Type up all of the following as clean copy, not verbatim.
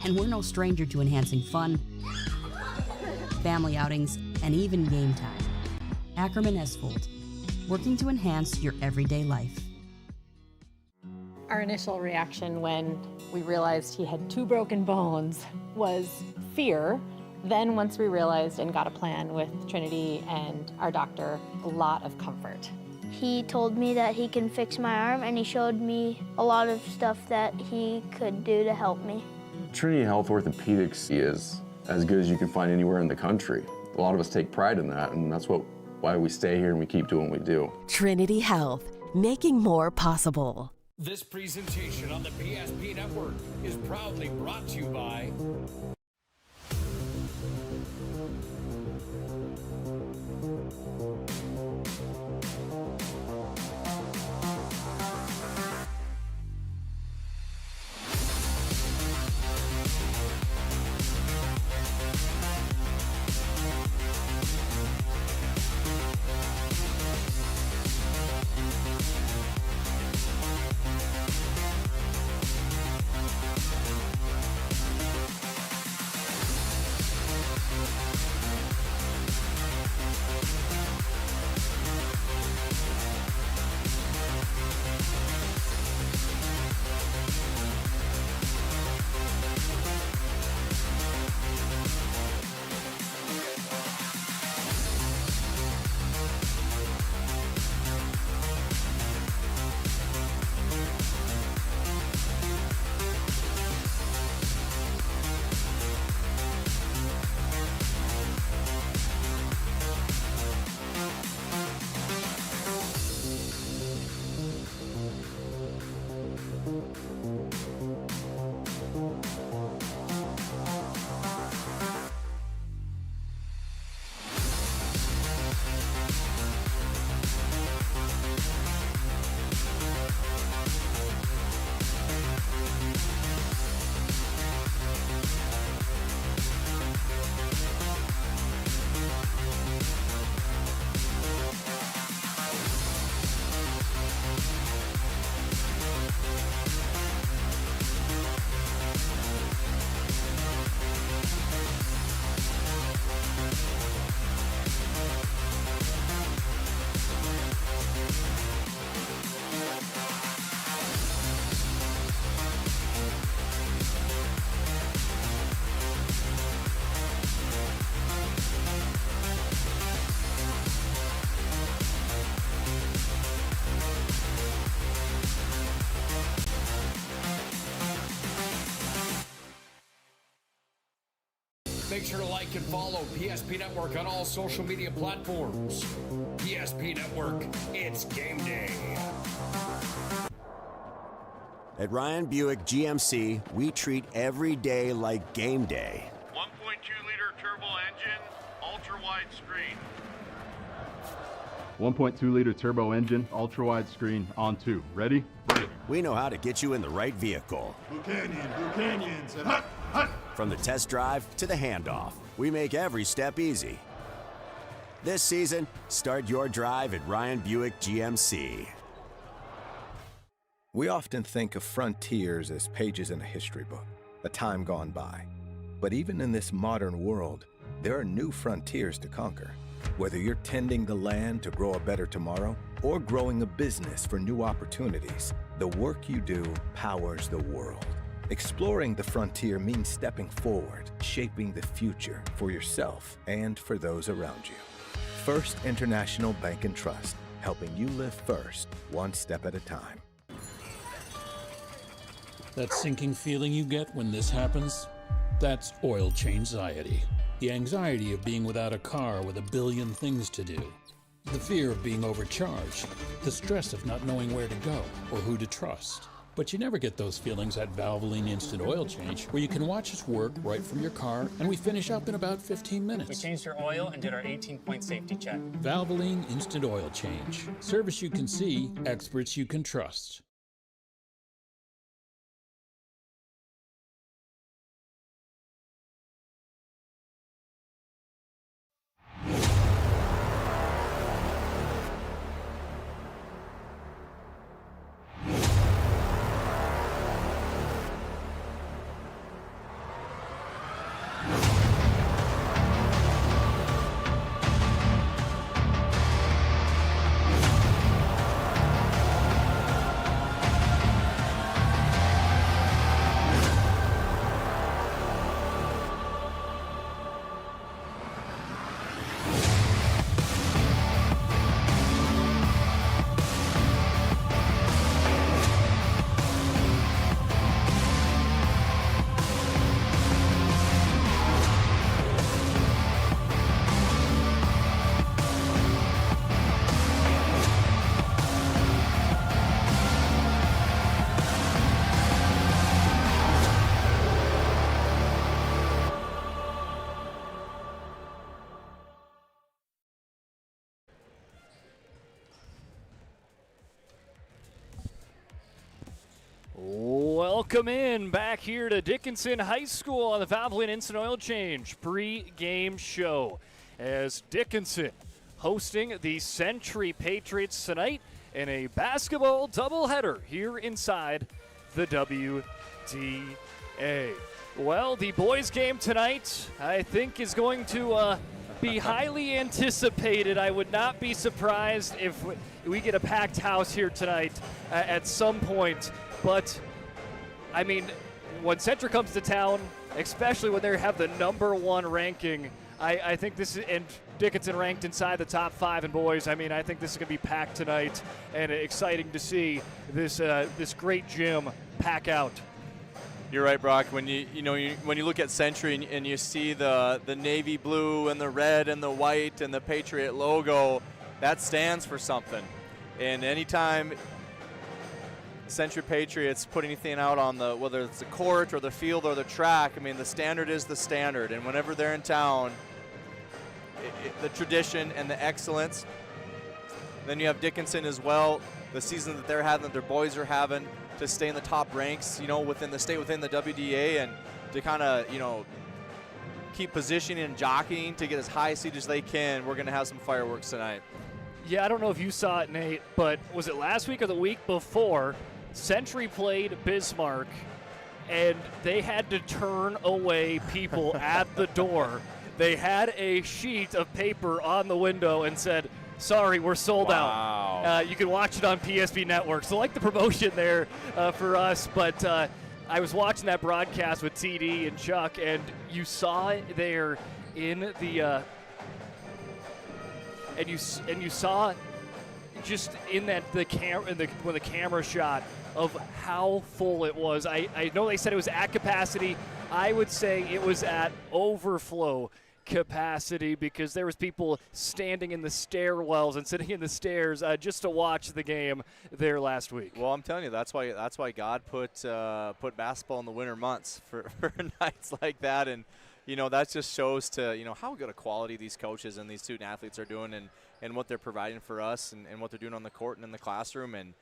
And we're no stranger to enhancing fun, family outings, and even game time. Acriman Esold, working to enhance your everyday life. Our initial reaction when we realized he had 2 broken bones was fear. Then once we realized and got a plan with Trinity and our doctor, a lot of comfort. He told me that he can fix my arm, and he showed me a lot of stuff that he could do to help me. Trinity Health Orthopedics is as good as you can find anywhere in the country. A lot of us take pride in that, and that's why we stay here and we keep doing what we do. Trinity Health, making more possible. This presentation on the PSP Network is proudly brought to you by Make sure to like and follow PSP Network on all social media platforms. PSP Network, it's game day. At Ryan Buick GMC, we treat every day like game day. 1.2-liter turbo engine, ultra-wide screen. 1.2-liter turbo engine, ultra-wide screen, on 2. Ready? Ready. We know how to get you in the right vehicle. Blue Canyons, and hut, hut. From the test drive to the handoff, we make every step easy. This season, start your drive at Ryan Buick GMC. We often think of frontiers as pages in a history book, a time gone by. But even in this modern world, there are new frontiers to conquer. Whether you're tending the land to grow a better tomorrow or growing a business for new opportunities, the work you do powers the world. Exploring the frontier means stepping forward, shaping the future for yourself and for those around you. First International Bank and Trust, helping you live first, one step at a time. That sinking feeling you get when this happens? That's oil change-anxiety. The anxiety of being without a car with a billion things to do. The fear of being overcharged. The stress of not knowing where to go or who to trust. But you never get those feelings at Valvoline Instant Oil Change, where you can watch us work right from your car, and we finish up in about 15 minutes. We changed your oil and did our 18-point safety check. Valvoline Instant Oil Change. Service you can see, experts you can trust. Welcome in back here to Dickinson High School on the Valvoline Instant Oil Change pre-game show as Dickinson hosting the Century Patriots tonight in a basketball doubleheader here inside the WDA. Well, the boys' game tonight, I think, is going to be highly anticipated. I would not be surprised if we get a packed house here tonight at some point. But, I mean, when Century comes to town, especially when they have the #1 ranking, I think this is, and Dickinson ranked inside the top 5 in boys. I mean, I think this is going to be packed tonight, and exciting to see this great gym pack out. You're right, Brock. When you look at Century and you see the navy blue and the red and the white and the Patriot logo, that stands for something. And anytime Century Patriots put anything out on whether it's the court or the field or the track, I mean, the standard is the standard. And whenever they're in town, the tradition and the excellence. Then you have Dickinson as well, the season that they're having, that their boys are having, to stay in the top ranks, within the state, within the WDA, and to kind of, keep positioning and jockeying to get as high a seed as they can. We're going to have some fireworks tonight. Yeah, I don't know if you saw it, Nate, but was it last week or the week before? Century played Bismarck, and they had to turn away people at the door. They had a sheet of paper on the window and said, "Sorry, we're sold out." You can watch it on PSP Network. So like the promotion there for us, but I was watching that broadcast with TD and Chuck, and you saw it there in the and you saw just in that when the camera shot of how full it was. I know they said it was at capacity. I would say it was at overflow capacity because there was people standing in the stairwells and sitting in the stairs just to watch the game there last week. Well, I'm telling you, that's why God put basketball in the winter months for nights like that, and that just shows to how good a quality these coaches and these student athletes are doing, and what they're providing for us, and what they're doing on the court and in the classroom, and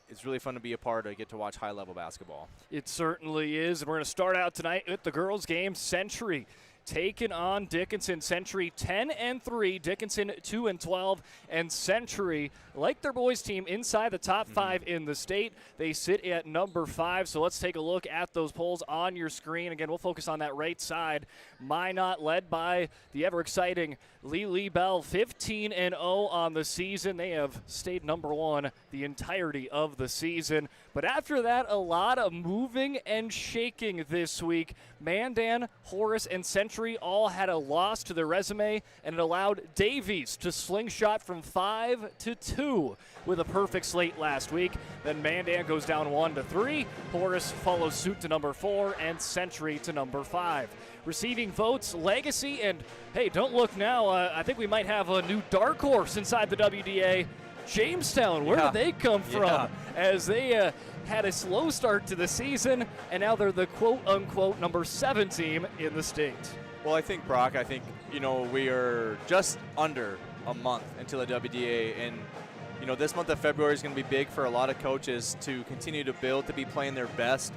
it's really fun to be a part of, get to watch high-level basketball. It certainly is, and we're going to start out tonight with the girls' game. Century taking on Dickinson. Century 10-3, Dickinson 2-12, and Century, like their boys team, inside the top 5 in the state. They sit at number 5, so let's take a look at those polls on your screen. Again, we'll focus on that right side. Minot led by the ever-exciting Lee Bell, 15-0 on the season. They have stayed number 1 the entirety of the season. But after that, a lot of moving and shaking this week. Mandan, Horace, and Century all had a loss to their resume, and it allowed Davies to slingshot from 5-2 with a perfect slate last week. Then Mandan goes down 1-3. Horace follows suit to number 4, and Century to number 5. Receiving votes, Legacy, and hey, don't look now. I think we might have a new dark horse inside the WDA. Jamestown, where did they come from? As they had a slow start to the season, and now they're the quote-unquote number 7 team in the state. Well, I think, Brock, we are just under a month until the WDA, and this month of February is going to be big for a lot of coaches to continue to build, to be playing their best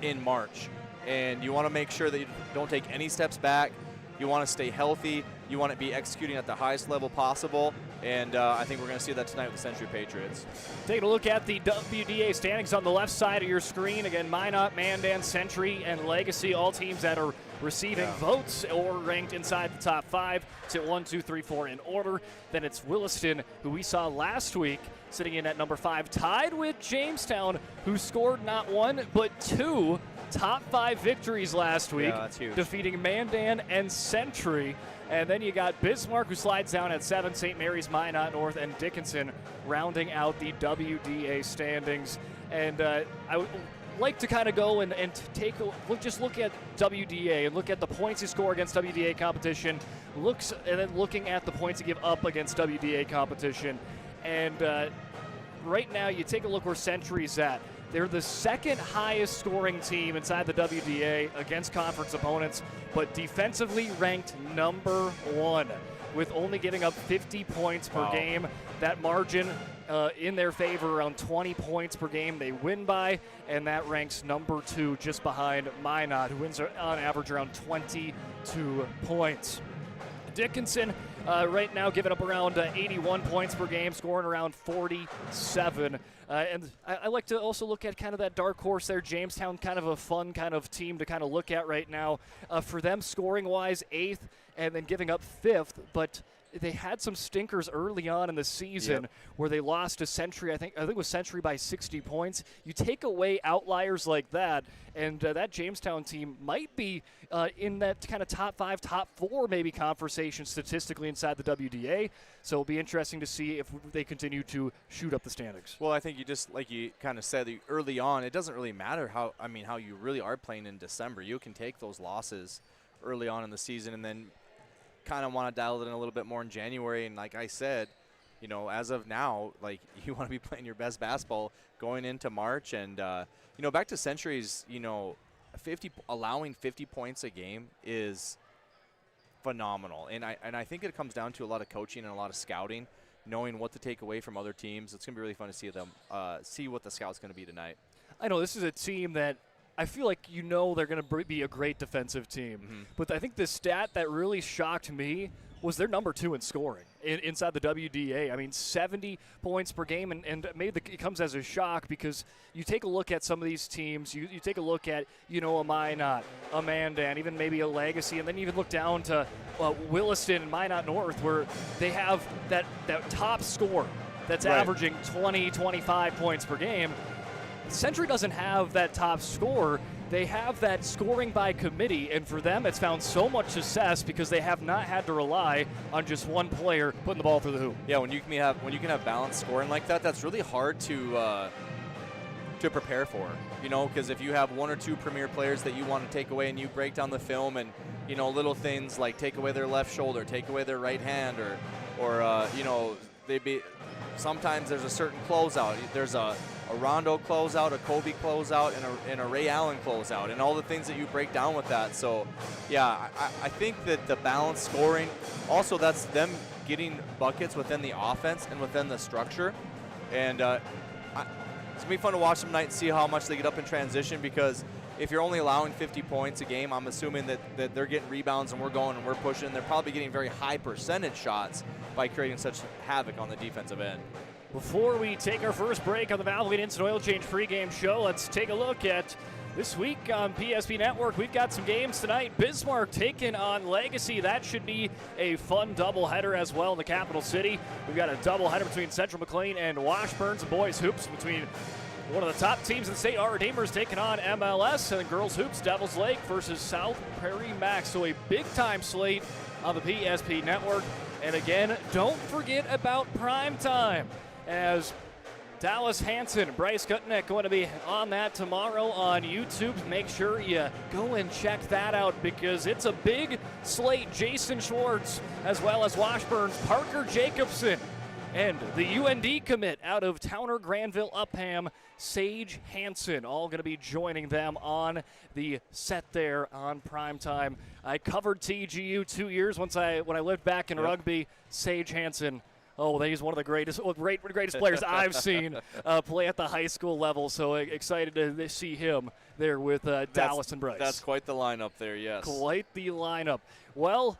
in March. And you want to make sure that you don't take any steps back. You want to stay healthy. You want to be executing at the highest level possible. And I think we're going to see that tonight with the Century Patriots. Taking a look at the WDA standings on the left side of your screen. Again, Minot, Mandan, Century, and Legacy, all teams that are receiving votes or ranked inside the top 5. Sit 1, 2, 3, 4 in order. Then it's Williston, who we saw last week, sitting in at number 5, tied with Jamestown, who scored not 1 but 2 top 5 victories last week, defeating Mandan and Century. And then you got Bismarck, who slides down at 7, St. Mary's, Minot North, and Dickinson rounding out the WDA standings. And I would like to kind of go and take a look, just look at WDA and look at the points you score against WDA competition, and then looking at the points you give up against WDA competition. And right now, you take a look where Century's at. They're the second highest scoring team inside the WDA against conference opponents, but defensively ranked number 1 with only giving up 50 points per game. That margin in their favor, around 20 points per game they win by, and that ranks number 2 just behind Minot, who wins on average around 22 points. Dickinson right now giving up around 81 points per game, scoring around 47. And I like to also look at kind of that dark horse there, Jamestown, kind of a fun kind of team to kind of look at right now. For them, scoring-wise, 8th, and then giving up 5th, but they had some stinkers early on in the season where they lost to Century. I think it was Century by 60 points. You take away outliers like that, and that Jamestown team might be in that kind of top 5, top 4 maybe conversation statistically inside the WDA. So it'll be interesting to see if they continue to shoot up the standings. Well, I think you just, like you kind of said early on, it doesn't really matter how you really are playing in December. You can take those losses early on in the season and then kind of want to dial it in a little bit more in January. And like I said, you know, as of now, like, you want to be playing your best basketball going into March. And you know, back to Century's, you know, allowing 50 points a game is phenomenal. And I think it comes down to a lot of coaching and a lot of scouting, knowing what to take away from other teams. It's going to be really fun to see them see what the scout's going to be tonight. I know this is a team that I feel like, you know, they're going to be a great defensive team. But I think the stat that really shocked me was they're number 2 in scoring inside the WDA. I mean, 70 points per game, and maybe it comes as a shock because you take a look at some of these teams. You take a look at, you know, a Minot, a Mandan, even maybe a Legacy, and then you even look down to Williston and Minot North, where they have that top score that's averaging 20, 25 points per game. Century doesn't have that top score. They have that scoring by committee, and for them it's found so much success because they have not had to rely on just one player putting the ball through the hoop. Yeah, when you can have balanced scoring like that, that's really hard to prepare for. You know, because if you have 1 or 2 premier players that you want to take away and you break down the film and, you know, little things like take away their left shoulder, take away their right hand, or you know, sometimes there's a certain closeout. There's a Rondo closeout, a Kobe closeout, and a Ray Allen closeout, and all the things that you break down with that. So, yeah, I think that the balanced scoring, also that's them getting buckets within the offense and within the structure. And it's going to be fun to watch them tonight and see how much they get up in transition, because if you're only allowing 50 points a game, I'm assuming that they're getting rebounds and we're going and we're pushing. They're probably getting very high percentage shots by creating such havoc on the defensive end. Before we take our first break on the Valvoline Instant Oil Change pregame show, let's take a look at this week on PSP Network. We've got some games tonight. Bismarck taking on Legacy. That should be a fun doubleheader as well in the capital city. We've got a doubleheader between Central McLean and Washburn. Boys hoops between one of the top teams in the state, our Redeemers, taking on MLS. And then girls hoops, Devils Lake versus South Prairie Max. So a big-time slate on the PSP Network. And again, don't forget about prime time, as Dallas Hansen and Bryce Gutnick going to be on that tomorrow on YouTube. Make sure you go and check that out because it's a big slate. Jason Schwartz, as well as Washburn's Parker Jacobson, and the UND commit out of Towner, Granville, Upham, Sage Hansen, all going to be joining them on the set there on primetime. I covered TGU 2 years when I lived back in rugby. Sage Hansen, he's one of the greatest players I've seen play at the high school level. So excited to see him there with Dallas and Bryce. That's quite the lineup there, yes. Quite the lineup. Well,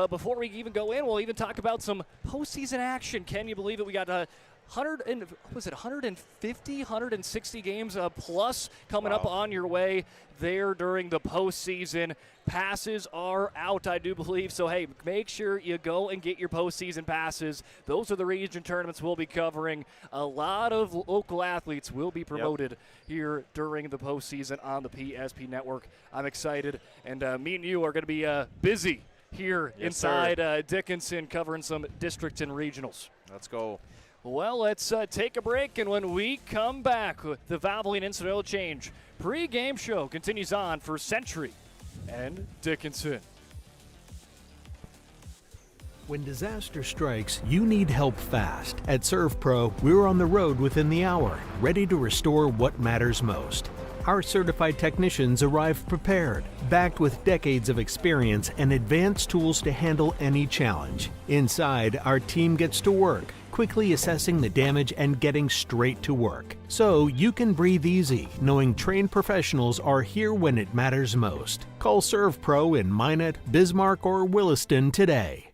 before we even go in, we'll even talk about some postseason action. Can you believe it? We got 160 games plus coming up on your way there during the postseason. Passes are out, I do believe. So, hey, make sure you go and get your postseason passes. Those are the region tournaments we'll be covering. A lot of local athletes will be promoted here during the postseason on the PSP Network. I'm excited, and me and you are going to be busy here inside Dickinson covering some districts and regionals. Let's go. Well, let's take a break, and when we come back, the Valvoline Instant Oil Change pre-game show continues on for Century and Dickinson. When disaster strikes, you need help fast. At ServePro, we're on the road within the hour, ready to restore what matters most. Our certified technicians arrive prepared, backed with decades of experience and advanced tools to handle any challenge. Inside, our team gets to work, quickly assessing the damage and getting straight to work. So you can breathe easy, knowing trained professionals are here when it matters most. Call ServePro in Minot, Bismarck, or Williston today.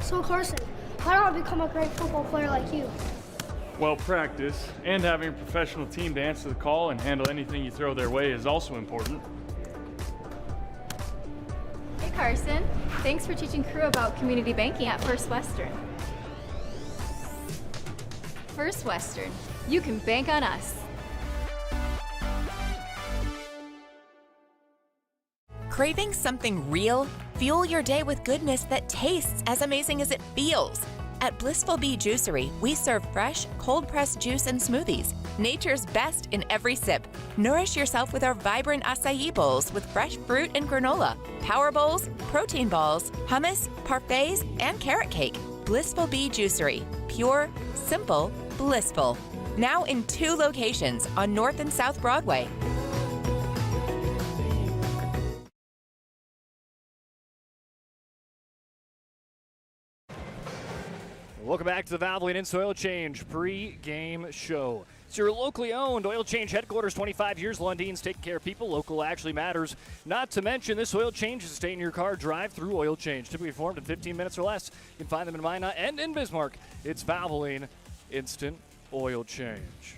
So Carson, how do I become a great football player like you? Well, practice and having a professional team to answer the call and handle anything you throw their way is also important. Hey Carson, thanks for teaching crew about community banking at First Western. First Western, you can bank on us. Craving something real? Fuel your day with goodness that tastes as amazing as it feels. At Blissful Bee Juicery, we serve fresh, cold-pressed juice and smoothies, nature's best in every sip. Nourish yourself with our vibrant acai bowls with fresh fruit and granola, power bowls, protein balls, hummus, parfaits, and carrot cake. Blissful Bee Juicery. Pure, simple, blissful. Now in 2 locations on North and South Broadway. Welcome back to the Valvoline Instant Oil Change pre-game show. It's your locally owned oil change headquarters, 25 years. Lundin's taking care of people. Local actually matters. Not to mention, this oil change is a stay in your car, drive-through oil change. Typically performed in 15 minutes or less. You can find them in Minot and in Bismarck. It's Valvoline Instant Oil Change.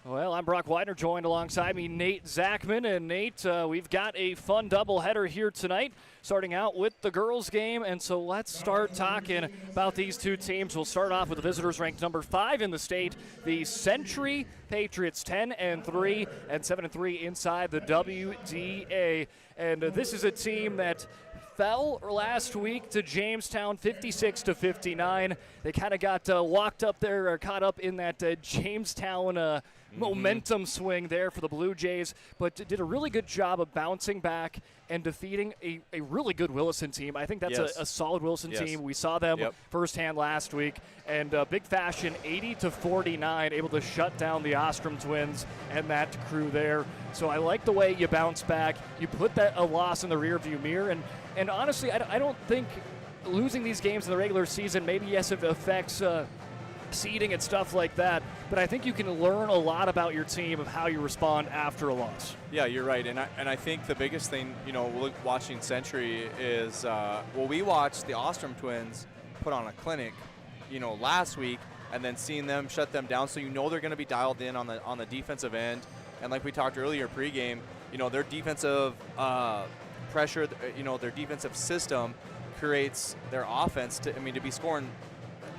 Well, I'm Brock Widener, joined alongside me Nate Zachman. And Nate, we've got a fun doubleheader here tonight, starting out with the girls' game. And so let's start talking about these two teams. We'll start off with the visitors ranked number 5 in the state, the Century Patriots, 10-3 and 7-3 inside the WDA. And this is a team that fell last week to Jamestown, 56-59. They kind of got walked up there, or caught up in that Jamestown momentum swing there for the Blue Jays, but did a really good job of bouncing back and defeating a really good Williston team. I think that's a solid Williston team. We saw them firsthand last week, and big fashion, 80-49, able to shut down the Ostrom twins and that crew there. So I like the way you bounce back. You put a loss in the rearview mirror, and honestly, I don't think losing these games in the regular season, maybe yes, it affects seeding and stuff like that, but I think you can learn a lot about your team of how you respond after a loss. Yeah, you're right, and I think the biggest thing, watching Century is, we watched the Ostrom twins put on a clinic, last week, and then seeing them shut them down, so they're going to be dialed in on the defensive end, and like we talked earlier pregame, their defensive pressure, their defensive system creates their offense to be scoring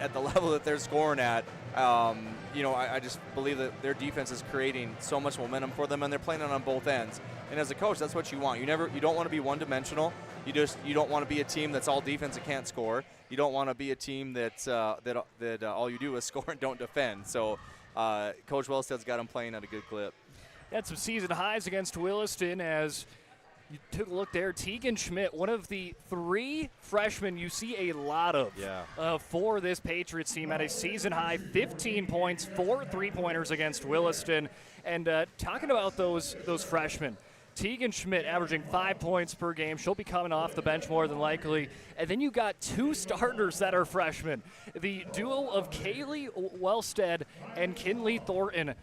at the level that they're scoring at. I just believe that their defense is creating so much momentum for them, and they're playing it on both ends. And as a coach, that's what you want. You don't want to be one-dimensional. You don't want to be a team that's all defense and can't score. You don't want to be a team that all you do is score and don't defend. So Coach Wellstead's got them playing at a good clip. Had some season highs against Williston as you took a look there. Tegan Schmidt, one of the 3 freshmen you see a lot of for this Patriots team, at a season high 15 points, 4 3-pointers against Williston. And talking about those freshmen, Tegan Schmidt averaging 5 points per game. She'll be coming off the bench more than likely. And then you got 2 starters that are freshmen. The duo of Kaylee Wellstead and Kinley Thornton.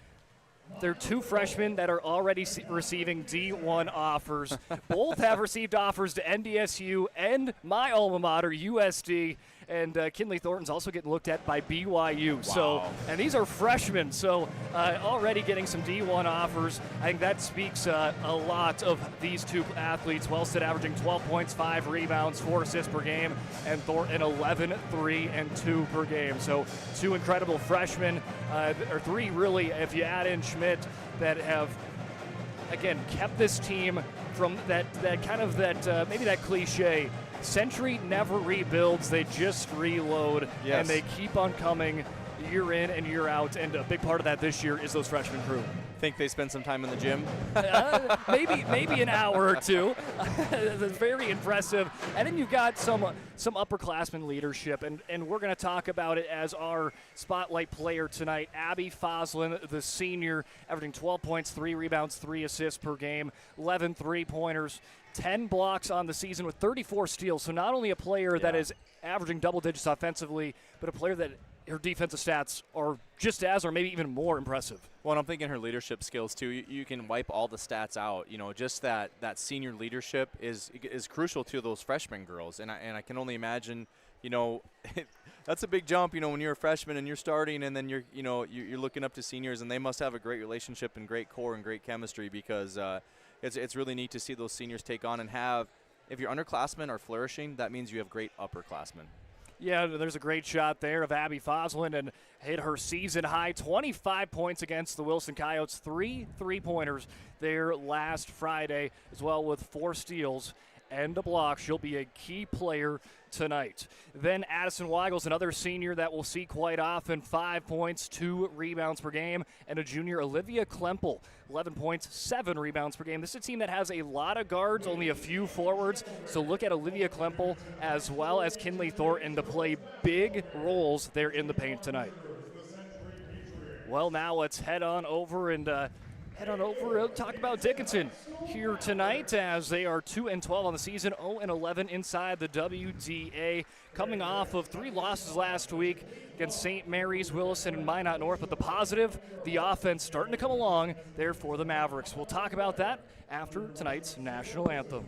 They're 2 freshmen that are already receiving D1 offers. Both have received offers to NDSU and my alma mater, USD. And Kinley Thornton's also getting looked at by BYU. Wow. So, and these are freshmen, so already getting some D1 offers. I think that speaks a lot of these two athletes. Wellstead averaging 12 points, 5 rebounds, 4 assists per game, and Thornton 11, 3, and 2 per game. So 2 incredible freshmen, or 3 really, if you add in Schmidt, that have, again, kept this team from that maybe that cliche. Century never rebuilds, they just reload, yes. And they keep on coming year in and year out, and a big part of that this year is those freshman crew. Think they spend some time in the gym? Maybe an hour or two. That's very impressive. And then you've got some upperclassmen leadership, and we're going to talk about it as our spotlight player tonight. Abby Foslin, the senior, averaging 12 points, 3 rebounds, 3 assists per game, 11 three-pointers, 10 blocks on the season with 34 steals. So not only a player that is averaging double digits offensively, but a player that her defensive stats are just as or maybe even more impressive. Well, and I'm thinking her leadership skills too. You can wipe all the stats out. You know, just that senior leadership is crucial to those freshman girls. And I can only imagine, you know, that's a big jump. You know, when you're a freshman and you're starting, and then you're looking up to seniors, and they must have a great relationship and great core and great chemistry, because it's really neat to see those seniors take on and have. If your underclassmen are flourishing, that means you have great upperclassmen. Yeah, there's a great shot there of Abby Foslin, and hit her season high 25 points against the Wilson Coyotes, 3 three-pointers there last Friday, as well with 4 steals and a block. She'll be a key player tonight. Then Addison Weigel's another senior that we'll see quite often, 5 points, 2 rebounds per game, and a junior, Olivia Klempel, 11 points, 7 rebounds per game. This is a team that has a lot of guards, only a few forwards, so look at Olivia Klempel as well as Kinley Thornton to play big roles there in the paint tonight. Well, now let's head on over and talk about Dickinson here tonight, as they are 2-12 on the season, 0-11 inside the WDA, coming off of 3 losses last week against St. Mary's, Williston, and Minot North. But the positive, the offense starting to come along there for the Mavericks. We'll talk about that after tonight's national anthem.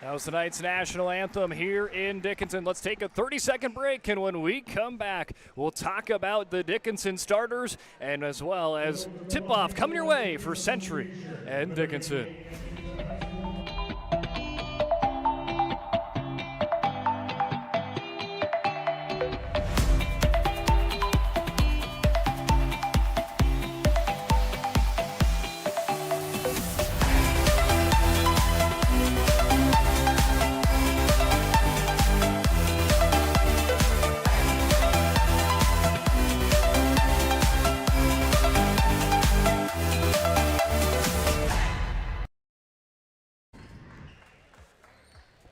That was tonight's national anthem here in Dickinson. Let's take a 30-second break, and when we come back, we'll talk about the Dickinson starters, and as well as tip-off coming your way for Century and Dickinson.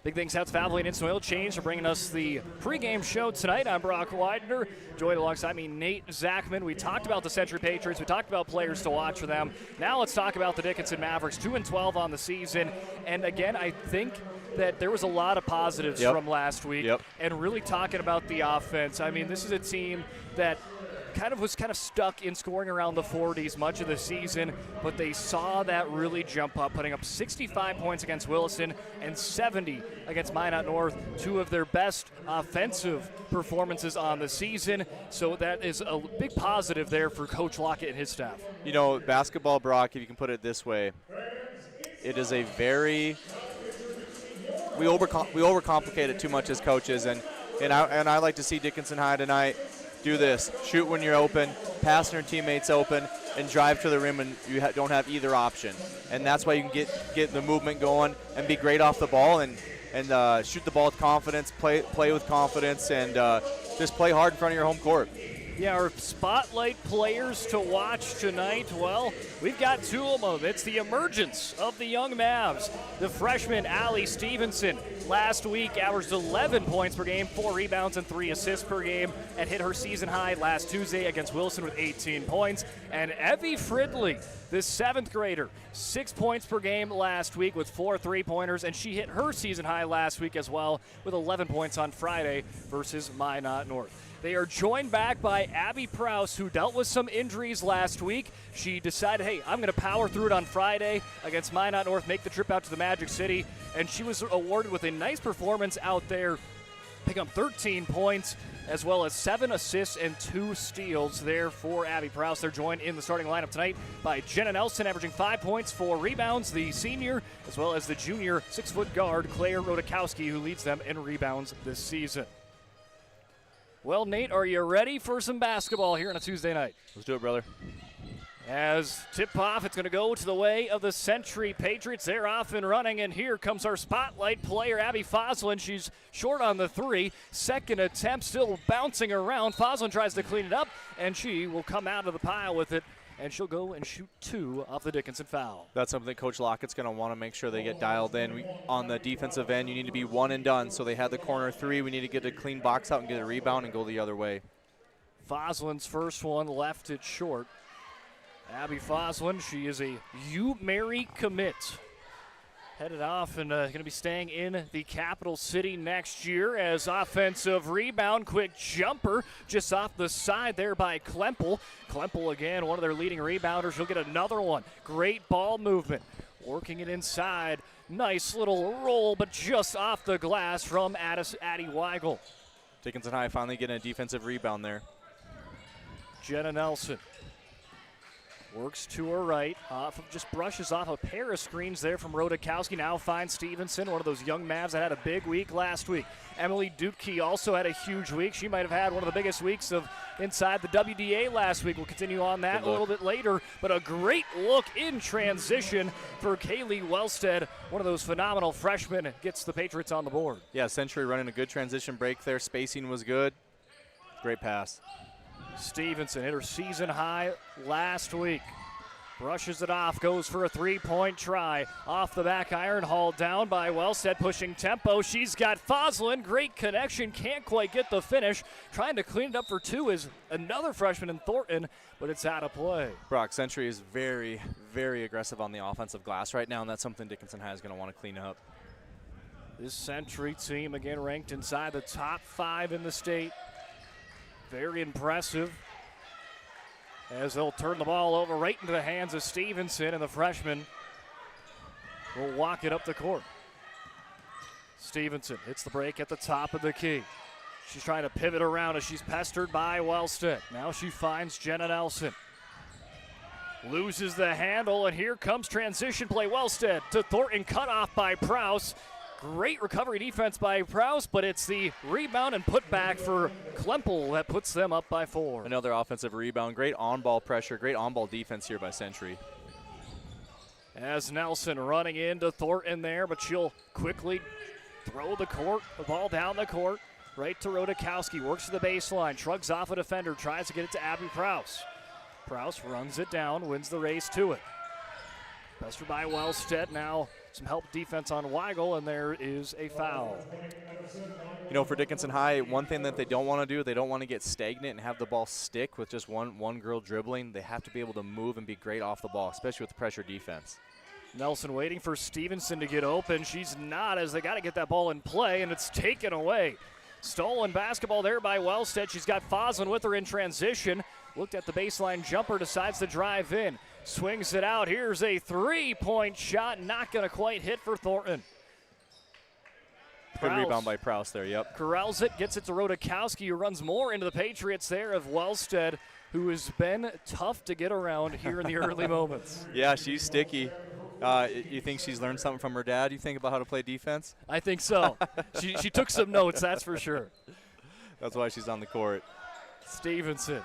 Big thanks out to Valvoline Instant Oil Change for bringing us the pregame show tonight. I'm Brock Widener, joined alongside me Nate Zachman. We talked about the Century Patriots. We talked about players to watch for them. Now let's talk about the Dickinson Mavericks, 2-12 on the season. And again, I think that there was a lot of positives from last week. And really talking about the offense. I mean, this is a team that was stuck in scoring around the 40s much of the season, but they saw that really jump up, putting up 65 points against Williston and 70 against Minot North, two of their best offensive performances on the season. So that is a big positive there for Coach Lockett and his staff. You know, basketball, Brock, if you can put it this way, it is a very we overcomplicate it too much as coaches, and I like to see Dickinson High tonight do this: shoot when you're open, pass when your teammates open, and drive to the rim when you don't have either option. And that's why you can get the movement going and be great off the ball and shoot the ball with confidence, play with confidence, and just play hard in front of your home court. Yeah, our spotlight players to watch tonight, well, we've got two of them. It's the emergence of the young Mavs. The freshman, Allie Stevenson, last week averaged 11 points per game, 4 rebounds and 3 assists per game, and hit her season high last Tuesday against Wilson with 18 points. And Evie Fridley, the 7th grader, 6 points per game last week with 4 3-pointers, and she hit her season high last week as well with 11 points on Friday versus Minot North. They are joined back by Abby Prowse, who dealt with some injuries last week. She decided, hey, I'm going to power through it on Friday against Minot North, make the trip out to the Magic City, and she was awarded with a nice performance out there, picking up 13 points, as well as 7 assists and 2 steals there for Abby Prowse. They're joined in the starting lineup tonight by Jenna Nelson, averaging 5 points, 4 rebounds, the senior, as well as the junior 6-foot guard, Claire Rodakowski, who leads them in rebounds this season. Well, Nate, are you ready for some basketball here on a Tuesday night? Let's do it, brother. As tip-off, it's going to go to the way of the Century Patriots. They're off and running, and here comes our spotlight player, Abby Foslin. She's short on the 3. Second attempt, still bouncing around. Foslin tries to clean it up, and she will come out of the pile with it, and she'll go and shoot 2 off the Dickinson foul. That's something Coach Lockett's going to want to make sure they get dialed in. On the defensive end, you need to be one and done. So they had the corner 3. We need to get a clean box out and get a rebound and go the other way. Foslin's first one left it short. Abby Foslin, she is a U-Mary commit. Headed off and going to be staying in the capital city next year as offensive rebound. Quick jumper just off the side there by Klempel. Klempel again, one of their leading rebounders. She'll get another one. Great ball movement. Working it inside. Nice little roll, but just off the glass from Addie Weigel. Dickinson High finally getting a defensive rebound there. Jenna Nelson works to her right, just brushes off a pair of screens there from Rodakowski. Now finds Stevenson, one of those young Mavs that had a big week last week. Emily Dutke also had a huge week. She might have had one of the biggest weeks of inside the WDA last week. We'll continue on that a little bit later, but a great look in transition for Kaylee Wellstead, one of those phenomenal freshmen, gets the Patriots on the board. Yeah, Century running a good transition break there. Spacing was good. Great pass. Stevenson hit her season high last week. Brushes it off, goes for a 3-point try. Off the back iron, hauled down by Wellstead, pushing tempo. She's got Foslin, great connection, can't quite get the finish. Trying to clean it up for 2 is another freshman in Thornton, but it's out of play. Brock, Century is very, very aggressive on the offensive glass right now, and that's something Dickinson High is going to want to clean up. This Century team, again, ranked inside the top 5 in the state. Very impressive as they'll turn the ball over right into the hands of Stevenson, and the freshman will walk it up the court. Stevenson hits the break at the top of the key. She's trying to pivot around as she's pestered by Wellstead. Now she finds Jenna Nelson. Loses the handle, and here comes transition play. Wellstead to Thornton, cut off by Prowse. Great recovery defense by Prowse, but it's the rebound and put back for Klempel that puts them up by 4. Another offensive rebound. Great on-ball pressure, great on-ball defense here by Century. As Nelson running into Thornton there, but she'll quickly throw the ball down the court, right to Rodakowski. Works to the baseline, shrugs off a defender, tries to get it to Abby Prowse. Prowse runs it down, wins the race to it. Pestered by Wellstead. Now some help defense on Weigel, and there is a foul. You know, for Dickinson High, one thing that they don't want to do, they don't want to get stagnant and have the ball stick with just one girl dribbling. They have to be able to move and be great off the ball, especially with the pressure defense. Nelson waiting for Stevenson to get open. She's not, as they got to get that ball in play, and it's taken away. Stolen basketball there by Wellstead. She's got Foslin with her in transition. looked at the baseline jumper, decides to drive in, swings it out. Here's a three-point shot, not going to quite hit for Thornton. Good rebound by Prouse there, yep. Corrals it, gets it to Rodakowski, who runs more into the Patriots there of Wellstead, who has been tough to get around here in the early moments. Yeah, she's sticky. You think she's learned something from her dad, you think, about how to play defense? I think so. she took some notes, that's for sure. That's why she's on the court. Stevenson.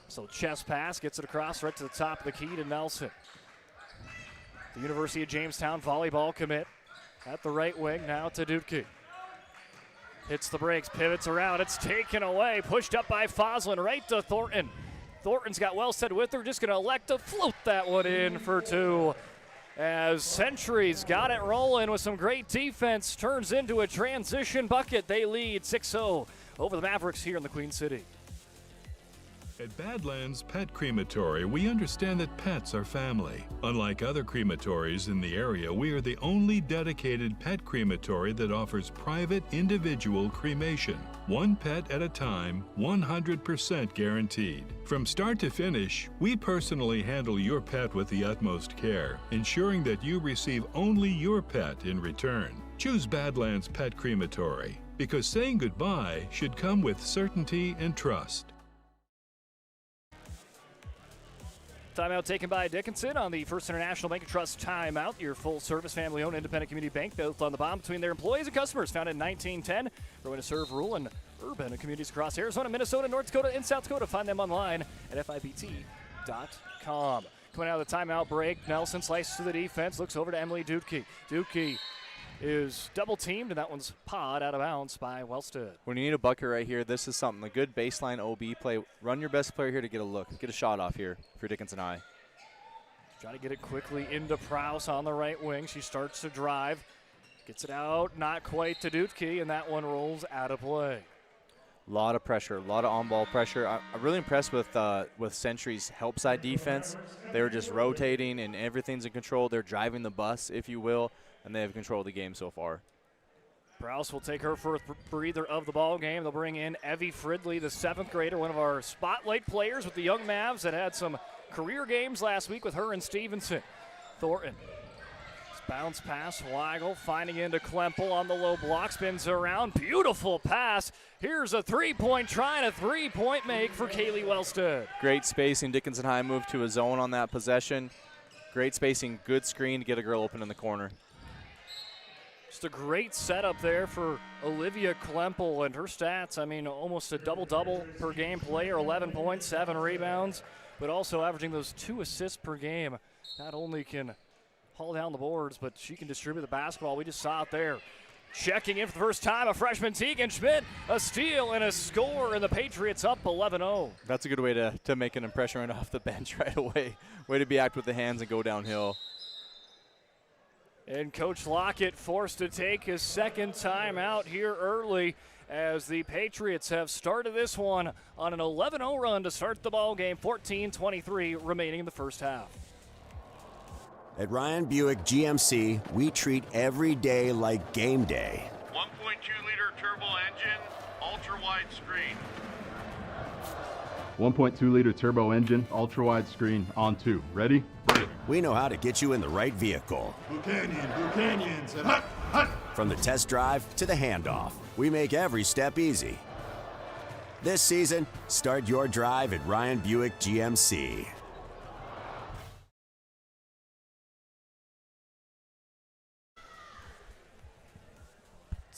So chest pass, gets it across right to the top of the key to Nelson. The University of Jamestown volleyball commit at the right wing, now to Dutke. Hits the brakes, pivots around, it's taken away, pushed up by Foslin, right to Thornton. Thornton's got Wellstead with her, just gonna elect to float that one in for two. As Century's got it rolling with some great defense, turns into a transition bucket. They lead 6-0 over the Mavericks here in the Queen City. At Badlands Pet Crematory, we understand that pets are family. Unlike other crematories in the area, we are the only dedicated pet crematory that offers private individual cremation. One pet at a time, 100% guaranteed. From start to finish, we personally handle your pet with the utmost care, ensuring that you receive only your pet in return. Choose Badlands Pet Crematory, because saying goodbye should come with certainty and trust. Timeout taken by Dickinson on the First International Bank and Trust timeout. Your full-service, family-owned, independent community bank built on the bond between their employees and customers. Founded in 1910, growing to serve rural and urban communities across Arizona, Minnesota, North Dakota, and South Dakota. Find them online at FIBT.com. Coming out of the timeout break, Nelson slices to the defense, looks over to Emily Dutke. Dutke is double-teamed, and that one's pawed out of bounds by Wellstead. When you need a bucket right here, this is something. A good baseline OB play. Run your best player here to get a look. Get a shot off here for Dickinson High. Try to get it quickly into Prouse on the right wing. She starts to drive. Gets it out, not quite to Dutke, and that one rolls out of play. A lot of pressure, a lot of on-ball pressure. I'm really impressed with Century's help side defense. They were just rotating, and everything's in control. They're driving the bus, if you will, and they have control of the game so far. Prouse will take her first breather of the ball game. They'll bring in Evie Fridley, the 7th grader, one of our spotlight players with the young Mavs that had some career games last week with her and Stevenson. Thornton. Bounce pass, Weigel finding into Klempel on the low block, spins around. Beautiful pass. Here's a three-point try and a three-point make for Kaylee Wellstead. Great spacing. Dickinson High moved to a zone on that possession. Great spacing, good screen to get a girl open in the corner. Just a great setup there for Olivia Klempel and her stats. I mean, almost a double-double per game player, 11 points, 7 rebounds, but also averaging those 2 assists per game. Not only can haul down the boards, but she can distribute the basketball. We just saw it there. Checking in for the first time, a freshman, Tegan Schmidt, a steal and a score, and the Patriots up 11-0. That's a good way to make an impression right off the bench right away. Way to be act with the hands and go downhill. And Coach Lockett forced to take his second time out here early as the Patriots have started this one on an 11-0 run to start the ball game, 14-23 remaining in the first half. At Ryan Buick GMC, we treat every day like game day. 1.2-liter turbo engine, ultra-wide screen. 1.2-liter turbo engine, ultra-wide screen, on 2. Ready? We know how to get you in the right vehicle. Bucanyons, and hut, hut. From the test drive to the handoff, we make every step easy. This season, start your drive at Ryan Buick GMC.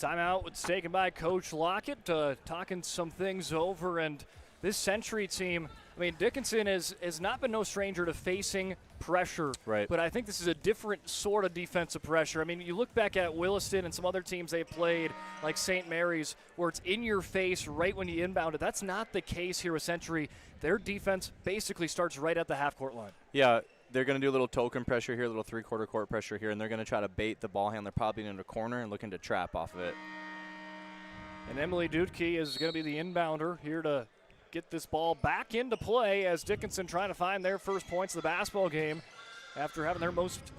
Timeout was taken by Coach Lockett, talking some things over, and this Century team, I mean, Dickinson has not been no stranger to facing pressure. Right. But I think this is a different sort of defensive pressure. I mean, you look back at Williston and some other teams they've played, like St. Mary's, where it's in your face right when you inbound it. That's not the case here with Century. Their defense basically starts right at the half-court line. Yeah, they're going to do a little token pressure here, a little three-quarter court pressure here, and they're going to try to bait the ball handler probably into a corner and looking to trap off of it. And Emily Dutke is going to be the inbounder here to get this ball back into play as Dickinson trying to find their first points of the basketball game after having their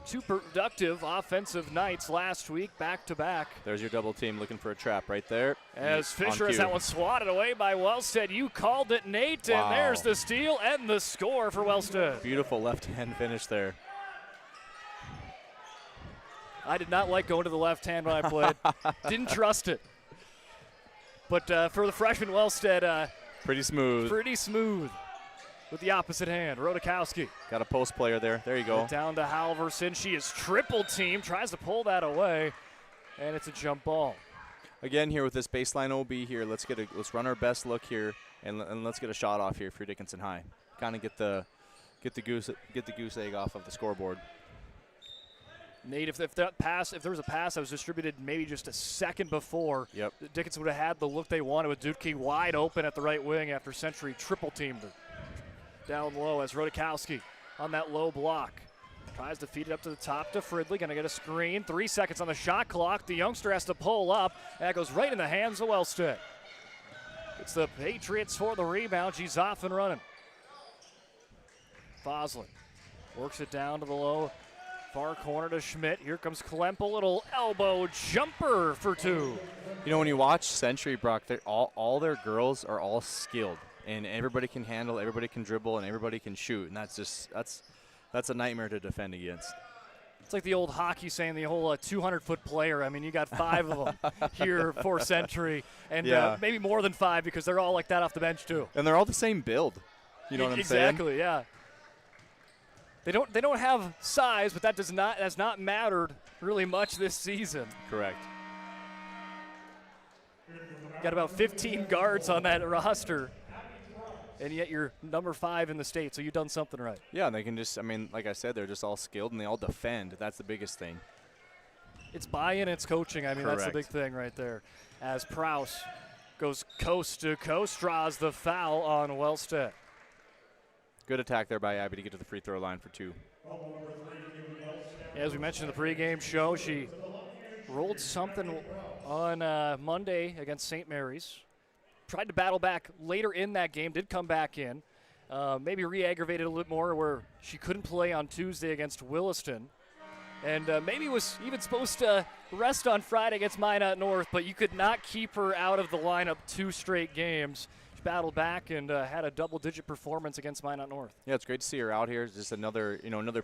two productive offensive nights last week, back-to-back. There's your double team looking for a trap right there. As Fisher has that one swatted away by Wellstead. You called it, Nate, Wow. and there's the steal and the score for Wellstead. Beautiful left-hand finish there. I did not like going to the left hand when I played. Didn't trust it. But for the freshman Wellstead, pretty smooth. Pretty smooth with the opposite hand. Rodakowski. Got a post player there. There you go. Down to Halverson. She is triple team. Tries to pull that away, and it's a jump ball. Again, here with this baseline OB here, let's run our best look here, and let's get a shot off here for Dickinson High. Kind of get the goose egg off of the scoreboard. Nate, if there was a pass that was distributed maybe just a second before, yep, Dickinson would have had the look they wanted with Dudke wide open at the right wing after Century triple teamed her. Down low as Rodakowski on that low block. Tries to feed it up to the top to Fridley. Going to get a screen. 3 seconds on the shot clock. The youngster has to pull up. That goes right in the hands of Wellstead. It's the Patriots for the rebound. She's off and running. Foslin works it down to the low far corner to Schmidt. Here comes Klemp, a little elbow jumper for 2. You know, when you watch Century, Brock, all their girls are all skilled. And everybody can handle, everybody can dribble, and everybody can shoot. And that's a nightmare to defend against. It's like the old hockey saying, the whole 200-foot player. I mean, you got 5 of them here for Century. And maybe more than 5 because they're all like that off the bench too. And they're all the same build. You know what I'm saying? Exactly, yeah. They don't have size, but that has not mattered really much this season. Correct. Got about 15 guards on that roster. And yet you're number 5 in the state, so you've done something right. Yeah, and they can just, I mean, like I said, they're just all skilled and they all defend. That's the biggest thing. It's buy-in, it's coaching. I mean, Correct. That's the big thing right there. As Prowse goes coast to coast, draws the foul on Wellstead. Good attack there by Abby to get to the free throw line for 2. As we mentioned in the pregame show, she rolled something on Monday against St. Mary's. Tried to battle back later in that game, did come back in. Maybe re-aggravated a little bit more where she couldn't play on Tuesday against Williston. And maybe was even supposed to rest on Friday against Minot North, but you could not keep her out of the lineup 2 straight games. She battled back and had a double-digit performance against Minot North. Yeah, it's great to see her out here. It's just another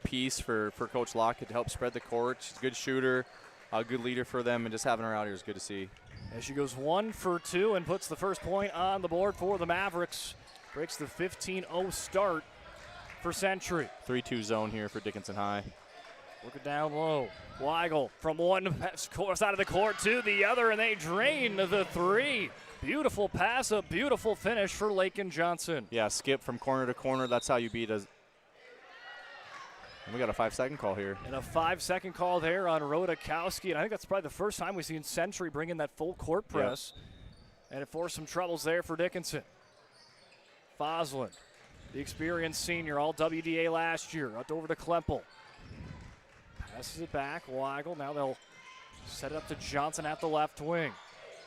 piece for Coach Lockett to help spread the court. She's a good shooter, a good leader for them, and just having her out here is good to see. As she goes 1 for 2 and puts the first point on the board for the Mavericks. Breaks the 15-0 start for Century. 3-2 zone here for Dickinson High. Look it down low. Weigel from one side of the court to the other, and they drain the 3. Beautiful pass, a beautiful finish for Lakin Johnson. Yeah, skip from corner to corner. That's how you beat us. And we got a 5-second call here. And a 5-second call there on Rodakowski. And I think that's probably the first time we've seen Century bring in that full court press. Yep. And it forced some troubles there for Dickinson. Foslin, the experienced senior, all WDA last year. Out over to Klempel. Passes it back. Weigel. Now they'll set it up to Johnson at the left wing.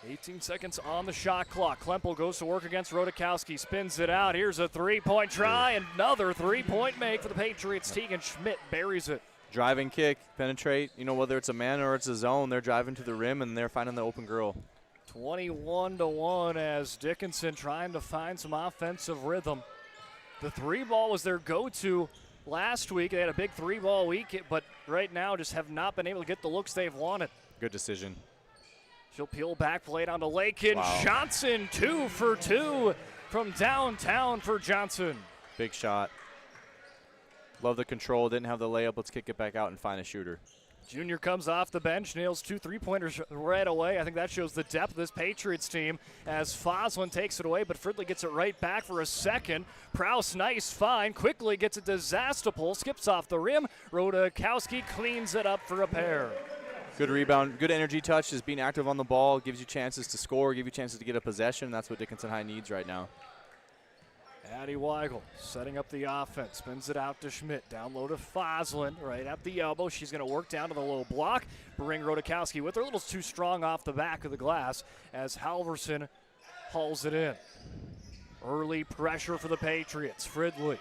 18 seconds on the shot clock. Klempel goes to work against Rodakowski. Spins it out. Here's a 3-point try. Another 3-point make for the Patriots. Tegan Schmidt buries it. Driving kick, penetrate. You know, whether it's a man or it's a zone, they're driving to the rim and they're finding the open girl. 21-1 as Dickinson trying to find some offensive rhythm. The 3-ball was their go-to last week. They had a big 3-ball week, but right now just have not been able to get the looks they've wanted. Good decision. She'll peel back, play it on to Lakin. Wow. Johnson, 2 for 2 from downtown for Johnson. Big shot. Love the control. Didn't have the layup. Let's kick it back out and find a shooter. Junior comes off the bench, nails 2 3-pointers right away. I think that shows the depth of this Patriots team as Foslin takes it away, but Fridley gets it right back for a second. Prowse, nice find, quickly gets it to Zastapol, skips off the rim. Rodakowski cleans it up for a pair. Good rebound, good energy touch, just being active on the ball, gives you chances to score, give you chances to get a possession. That's what Dickinson High needs right now. Addie Weigel setting up the offense, spins it out to Schmidt, down low to Foslin, right at the elbow. She's going to work down to the low block, bring Rodakowski with her. A little too strong off the back of the glass as Halverson hauls it in. Early pressure for the Patriots. Fridley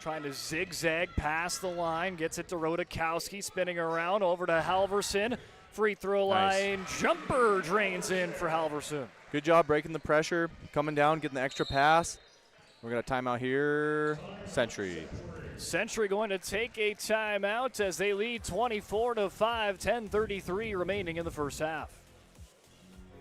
trying to zigzag past the line, gets it to Rodakowski, spinning around over to Halverson. Free throw line, jumper drains in for Halverson. Good job breaking the pressure, coming down, getting the extra pass. We're going to timeout here. Century. Century going to take a timeout as they lead 24-5, 10:33 remaining in the first half.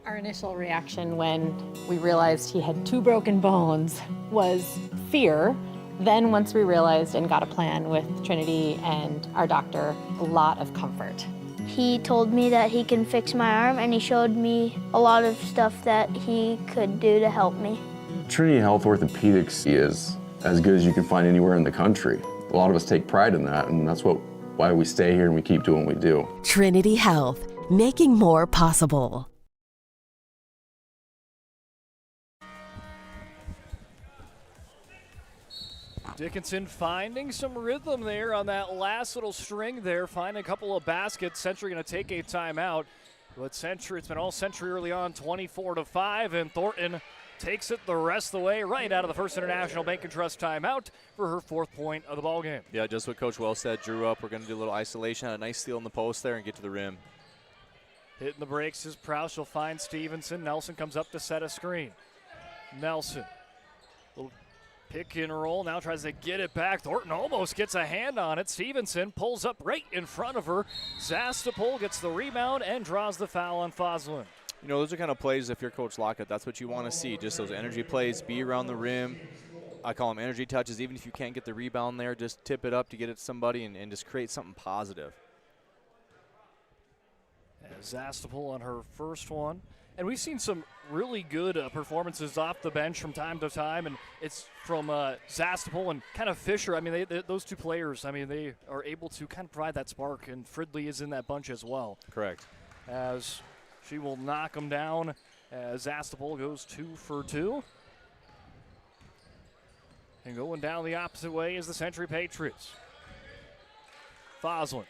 Our initial reaction when we realized he had 2 broken bones was fear. Then once we realized and got a plan with Trinity and our doctor, a lot of comfort. He told me that he can fix my arm, and he showed me a lot of stuff that he could do to help me. Trinity Health Orthopedics is as good as you can find anywhere in the country. A lot of us take pride in that, and that's why we stay here and we keep doing what we do. Trinity Health, making more possible. Dickinson finding some rhythm there on that last little string there, finding a couple of baskets. Century going to take a timeout. But Century, it's been all Century early on, 24-5, and Thornton takes it the rest of the way right out of the First International Bank and Trust timeout for her 4th point of the ballgame. Yeah, just what Coach Wells said, drew up. We're going to do a little isolation, had a nice steal in the post there and get to the rim. Hitting the brakes is Prowse. She'll find Stevenson. Nelson comes up to set a screen. Nelson. Little pick and roll, now tries to get it back. Thornton almost gets a hand on it. Stevenson pulls up right in front of her. Zastapol gets the rebound and draws the foul on Foslin. You know, those are kind of plays, if you're Coach Lockett, that's what you want to see. Just those energy plays, be around the rim. I call them energy touches. Even if you can't get the rebound there, just tip it up to get it to somebody and just create something positive. Zastapol on her first one. And we've seen some really good performances off the bench from time to time, and it's from Zastapol and kind of Fisher. I mean, those 2 players, I mean, they are able to kind of provide that spark, and Fridley is in that bunch as well. Correct. As she will knock him down as Zastapol goes 2 for 2. And going down the opposite way is the Century Patriots. Foslin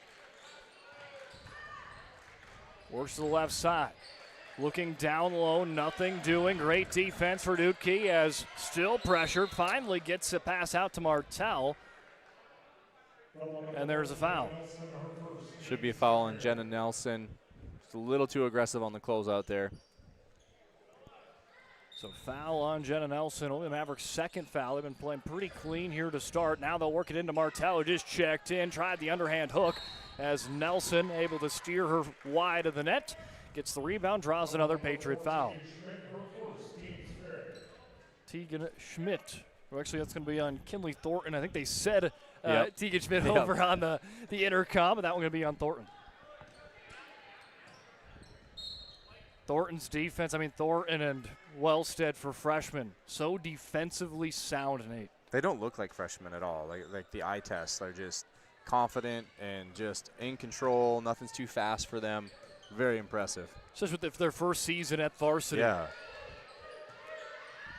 works to the left side. Looking down low, nothing doing. Great defense for Dutke as still pressured. Finally gets a pass out to Martell. And there's a foul. Should be a foul on Jenna Nelson. It's a little too aggressive on the closeout there. So foul on Jenna Nelson. Only the Mavericks' 2nd foul. They've been playing pretty clean here to start. Now they'll work it into Martell, who just checked in, tried the underhand hook as Nelson able to steer her wide of the net. Gets the rebound, draws another Patriot foul. Tegan Schmidt. Well, actually, that's going to be on Kinley Thornton. I think they said Tegan Schmidt over on the intercom, but that one going to be on Thornton. Thornton's defense, I mean, Thornton and Wellstead for freshmen. So defensively sound, Nate. They don't look like freshmen at all. Like the eye tests, they're just confident and just in control. Nothing's too fast for them. Very impressive. Especially with their first season at varsity. Yeah.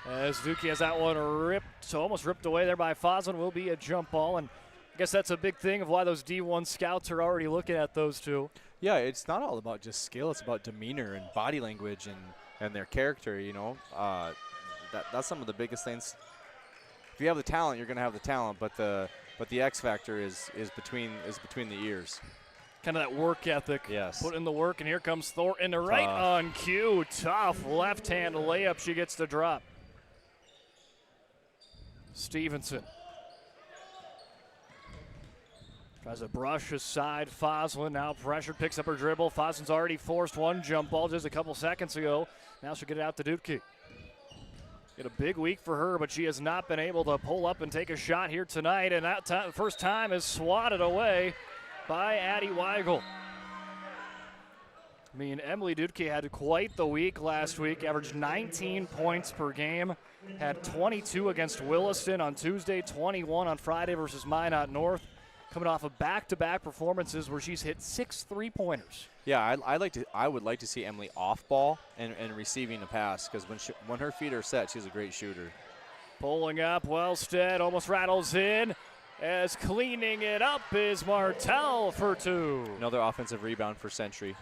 As Dutke has that one almost ripped away there by Foslin, will be a jump ball. And I guess that's a big thing of why those D1 scouts are already looking at those 2. Yeah, it's not all about just skill. It's about demeanor and body language and their character, you know. That's some of the biggest things. If you have the talent, you're going to have the talent, but the X factor is between the ears. Kind of that work ethic. Yes. Put in the work, and here comes Thornton right on cue. Tough left-hand layup. She gets the drop. Stevenson tries to brush aside Foslin. Now pressured, picks up her dribble. Foslin's already forced one jump ball just a couple seconds ago. Now she'll get it out to Dutke. Get a big week for her, but she has not been able to pull up and take a shot here tonight. And that time, first time is swatted away by Addie Weigel. I mean, Emily Dutke had quite the week last week, averaged 19 points per game, had 22 against Williston on Tuesday, 21 on Friday versus Minot North, coming off of back-to-back performances where she's hit 6 3-pointers. Yeah, I would like to see Emily off ball and receiving a pass, because when her feet are set, she's a great shooter. Pulling up, Wellstead almost rattles in. As cleaning it up is Martell for 2. Another offensive rebound for Century.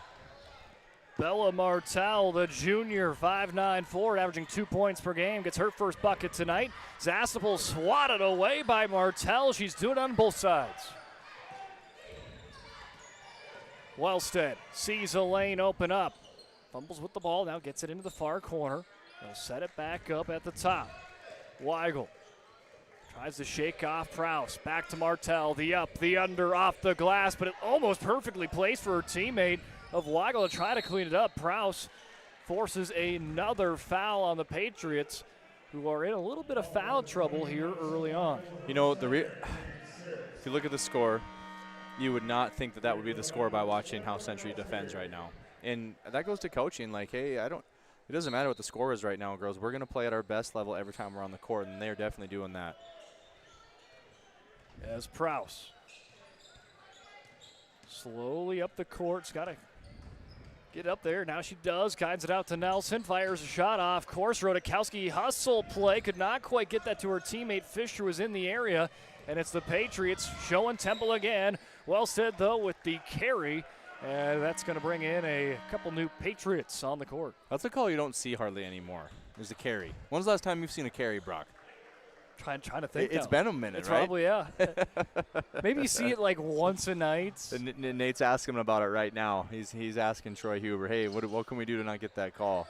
Bella Martell, the junior, 5'9" forward, averaging 2 points per game, gets her first bucket tonight. Zastapel swatted away by Martell. She's doing it on both sides. Wellstead sees a lane open up. Fumbles with the ball, now gets it into the far corner. They'll set it back up at the top. Weigel tries to shake off Prowse. Back to Martell, the up, the under, off the glass, but it almost perfectly placed for her teammate of Weigel to try to clean it up. Prowse forces another foul on the Patriots, who are in a little bit of foul trouble here early on. You know, if you look at the score, you would not think that would be the score by watching how Century defends right now. And that goes to coaching. Like, hey, it doesn't matter what the score is right now, girls. We're going to play at our best level every time we're on the court, and they're definitely doing that. As Prowse slowly up the court. She's got to get up there. Now she does. Guides it out to Nelson. Fires a shot off course. Rodakowski hustle play. Could not quite get that to her teammate. Fisher was in the area. And it's the Patriots showing temple again. Wellstead, though, with the carry. And that's going to bring in a couple new Patriots on the court. That's a call you don't see hardly anymore. There's a carry. When's the last time you've seen a carry, Brock? Trying to think. It's been a minute, it's right? Probably, yeah. Maybe you see it like once a night. Nate's asking him about it right now. He's asking Troy Huber, hey, what can we do to not get that call?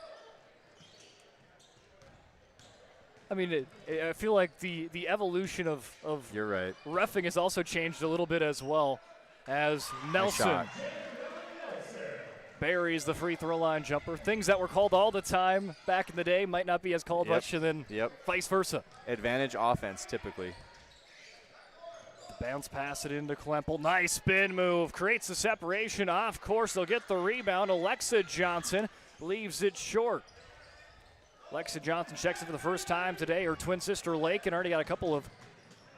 I mean, I feel like the evolution of You're right. reffing has also changed a little bit as well, as Nelson buries the free throw line jumper. Things that were called all the time back in the day might not be as called much, and then vice versa. Advantage offense, typically. Bounce pass it into Klemple. Nice spin move. Creates the separation. Off course, they'll get the rebound. Alexa Johnson leaves it short. Alexa Johnson checks it for the first time today. Her twin sister Lakin already got a couple of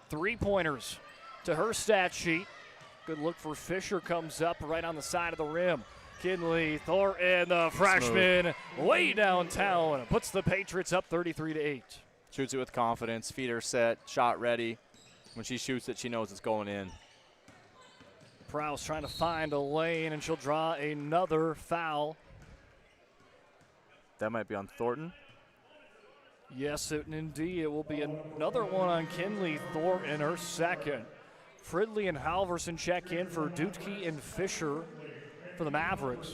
three-pointers to her stat sheet. Good look for Fisher, comes up right on the side of the rim. Kinley Thornton, the freshman, way downtown, puts the Patriots up 33-8. Shoots it with confidence, feet are set, shot ready. When she shoots it, she knows it's going in. Prowse trying to find a lane, and she'll draw another foul. That might be on Thornton. Yes, indeed. It will be another one on Kinley Thornton, her second. Fridley and Halverson check in for Dutke and Fisher for the Mavericks.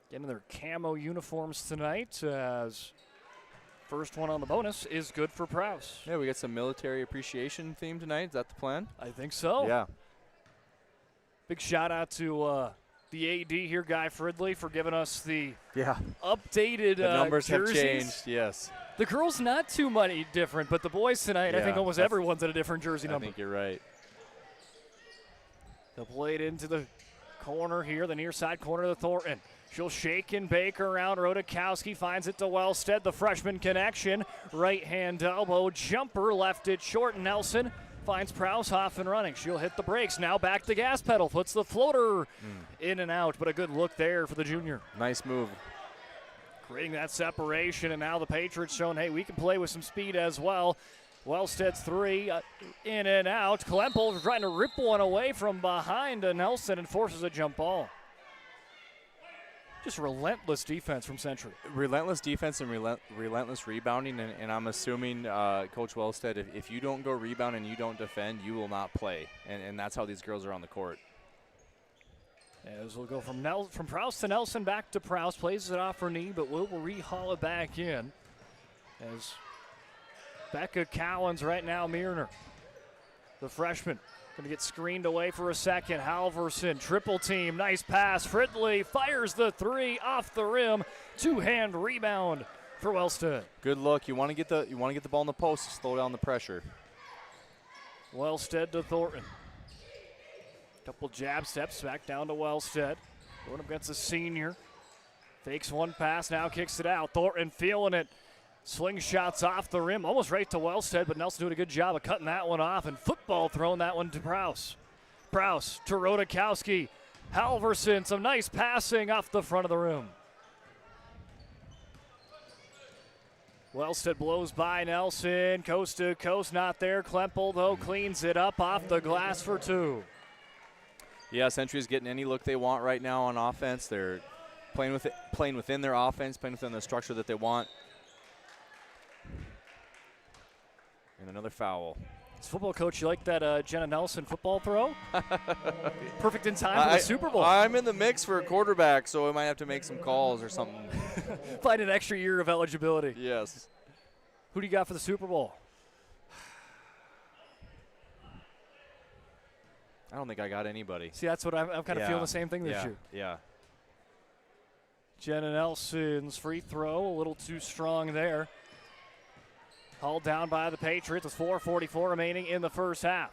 Getting their camo uniforms tonight, as first one on the bonus is good for Prowse. Yeah, we got some military appreciation theme tonight. Is that the plan? I think so. Yeah. Big shout out to the AD here, Guy Fridley, for giving us the updated the numbers jerseys. have changed, yes. The girls not too many different, but the boys tonight, I think almost everyone's at a different jersey number. I think you're right. They'll play it into the corner here, the near side corner of the Thornton. She'll shake and bake around. Rodakowski finds it to Wellstead, the freshman connection. Right hand elbow jumper, left it short. Nelson finds Prowse off and running. She'll hit the brakes. Now back the gas pedal. Puts the floater in and out, but a good look there for the junior. Nice move. Creating that separation, and now the Patriots showing, hey, we can play with some speed as well. Wellstead's three, in and out. Klemple trying to rip one away from behind Nelson and forces a jump ball. Just relentless defense from Century. Relentless defense and relentless rebounding, and I'm assuming, Coach Wellstead, if you don't go rebound and you don't defend, you will not play, and that's how these girls are on the court. As we'll go from Prowse to Nelson, back to Prowse, plays it off her knee, but will re-haul it back in. As Becca Cowens right now mirroring her. The freshman going to get screened away for a second. Halverson, triple team, nice pass. Fridley fires the three off the rim. Two-hand rebound for Wellstead. Good look. You want to get the ball in the post to slow down the pressure. Wellstead to Thornton. Couple jab steps back down to Wellstead. Going up against the senior. Fakes one pass, now kicks it out. Thornton feeling it. Slingshots off the rim, almost right to Wellstead, but Nelson doing a good job of cutting that one off, and football throwing that one to Prowse. Prowse to Rodakowski. Halverson, some nice passing off the front of the rim. Wellstead blows by Nelson, coast to coast, not there. Klemple, though, cleans it up off the glass for two. Yeah, Century's getting any look they want right now on offense. They're playing within their offense, playing within the structure that they want. And another foul. As football coach, you like that Jenna Nelson football throw? Perfect in time for the Super Bowl. I'm in the mix for a quarterback, so I might have to make some calls or something. Find an extra year of eligibility. Yes. Who do you got for the Super Bowl? I don't think I got anybody. See, that's what I'm kind of feeling the same thing this year. Yeah. Jenna Nelson's free throw, a little too strong there. Hauled down by the Patriots with 4:44 remaining in the first half.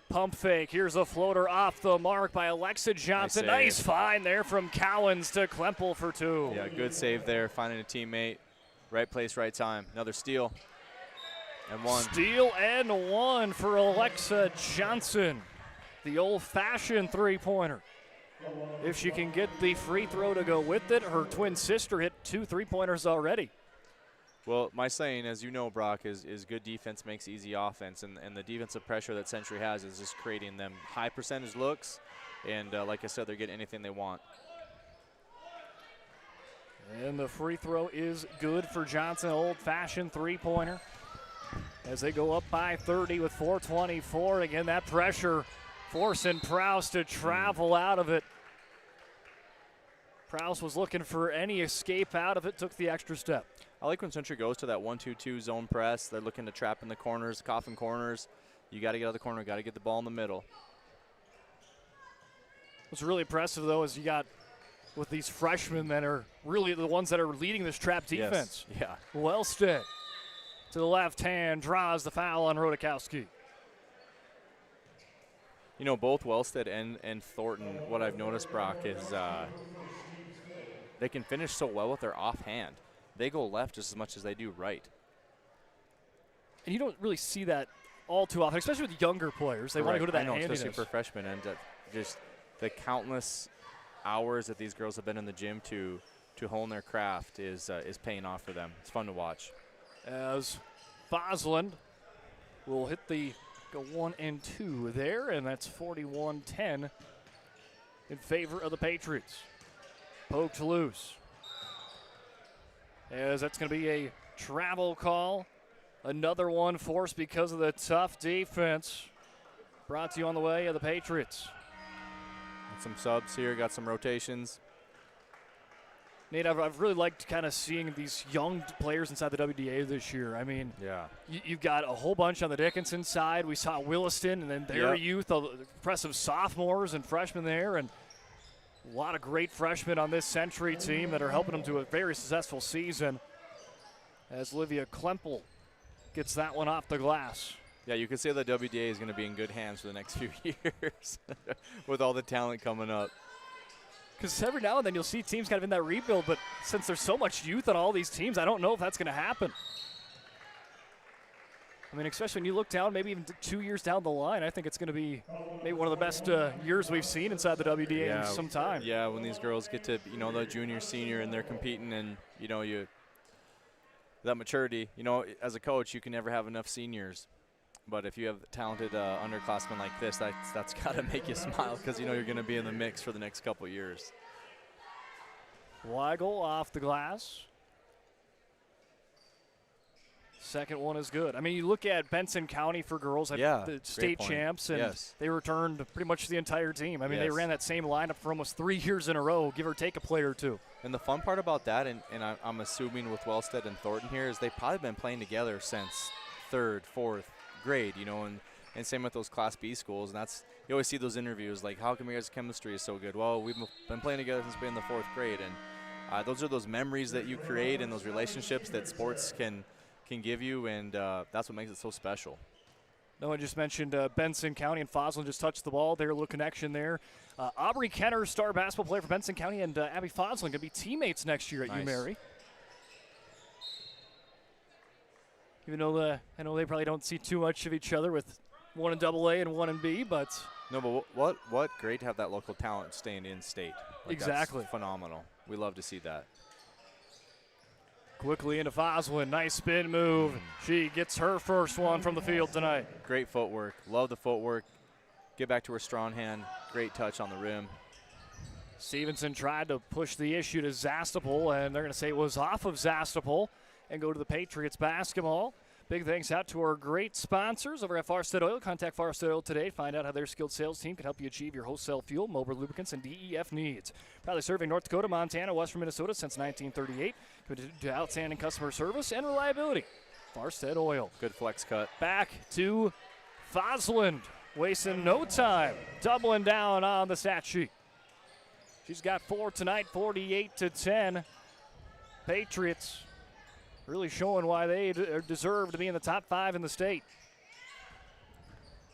Pump fake. Here's a floater off the mark by Alexa Johnson. Nice find there from Cowens to Klempel for 2. Yeah, good save there, finding a teammate. Right place, right time. Another steal and 1. Steal and 1 for Alexa Johnson. The old-fashioned three-pointer. If she can get the free throw to go with it, her twin sister hit 2 3-pointers already. Well, my saying, as you know, Brock, is good defense makes easy offense, and the defensive pressure that Century has is just creating them high percentage looks, and like I said, they're getting anything they want. And the free throw is good for Johnson, old-fashioned three-pointer. As they go up by 30 with 4:24. Again, that pressure forcing Prowse to travel out of it. Prowse was looking for any escape out of it, took the extra step. I like when Century goes to that 1-2-2 zone press. They're looking to trap in the corners, coffin corners. You got to get out of the corner, got to get the ball in the middle. What's really impressive, though, is you got with these freshmen that are really the ones that are leading this trap defense. Yes. Yeah. Wellstead to the left hand, draws the foul on Rodakowski. You know, both Wellstead and Thornton, what I've noticed, Brock, is they can finish so well with their offhand. They go left just as much as they do right. And you don't really see that all too often, especially with younger players. They want to go to that handiness. Especially for freshmen, and just the countless hours that these girls have been in the gym to hone their craft is paying off for them. It's fun to watch. As Fosland will hit the go 1 and 2 there, and that's 41-10 in favor of the Patriots. Poked loose. As that's going to be a travel call. Another one forced because of the tough defense. Brought to you on the way of the Patriots. Got some subs here, got some rotations. Nate, I've really liked kind of seeing these young players inside the WDA this year. I mean, yeah, you've got a whole bunch on the Dickinson side. We saw Williston, and then their youth, impressive sophomores and freshmen there, and a lot of great freshmen on this Century team that are helping them to a very successful season. As Olivia Klempel gets that one off the glass. Yeah, you can say the WDA is going to be in good hands for the next few years with all the talent coming up. Because every now and then you'll see teams kind of in that rebuild, but since there's so much youth on all these teams, I don't know if that's going to happen. I mean, especially when you look down, maybe even 2 years down the line, I think it's going to be maybe one of the best years we've seen inside the WDA in some time. Yeah, when these girls get to, the junior, senior, and they're competing, and, that maturity, as a coach, you can never have enough seniors. But if you have talented underclassmen like this, that's got to make you smile because you're going to be in the mix for the next couple of years. Weigel off the glass. Second one is good. I mean, you look at Benson County for girls, the state champs, and they returned pretty much the entire team. I mean, they ran that same lineup for almost 3 years in a row, give or take a player or two. And the fun part about that, and I'm assuming with Wellstead and Thornton here, is they've probably been playing together since 3rd, 4th grade, and same with those Class B schools. And that's, you always see those interviews like, how come your guys' chemistry is so good? Well, we've been playing together since we're in the 4th grade. And those are those memories that you create and those relationships that sports can give you, and that's what makes it so special. No one just mentioned Benson County, and Fosland just touched the ball. Their little connection there. Aubrey Kenner, star basketball player for Benson County, and Abby Fosland going to be teammates next year at UMary. Even though I know they probably don't see too much of each other with one in AA and one in B, but no, but what great to have that local talent staying in state. Exactly, that's phenomenal. We love to see that. Quickly into Fosland, nice spin move. She gets her first one from the field tonight. Great footwork. Love the footwork. get back to her strong hand. Great touch on the rim. Stevenson tried to push the issue to Zastapel, and they're going to say it was off of Zastapel and go to the Patriots basketball. Big thanks out to our great sponsors over at Farstead Oil. Contact Farstead Oil today. Find out how their skilled sales team can help you achieve your wholesale fuel, motor lubricants, and DEF needs. Proudly serving North Dakota, Montana, western Minnesota since 1938. Committed to outstanding customer service and reliability. Farstead Oil. Good flex cut. Back to Fosland. Wasting no time. Doubling down on the stat sheet. She's got 4 tonight, 48-10. Patriots really showing why they deserve to be in the top 5 in the state.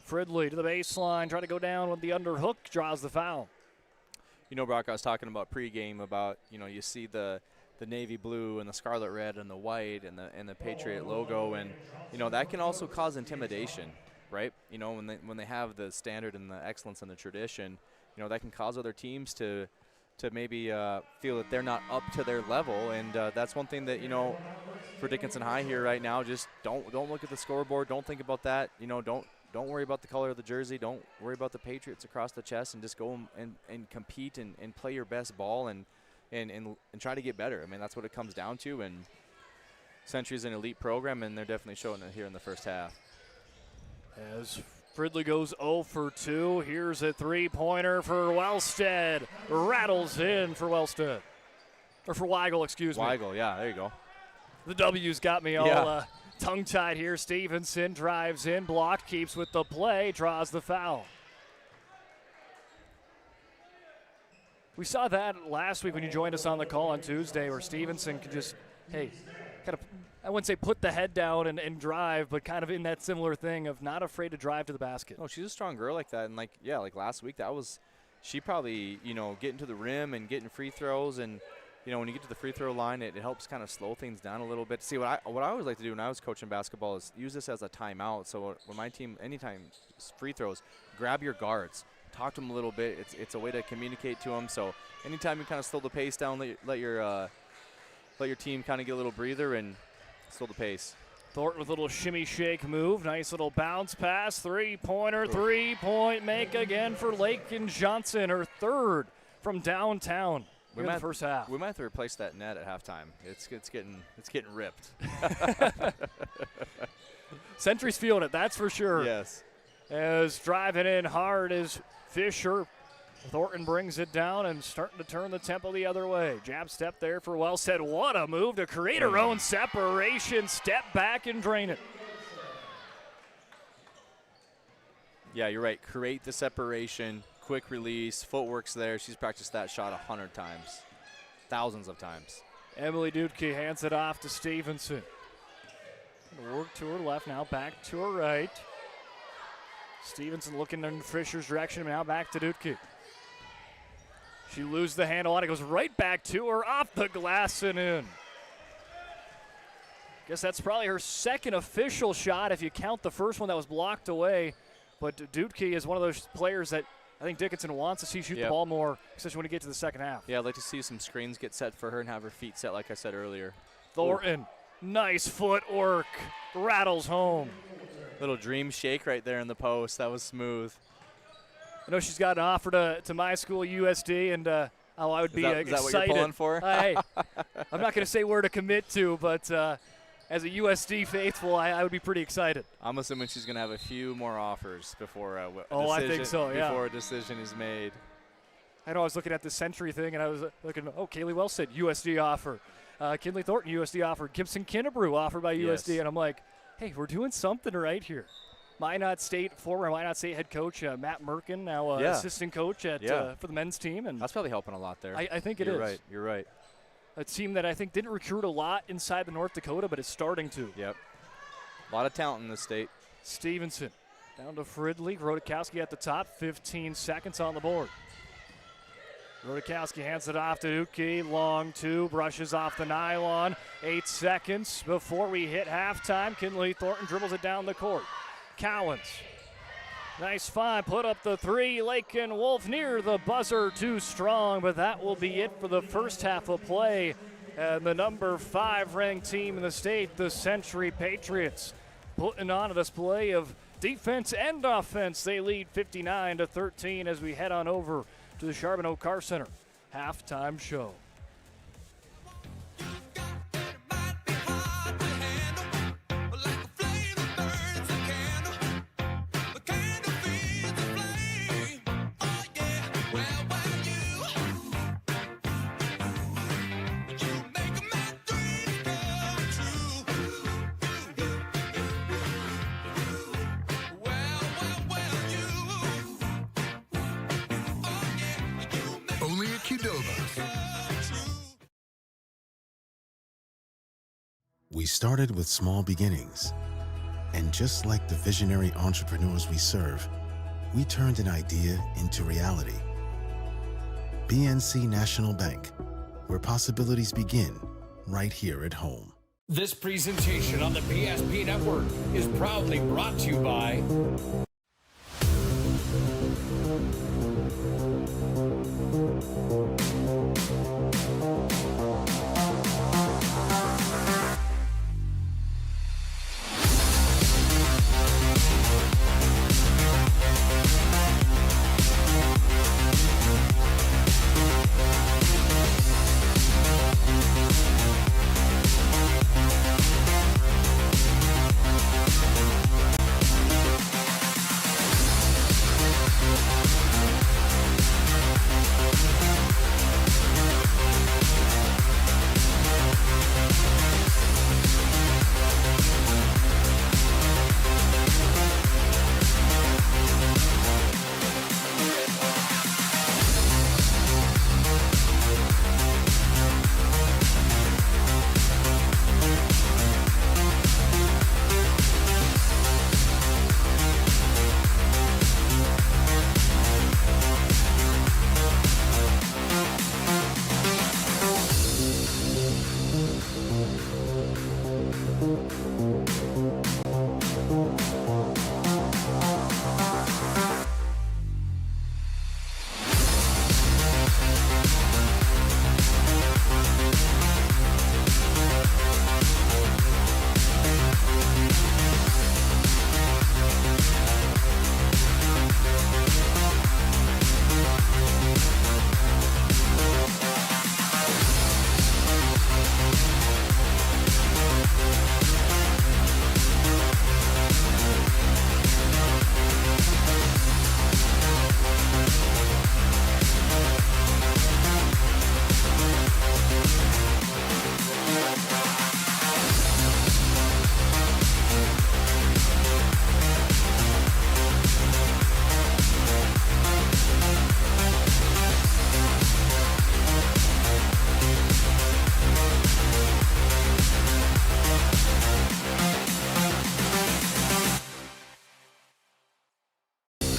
Fridley to the baseline, trying to go down with the underhook, draws the foul. You know, Brock, I was talking about pregame about, you know, you see the navy blue and the scarlet red and the white and the Patriot logo, and, you know, that can also cause intimidation, right? You know, when they have the standard and the excellence and the tradition, you know, that can cause other teams to maybe feel that they're not up to their level, and that's one thing that, you know, for Dickinson High here right now, just don't look at the scoreboard, don't think about that, you know, don't worry about the color of the jersey, don't worry about the Patriots across the chest, and just go and compete and play your best ball and try to get better. I mean, that's what it comes down to, and Century's an elite program, and they're definitely showing it here in the first half. As Fridley goes 0 for 2. Here's a three-pointer for Wellstead. Rattles in for Wellstead. Or for Weigel, excuse me. Weigel, yeah, there you go. The W's got me all tongue-tied here. Stevenson drives in, blocked, keeps with the play, draws the foul. We saw that last week when you joined us on the call on Tuesday, where Stevenson could just, kind of, I wouldn't say put the head down and drive, but kind of in that similar thing of not afraid to drive to the basket. Oh, she's a strong girl like that. And, like last week, that was she probably, you know, getting to the rim and getting free throws. And, you know, when you get to the free throw line, it helps kind of slow things down a little bit. See, what I always like to do when I was coaching basketball is use this as a timeout. So when my team, anytime free throws, grab your guards. Talk to them a little bit. It's a way to communicate to them. So anytime you kind of slow the pace down, let your team kind of get a little breather and slow the pace. Thornton with a little shimmy shake move. Nice little bounce pass. Three-pointer, three-point make again for Lakin Johnson, her third from downtown in the first half. We might have to replace that net at halftime. It's getting ripped. Century's feeling it, that's for sure. Yes. As driving in hard is Fisher. Thornton brings it down and starting to turn the tempo the other way. Jab step there for Wellstead. What a move to create her own separation. Step back and drain it. Yeah, you're right. Create the separation, quick release, footwork's there. She's practiced that shot 100 times, thousands of times. Emily Dudke hands it off to Stevenson. Work to her left, now back to her right. Stevenson looking in Fisher's direction, now back to Dudke. She loses the handle on it, goes right back to her, off the glass and in. Guess that's probably her second official shot if you count the first one that was blocked away. But Dudke is one of those players that I think Dickinson wants to see shoot the ball more, especially when you get to the second half. Yeah, I'd like to see some screens get set for her and have her feet set like I said earlier. Thornton, nice footwork, rattles home. Little dream shake right there in the post. That was smooth. I know she's got an offer to my school, USD, and I would be excited. Is that what you're pulling for? Hey, I'm not going to say where to commit to, but as a USD faithful, I would be pretty excited. I'm assuming she's going to have a few more offers before I think so, yeah. Before a decision is made. I know I was looking at the Century thing, and I was looking, Kaylee Wellstead, USD offer. Kinley Thornton, USD offer. Gibson Kinnebrew offered by USD, and I'm like, hey, we're doing something right here. Former Minot State head coach Matt Merkin, now assistant coach for the men's team. And that's probably helping a lot there. I think it is. You're right. A team that I think didn't recruit a lot inside the North Dakota, but is starting to. Yep. A lot of talent in this state. Stevenson down to Fridley. Rodakowski at the top, 15 seconds on the board. Rodakowski hands it off to Dudke. Long two, brushes off the nylon. 8 seconds before we hit halftime. Kinley Thornton dribbles it down the court. Cowens, nice find, put up the three. Lakin Wolf near the buzzer, too strong, but that will be it for the first half of play. And the number 5 ranked team in the state, the Century Patriots, putting on a display of defense and offense. They lead 59-13 as we head on over to the Charbonneau Car Center halftime show. Only at Qdoba. We started with small beginnings. And just like the visionary entrepreneurs we serve, we turned an idea into reality. PNC National Bank, where possibilities begin right here at home. This presentation on the PSP Network is proudly brought to you by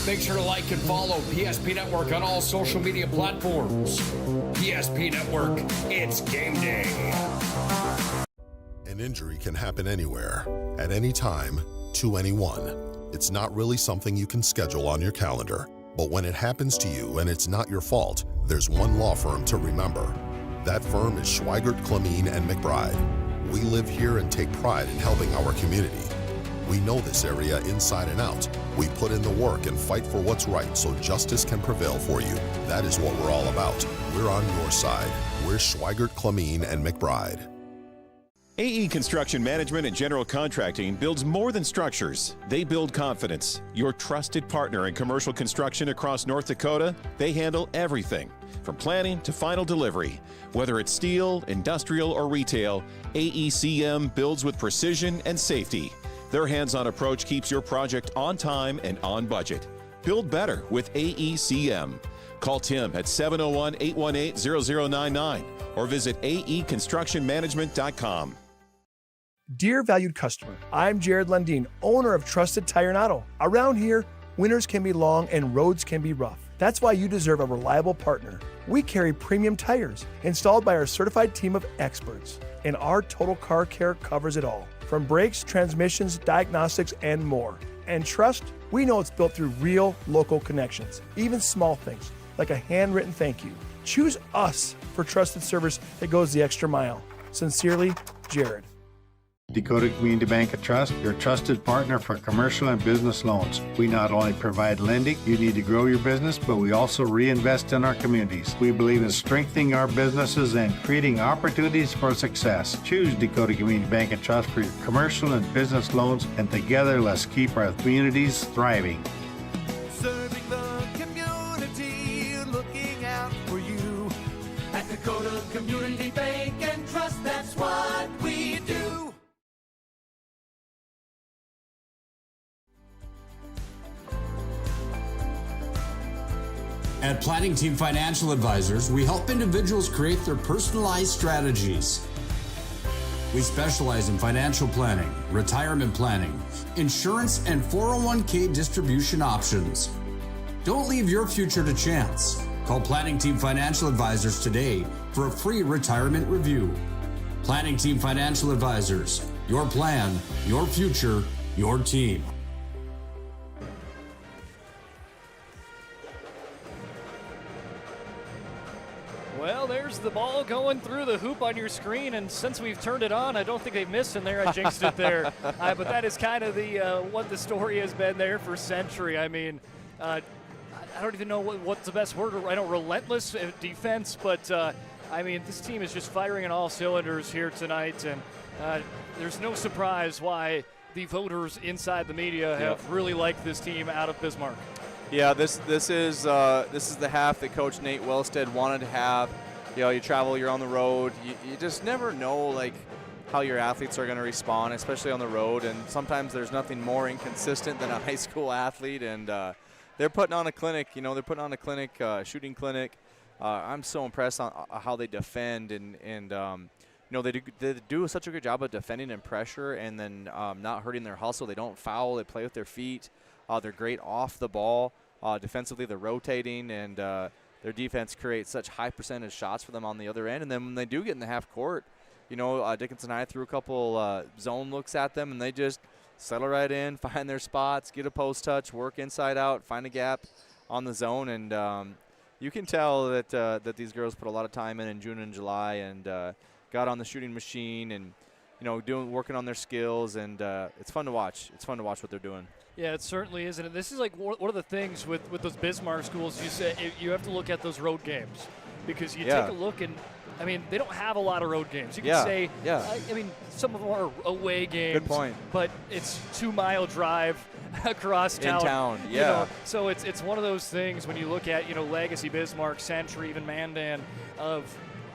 Make sure to like and follow PSP Network on all social media platforms. PSP Network, it's game day. An injury can happen anywhere, at any time, to anyone. It's not really something you can schedule on your calendar. But when it happens to you and it's not your fault, there's one law firm to remember. That firm is Schweigert, Clemene, and McBride. We live here and take pride in helping our community. We know this area inside and out. We put in the work and fight for what's right so justice can prevail for you. That is what we're all about. We're on your side. We're Schweigert, Clemene, and McBride. AE Construction Management and General Contracting builds more than structures. They build confidence. Your trusted partner in commercial construction across North Dakota, they handle everything, from planning to final delivery. Whether it's steel, industrial, or retail, AECM builds with precision and safety. Their hands-on approach keeps your project on time and on budget. Build better with AECM. Call Tim at 701-818-0099 or visit aeconstructionmanagement.com. Dear valued customer, I'm Jared Lundeen, owner of Trusted Tire and Auto. Around here, winters can be long and roads can be rough. That's why you deserve a reliable partner. We carry premium tires installed by our certified team of experts, and our total car care covers it all, from brakes, transmissions, diagnostics, and more. And trust, we know it's built through real local connections, even small things like a handwritten thank you. Choose us for trusted service that goes the extra mile. Sincerely, Jared. Dakota Community Bank and Trust, your trusted partner for commercial and business loans. We not only provide lending you need to grow your business, but we also reinvest in our communities. We believe in strengthening our businesses and creating opportunities for success. Choose Dakota Community Bank and Trust for your commercial and business loans, and together let's keep our communities thriving. Serving the community, looking out for you. At Dakota Community Bank and Trust, that's what we do. At Planning Team Financial Advisors, we help individuals create their personalized strategies. We specialize in financial planning, retirement planning, insurance, and 401k distribution options. Don't leave your future to chance. Call Planning Team Financial Advisors today for a free retirement review. Planning Team Financial Advisors, your plan, your future, your team. Well, there's the ball going through the hoop on your screen, and since we've turned it on, I don't think they've missed in there. I jinxed it there. But that is kind of the what the story has been there for Century. I mean, I don't even know what's the best word. I know relentless defense, but I mean, this team is just firing on all cylinders here tonight, and there's no surprise why the voters inside the media have really liked this team out of Bismarck. Yeah, this is the half that Coach Nate Wellstead wanted to have. You know, you travel, you're on the road. You just never know like how your athletes are going to respond, especially on the road. And sometimes there's nothing more inconsistent than a high school athlete. And they're putting on a clinic. You know, they're putting on a clinic, shooting clinic. I'm so impressed on how they defend and you know, they do such a good job of defending and pressure, and then not hurting their hustle. They don't foul. They play with their feet. They're great off the ball. Defensively, they're rotating, and their defense creates such high percentage shots for them on the other end. And then when they do get in the half court, you know, Dickinson High threw a couple zone looks at them, and they just settle right in, find their spots, get a post touch, work inside out, find a gap on the zone. And you can tell that these girls put a lot of time in June and July, and got on the shooting machine, and you know, working on their skills, and it's fun to watch. It's fun to watch what they're doing. Yeah, it certainly is, and this is like one of the things with those Bismarck schools. You say you have to look at those road games, because you take a look, and I mean, they don't have a lot of road games. You can say, I mean, some of them are away games. Good point. But it's 2-mile drive across town. In town, you know? So it's one of those things when you look at, you know, Legacy, Bismarck, Century, even Mandan, of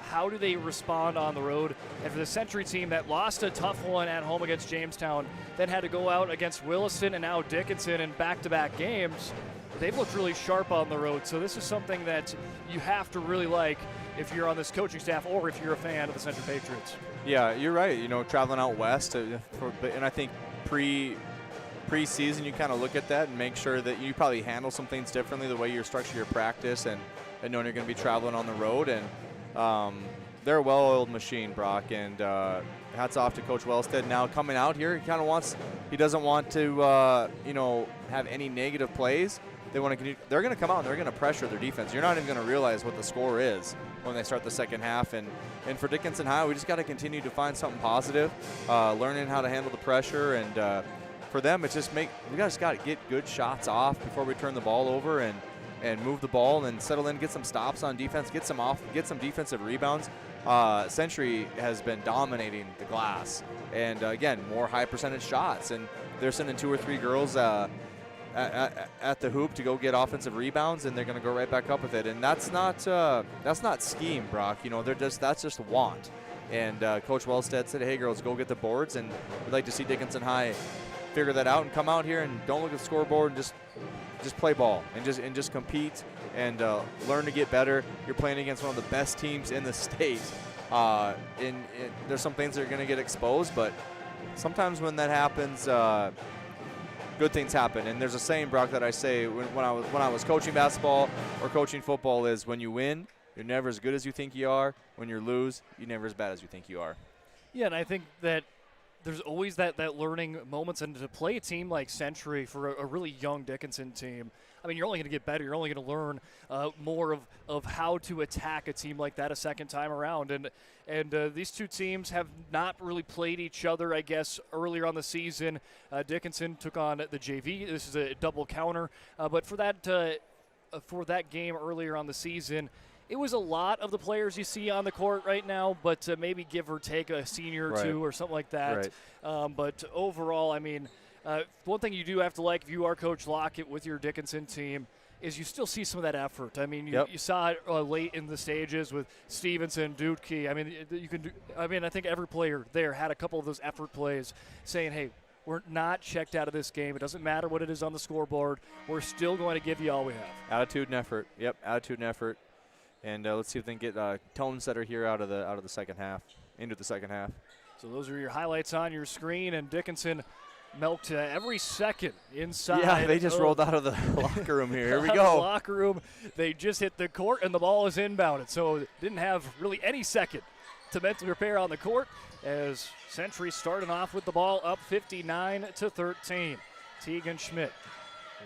how do they respond on the road? And for the Century team that lost a tough one at home against Jamestown, then had to go out against Williston and now Dickinson in back-to-back games, they've looked really sharp on the road. So this is something that you have to really like if you're on this coaching staff or if you're a fan of the Century Patriots. Yeah, you're right. You know, traveling out west, and I think pre-season you kind of look at that and make sure that you probably handle some things differently, the way you structure your practice, and knowing you're going to be traveling on the road. And they're a well-oiled machine, Brock, and hats off to Coach Wellstead. Now coming out here, he doesn't want to, you know, have any negative plays. They're going to come out and they're going to pressure their defense. You're not even going to realize what the score is when they start the second half. And for Dickinson High, we just got to continue to find something positive, learning how to handle the pressure. And for them, it's just we just got to get good shots off before we turn the ball over, and move the ball and settle in, get some stops on defense, get some defensive rebounds. Century has been dominating the glass, and again, more high percentage shots, and they're sending 2 or 3 girls at the hoop to go get offensive rebounds, and they're going to go right back up with it. And that's not scheme, Brock. You know, that's just want. And Coach Wellstead said, "Hey, girls, go get the boards," and we'd like to see Dickinson High figure that out and come out here and don't look at the scoreboard and just play ball and just compete and learn to get better. You're playing against one of the best teams in the state. There's some things that are going to get exposed, but sometimes when that happens, good things happen. And there's a saying, Brock, that I say when I was coaching basketball or coaching football is, when you win, you're never as good as you think you are. When you lose, you're never as bad as you think you are. Yeah, and I think that there's always that learning moments, and to play a team like Century for a really young Dickinson team, I mean, you're only going to get better. You're only going to learn more of how to attack a team like that a second time around. And these two teams have not really played each other, I guess, earlier on the season. Dickinson took on the JV. This is a double counter. But for that game earlier on the season, it was a lot of the players you see on the court right now, but maybe give or take a senior or two or something like that. Right. But overall, I mean, one thing you do have to like if you are Coach Lockett with your Dickinson team is you still see some of that effort. I mean, you saw it late in the stages with Stevenson, Dutke. I mean, I think every player there had a couple of those effort plays saying, hey, we're not checked out of this game. It doesn't matter what it is on the scoreboard. We're still going to give you all we have. Attitude and effort. Yep, attitude and effort. And let's see if they can get tone setter here out of the second half, into the second half. So those are your highlights on your screen, and Dickinson milked every second inside. Yeah, they just rolled out of the locker room here. Here we go. The locker room. They just hit the court, and the ball is inbounded. So didn't have really any second to mentally prepare on the court as Century starting off with the ball up 59-13. Tegan Schmidt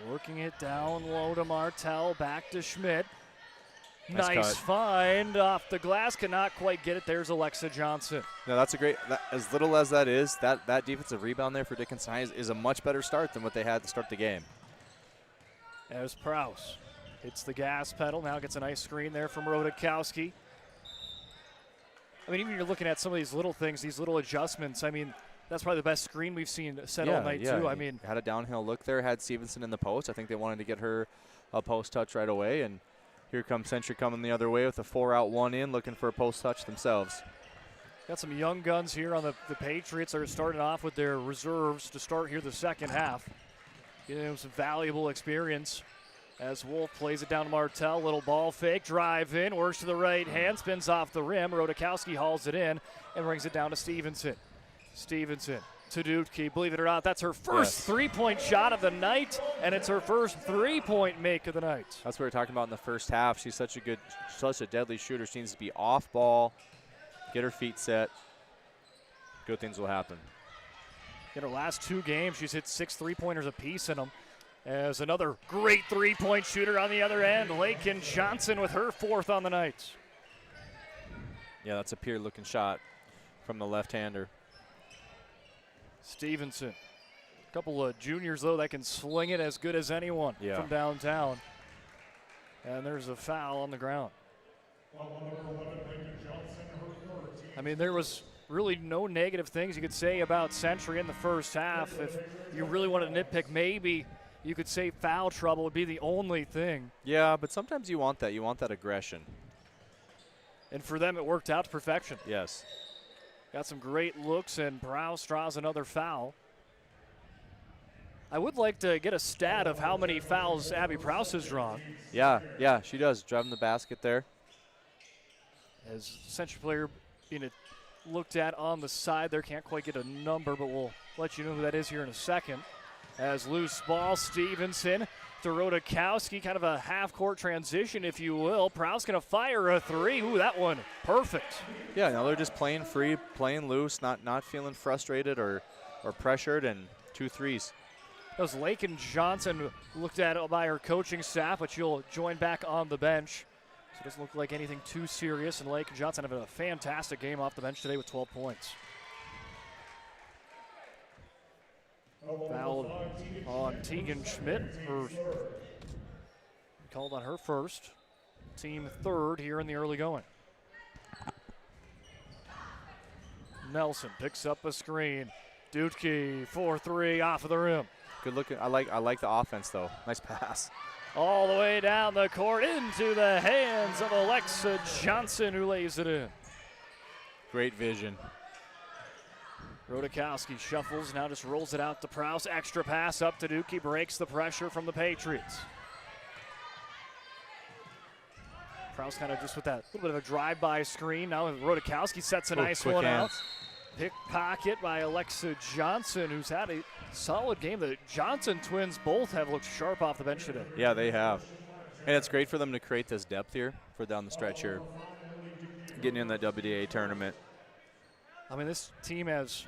working it down low to Martell, back to Schmidt. Nice find off the glass, cannot quite get it. There's Alexa Johnson. No, that's a great, as little as that is, that defensive rebound there for Dickinson High is a much better start than what they had to start the game. As Prowse hits the gas pedal, now gets a nice screen there from Rodakowski. I mean, even when you're looking at some of these little things, these little adjustments, I mean, that's probably the best screen we've seen set all night too. I mean, had a downhill look there, had Stevenson in the post. I think they wanted to get her a post touch right away, and here comes Century coming the other way with a 4-out, 1-in, looking for a post touch themselves. Got some young guns here on the Patriots that are starting off with their reserves to start here the second half. Getting them some valuable experience as Wolf plays it down to Martell. Little ball fake, drive in, works to the right hand, spins off the rim. Rodakowski hauls it in and brings it down to Stevenson. Stevenson to Dutke. Believe it or not, that's her first three-point shot of the night, and it's her first three-point make of the night. That's what we were talking about in the first half. She's such a deadly shooter. She needs to be off ball, get her feet set. Good things will happen. In her last two games, she's hit 6 three-pointers apiece in them. As another great three-point shooter on the other end, Lakin Johnson with her fourth on the night. Yeah, that's a pure-looking shot from the left-hander. Stevenson. A couple of juniors, though, that can sling it as good as anyone from downtown. And there's a foul on the ground. I mean, there was really no negative things you could say about Century in the first half. If you really wanted to nitpick, maybe you could say foul trouble would be the only thing. Yeah, but sometimes you want that. You want that aggression. And for them, it worked out to perfection. Yes. Got some great looks, and Prowse draws another foul. I would like to get a stat of how many fouls Abby Prowse has drawn. Yeah, she does. Driving the basket there. As Century player being looked at on the side there, can't quite get a number, but we'll let you know who that is here in a second. As loose ball, Stevenson to Rodakowski, kind of a half-court transition, if you will. Prowse going to fire a three. Ooh, that one, perfect. Yeah, now they're just playing free, playing loose, not feeling frustrated or pressured, and 2 threes. That was Lakin Johnson looked at by her coaching staff, but she'll join back on the bench. So it doesn't look like anything too serious, and Lakin Johnson having a fantastic game off the bench today with 12 points. Fouled on Tegan Schmidt. Called on her first. Team third here in the early going. Nelson picks up a screen. Dutke 4-3 off of the rim. Good looking. I like the offense though. Nice pass. All the way down the court into the hands of Alexa Johnson, who lays it in. Great vision. Rodakowski shuffles, now just rolls it out to Prowse. Extra pass up to Dutke, breaks the pressure from the Patriots. Prowse kind of just with that little bit of a drive-by screen. Now Rodakowski sets a nice one out. Pickpocket by Alexa Johnson, who's had a solid game. The Johnson twins both have looked sharp off the bench today. Yeah, they have. And it's great for them to create this depth here for down the stretch here. Getting in that WDA tournament. I mean, this team has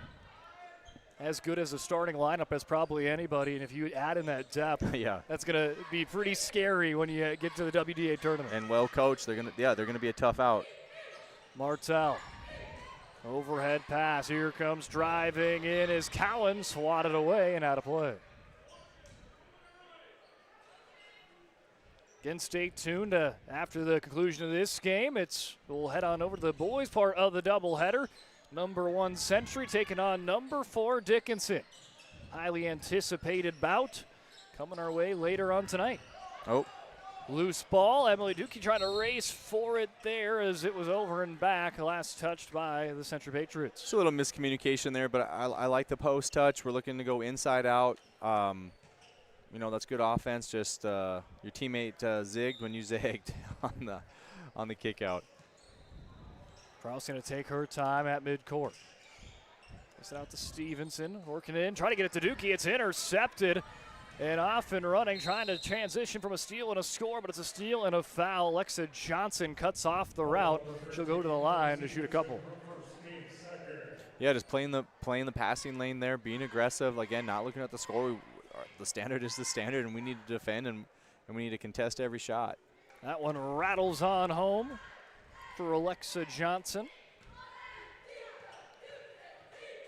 as good as a starting lineup as probably anybody, and if you add in that depth, yeah, that's going to be pretty scary when you get to the WDA tournament. And well coached, they're gonna be a tough out. Martell, overhead pass. Here comes driving in is Cowan, swatted away and out of play. Again, stay tuned after the conclusion of this game. We'll head on over to the boys' part of the doubleheader. Number 1 Century taking on number 4 Dickinson. Highly anticipated bout coming our way later on tonight. Oh. Loose ball. Emily Dookie trying to race for it there as it was over and back. Last touched by the Century Patriots. Just a little miscommunication there, but I like the post touch. We're looking to go inside out. That's good offense. Just your teammate zigged when you zagged on the kick out. Kraus going to take her time at midcourt. Gets it out to Stevenson, working in, trying to get it to Dookie. It's intercepted and off and running, trying to transition from a steal and a score, but it's a steal and a foul. Alexa Johnson cuts off the route. She'll go to the line to shoot a couple. Yeah, just playing the passing lane there, being aggressive. Again, not looking at the score. The standard is the standard, and we need to defend and we need to contest every shot. That one rattles on home for Alexa Johnson.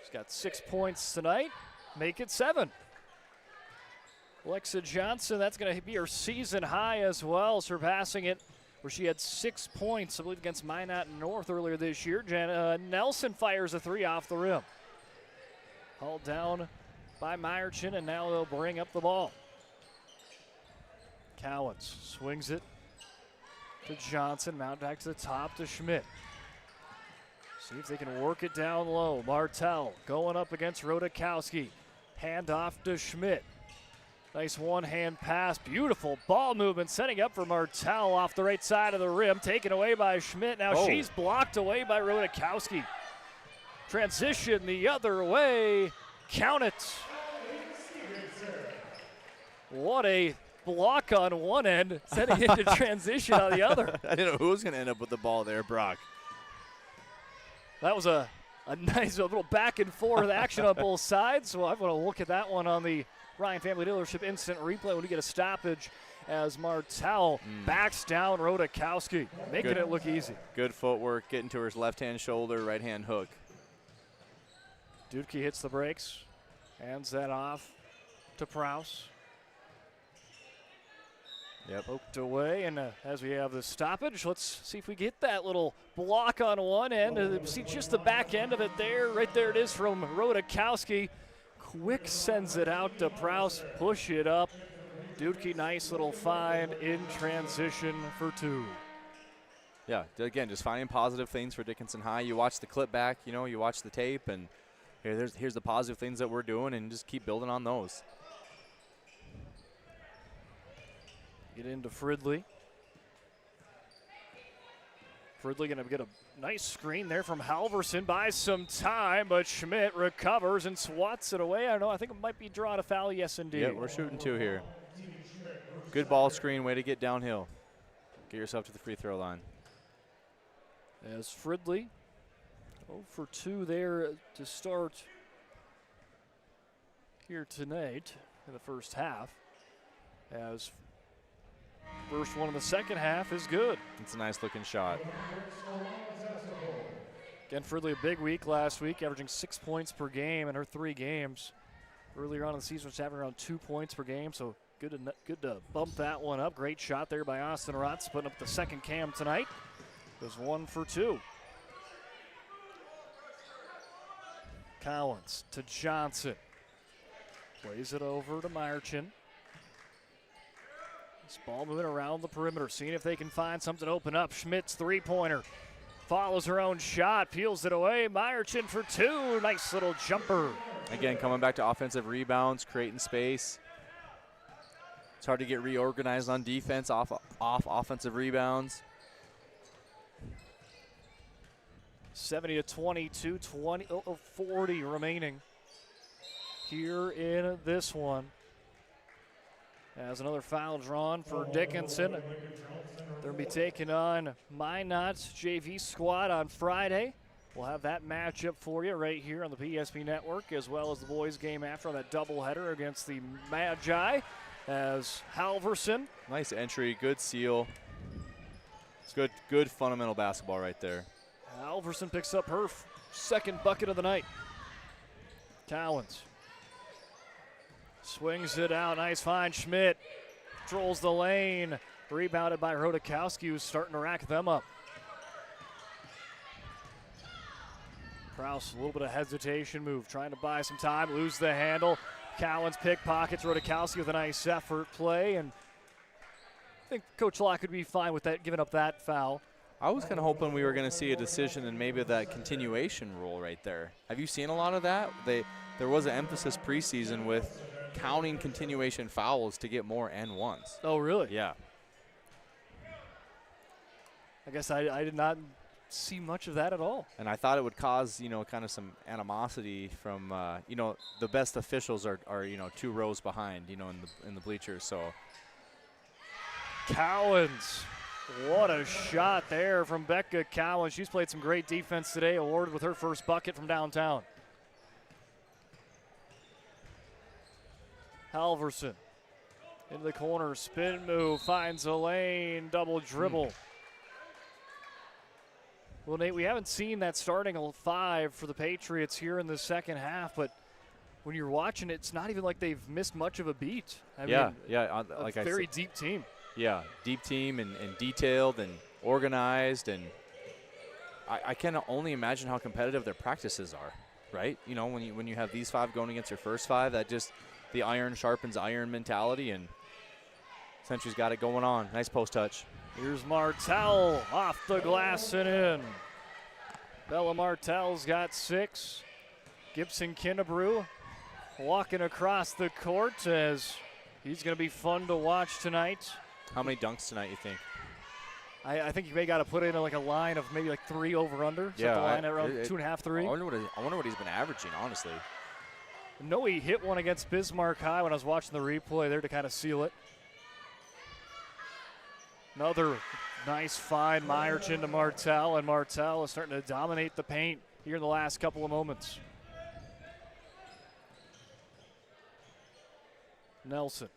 She's got 6 points tonight. Make it 7. Alexa Johnson, that's going to be her season high as well, surpassing it where she had 6 points, I believe, against Minot North earlier this year. Nelson fires a 3 off the rim. Hauled down by Meyerchin, and now they'll bring up the ball. Cowens swings it to Johnson, mount back to the top to Schmidt. See if they can work it down low. Martell going up against Rodakowski. Hand off to Schmidt. Nice one-hand pass. Beautiful ball movement, setting up for Martell off the right side of the rim. Taken away by Schmidt. Now she's blocked away by Rodakowski. Transition the other way. Count it. What a block on one end, setting into transition on the other. I didn't know who was going to end up with the ball there, Brock. That was a nice little back and forth action on both sides. So I'm going to look at that one on the Ryan Family Dealership instant replay when we get a stoppage as Martell backs down Rodakowski, making it look easy. Good footwork, getting to her left-hand shoulder, right-hand hook. Dudke hits the brakes, hands that off to Prowse. Yep. Poked away, and as we have the stoppage, let's see if we get that little block on one end. See just the back end of it there. Right there it is from Rodakowski. Quick sends it out to Prowse, push it up. Dudke, nice little find in transition for 2. Yeah, again, just finding positive things for Dickinson High. You watch the clip back, you watch the tape, and here's the positive things that we're doing, and just keep building on those. Get into Fridley. Fridley going to get a nice screen there from Halverson. Buys some time, but Schmidt recovers and swats it away. I don't know. I think it might be drawing a foul. Yes, indeed. Yeah, we're shooting 2 here. Good ball screen. Way to get downhill. Get yourself to the free throw line. As Fridley 0 for 2 there to start here tonight in the first half. As first one in the second half is good. It's a nice looking shot. Again, Fridley, a big week last week, averaging 6 points per game in her 3 games. Earlier on in the season, she's having around 2 points per game, so good to bump that one up. Great shot there by Austin Rotz, putting up the second cam tonight. It was 1 for 2. Collins to Johnson. Plays it over to Meyerchin. This ball moving around the perimeter, seeing if they can find something to open up. Schmidt's three-pointer. Follows her own shot, peels it away. Meyerchin for 2. Nice little jumper. Again, coming back to offensive rebounds, creating space. It's hard to get reorganized on defense off offensive rebounds. 70-22, 40 remaining here in this one. As another foul drawn for Dickinson. They'll be taking on Minot's JV squad on Friday. We'll have that matchup for you right here on the PSP Network, as well as the boys' game after on that doubleheader against the Magi as Halverson. Nice entry, good seal. It's good fundamental basketball right there. Halverson picks up her second bucket of the night. Cowens swings it out. Nice find. Schmidt controls the lane. Rebounded by Rodakowski, who's starting to rack them up. Kraus, a little bit of hesitation move, trying to buy some time, lose the handle. Cowens pickpockets Rodakowski with a nice effort play, and I think Coach Locke could be fine with that, giving up that foul. I was kind of hoping we were going to see a decision and maybe that continuation rule right there. Have you seen a lot of that? There was an emphasis preseason with counting continuation fouls to get more N1s. Oh, really? Yeah. I guess I did not see much of that at all. And I thought it would cause, kind of some animosity from, the best officials are 2 rows behind, in the bleachers. So Cowens, what a shot there from Becca Cowens. She's played some great defense today, awarded with her first bucket from downtown. Halverson into the corner, spin move, finds a lane, double dribble. Well, Nate, we haven't seen that starting 5 for the Patriots here in the second half, but when you're watching it, it's not even like they've missed much of a beat. I mean, like a very deep team. Yeah, deep team and detailed and organized, and I can only imagine how competitive their practices are, right? When you have these 5 going against your first 5, that just the iron sharpens iron mentality, and Century's got it going on. Nice post touch. Here's Martell off the glass and in. Bella Martell's got 6. Gibson Kinnebrew walking across the court as he's going to be fun to watch tonight. How many dunks tonight, you think? I think you may got to put in a line of maybe 3 over under. Yeah, the line at around 2.5, 3. I wonder what he's been averaging, honestly. I know he hit one against Bismarck High when I was watching the replay there to kind of seal it. Another nice find, Meyerton to Martell, and Martell is starting to dominate the paint here in the last couple of moments. Nelson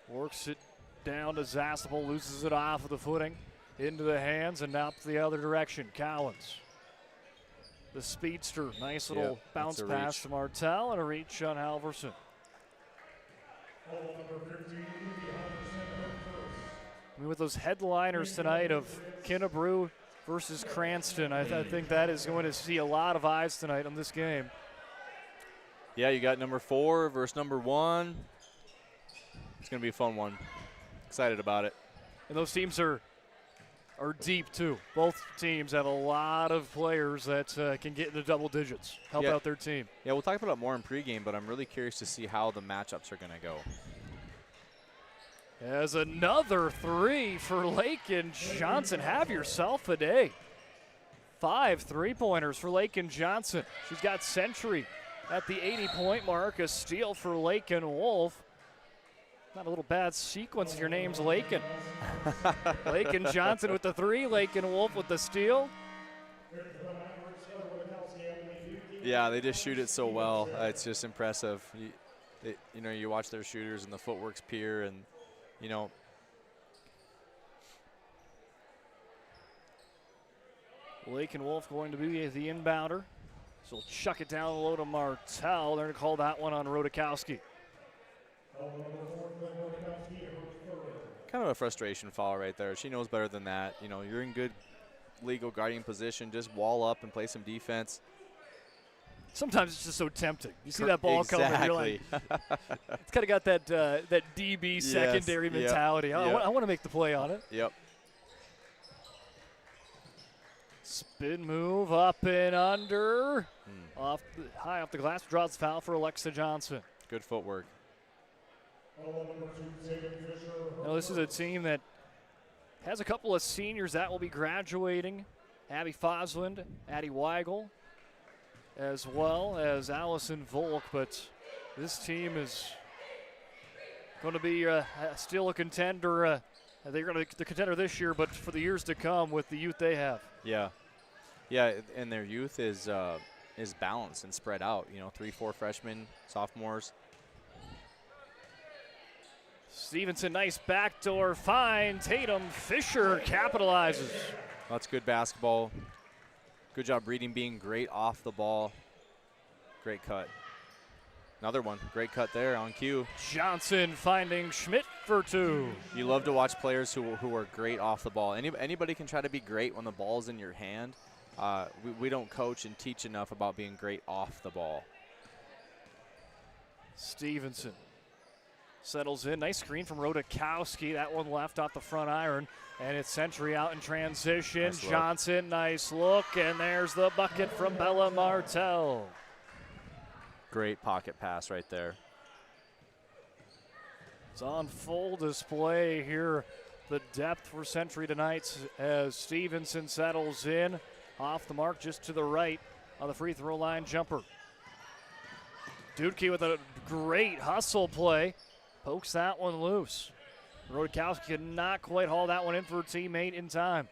works it down to Zassable, loses it off of the footing, into the hands, and now the other direction. Cowens, the speedster, nice little bounce pass to Martell, and a reach on Halverson. I mean, with those headliners tonight of Kinnebrew versus Cranston, I think that is going to see a lot of eyes tonight on this game. Yeah, you got number 4 versus number 1. It's going to be a fun one. Excited about it. And those teams are deep, too. Both teams have a lot of players that can get into double digits, help out their team. Yeah, we'll talk about it more in pregame, but I'm really curious to see how the matchups are going to go. As another 3 for Lakin Johnson. Have yourself a day. 5 3-pointers for Lakin Johnson. She's got Century at the 80-point mark. A steal for Lakin Wolf. Not a little bad sequence if your name's Lakin. Lakin Johnson with the 3, Lakin Wolf with the steal. Yeah, they just shoot it so well. It's just impressive. You watch their shooters and the footwork's pure, and Lakin Wolf going to be the inbounder. So he'll chuck it down low to Martell. They're going to call that one on Rodakowski. Kind of a frustration foul right there. She knows better than that. You're in good legal guardian position. Just wall up and play some defense. Sometimes it's just so tempting. You see that ball coming, you're like, it's kind of got that DB secondary mentality. Yep. I want to make the play on it. Yep. Spin move up and under. High off the glass, draws foul for Alexa Johnson. Good footwork. Now, this is a team that has a couple of seniors that will be graduating. Abby Fosland, Addie Weigel, as well as Allison Volk. But this team is going to be still a contender. They're going to be the contender this year, but for the years to come with the youth they have. Yeah. Yeah, and their youth is balanced and spread out. 3-4 freshmen, sophomores. Stevenson, nice backdoor find. Tatum Fisher capitalizes. That's good basketball. Good job reading, being great off the ball. Great cut. Another one. Great cut there on cue. Johnson finding Schmidt for 2. You love to watch players who are great off the ball. Anybody can try to be great when the ball's in your hand. We don't coach and teach enough about being great off the ball. Stevenson settles in. Nice screen from Rodakowski. That one left off the front iron. And it's Century out in transition. Nice look. Johnson, nice look. And there's the bucket from Bella Martell. Great pocket pass right there. It's on full display here. The depth for Century tonight as Stevenson settles in. Off the mark just to the right on the free throw line jumper. Dudke with a great hustle play. Pokes that one loose. Rodakowski could not quite haul that one in for a teammate in time.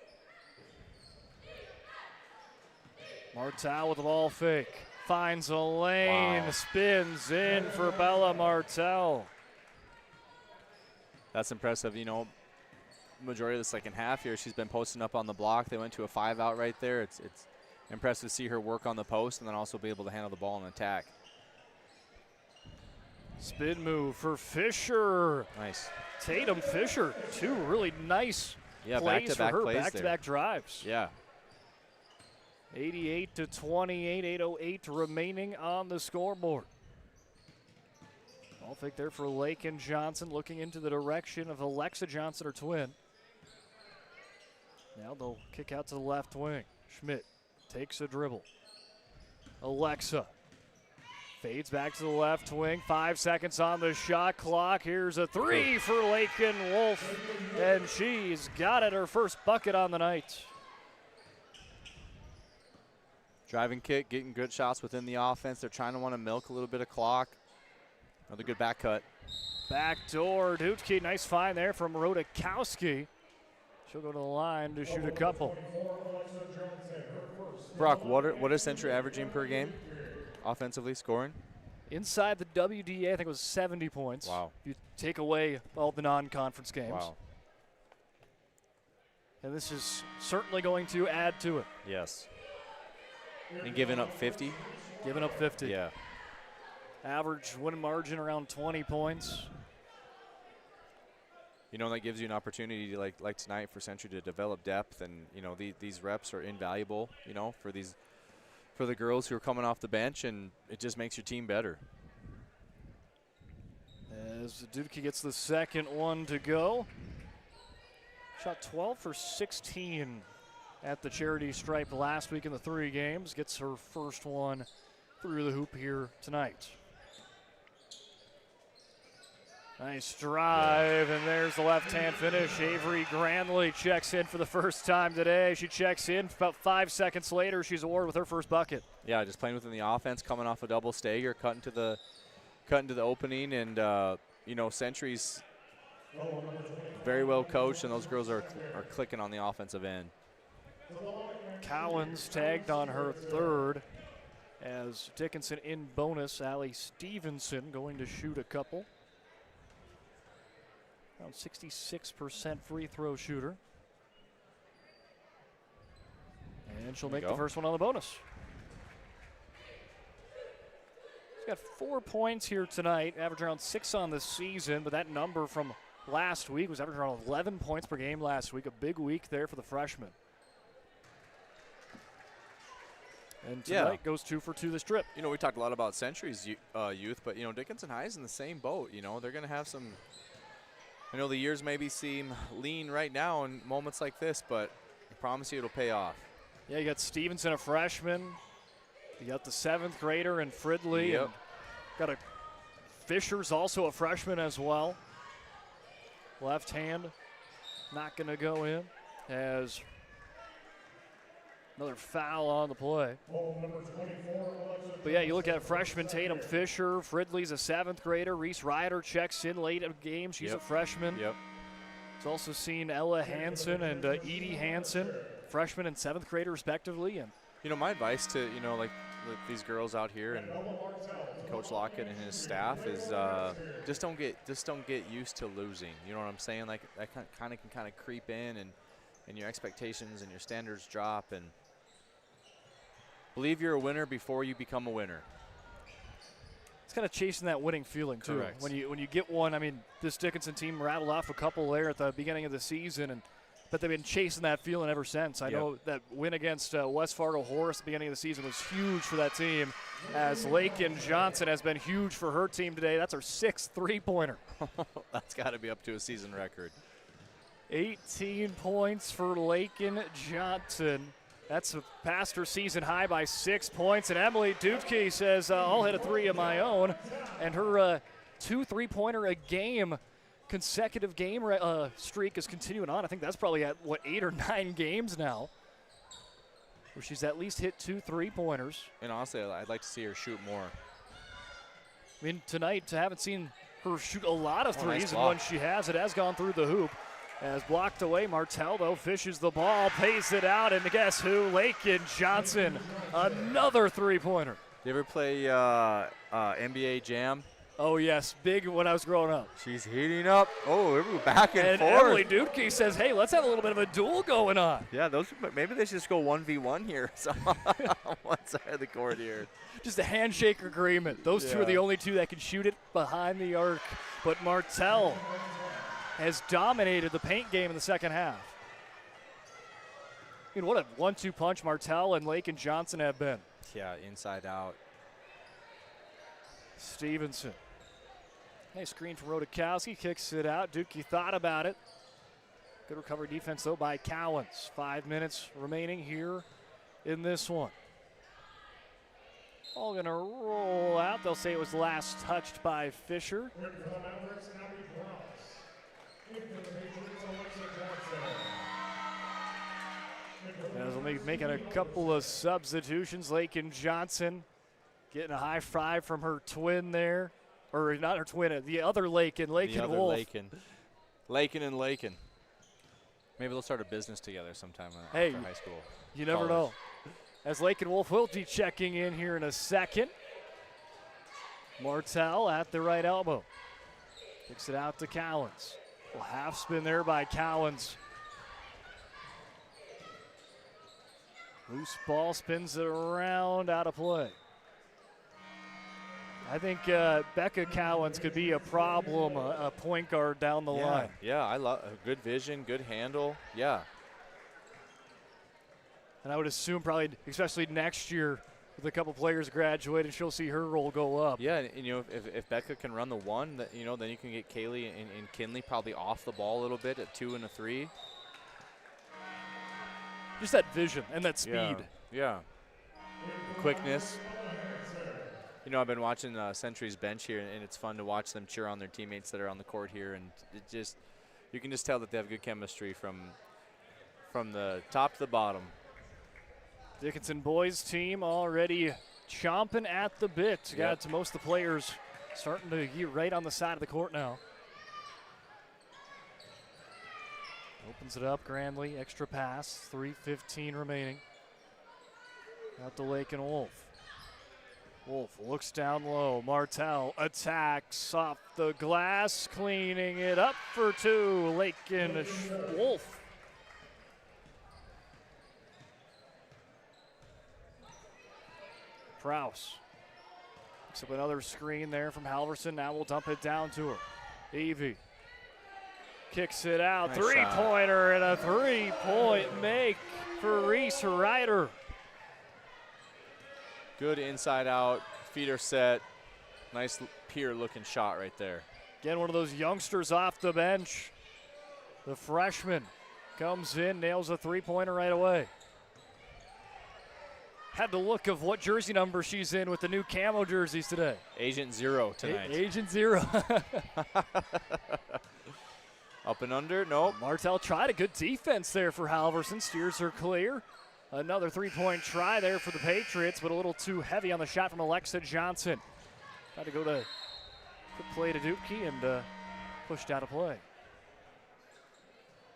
Martell with the ball fake. Finds a lane, spins in for Bella Martell. That's impressive. Majority of the second half here, she's been posting up on the block. They went to a 5-out right there. It's impressive to see her work on the post and then also be able to handle the ball and attack. Spin move for Fisher. Nice. Tatum Fisher, 2 really nice plays for her, back-to-back drives. Yeah. 88-28, 8:08 remaining on the scoreboard. Ball fake there for Lakin Johnson, looking into the direction of Alexa Johnson, her twin. Now they'll kick out to the left wing. Schmidt takes a dribble. Alexa fades back to the left wing. 5 seconds on the shot clock. Here's a 3 for Lakin Wolf, and she's got it, her first bucket on the night. Driving kick, getting good shots within the offense. They're trying to want to milk a little bit of clock. Another good back cut. Backdoor Dudke, nice find there from Rodakowski. She'll go to the line to shoot a couple. Brock, what is Century averaging per game, offensively scoring? Inside the WDA, I think it was 70 points. Wow. You take away all the non-conference games. Wow. And this is certainly going to add to it. Yes. And giving up 50? Giving up 50. Yeah. Average win margin around 20 points. That gives you an opportunity like tonight for Century to develop depth, and these reps are invaluable. For the girls who are coming off the bench, and it just makes your team better. As Dudke gets the second one to go. Shot 12 for 16 at the charity stripe last week in the 3 games. Gets her first one through the hoop here tonight. Nice drive, and there's the left-hand finish. Avery Grandley checks in for the first time today. She checks in about 5 seconds later. She's awarded with her first bucket. Yeah, just playing within the offense, coming off a double stagger, cutting to the opening, and Century's very well coached, and those girls are clicking on the offensive end. Cowens tagged on her third as Dickinson in bonus. Allie Stevenson going to shoot a couple. Around 66% free throw shooter. And she'll make the first one on the bonus. She's got 4 points here tonight, average around 6 on the season, but that number from last week was averaging around 11 points per game last week. A big week there for the freshman. And tonight goes 2 for 2 this trip. We talked a lot about Century's youth, but, Dickinson High's in the same boat. They're going to have some – I know the years maybe seem lean right now in moments like this, but I promise you it'll pay off. Yeah, you got Stevenson, a freshman. You got the 7th grader in Fridley. Yep. And got Fisher's also a freshman as well. Left hand not going to go in as another foul on the play. But yeah, you look at freshman Tatum Fisher. Fridley's a 7th grader. Reese Ryder checks in late in the game. She's a freshman. Yep. It's also seen Ella Hansen and Edie Hansen, freshman and 7th grader respectively. And You know, my advice to, you know, like these girls out here and Coach Lockett and his staff is just don't get used to losing. You know what I'm saying? Like that kind of creep in, and your expectations and your standards drop, and believe you're a winner before you become a winner. It's kind of chasing that winning feeling too. Correct. When you get one, I mean, this Dickinson team rattled off a couple there at the beginning of the season, but they've been chasing that feeling ever since. I know that win against West Fargo Horace at the beginning of the season was huge for that team, as Lakin Johnson has been huge for her team today. That's her 6th three-pointer. That's got to be up to a season record. 18 points for Lakin Johnson. That's past her season high by 6 points. And Emily Dupke says, I'll hit a 3 of my own. And her 2 3-pointer a game, consecutive game streak is continuing on. I think that's probably at, 8 or 9 games now, where she's at least hit 2 3-pointers. And honestly, I'd like to see her shoot more. I mean, tonight, I haven't seen her shoot a lot of threes, nice and when she has, it has gone through the hoop. As blocked away, Martell, though, fishes the ball, pays it out, and guess who? Lakin Johnson, another 3-pointer. You ever play NBA Jam? Oh, yes, big when I was growing up. She's heating up. Oh, we're back and forth. Emily Dupke says, hey, let's have a little bit of a duel going on. Yeah, maybe they should just go 1v1 here on one side of the court here. Just a handshake agreement. Those two are the only two that can shoot it behind the arc. But Martell has dominated the paint game in the second half. I mean, what a 1-2 punch Martell and Lakin Johnson have been. Yeah, inside out. Stevenson. Nice screen from Rodakowski, kicks it out. Dukey thought about it. Good recovery defense, though, by Cowens. 5 minutes remaining here in this one. All going to roll out. They'll say it was last touched by Fisher. As we'll be making a couple of substitutions. Lakin Johnson getting a high five from her twin there. Or not her twin, the other Lakin Wolf. Lakin and Lakin. Maybe they'll start a business together sometime after high school. You never know. As Lakin Wolf will be checking in here in a second. Martell at the right elbow. Kicks it out to Cowens. Well, half spin there by Cowens. Loose ball, spins it around, out of play. I think Becca Cowens could be a problem, a point guard down the line. Yeah, I love good vision, good handle. Yeah. And I would assume probably, especially next year, with a couple players graduating, she'll see her role go up. Yeah, and you know, if Becca can run the one, then you can get Kaylee and Kinley probably off the ball a little bit at 2 and a 3. Just that vision and that speed. Yeah. Quickness. You know, I've been watching Century's bench here, and it's fun to watch them cheer on their teammates that are on the court here, and you can just tell that they have good chemistry from the top to the bottom. Dickinson boys team already chomping at the bit. Got to most of the players starting to get right on the side of the court now. Opens it up grandly, extra pass, 3:15 remaining. Out to Lakin Wolf. Wolf looks down low. Martell attacks off the glass, cleaning it up for 2. Lakin Wolf. Prowse picks up another screen there from Halverson. Now we'll dump it down to her. Evie kicks it out. Nice three-pointer and a 3-point make for Reese Ryder. Good inside out, feet are set. Nice pure looking shot right there. Again, one of those youngsters off the bench. The freshman comes in, nails a 3-pointer right away. Had the look of what jersey number she's in with the new camo jerseys today. Agent 0 tonight. Agent 0. Up and under, nope. Martell tried a good defense there for Halverson, steers her clear. Another 3-point try there for the Patriots, but a little too heavy on the shot from Alexa Johnson. Tried to go to good play to Dupke and pushed out of play.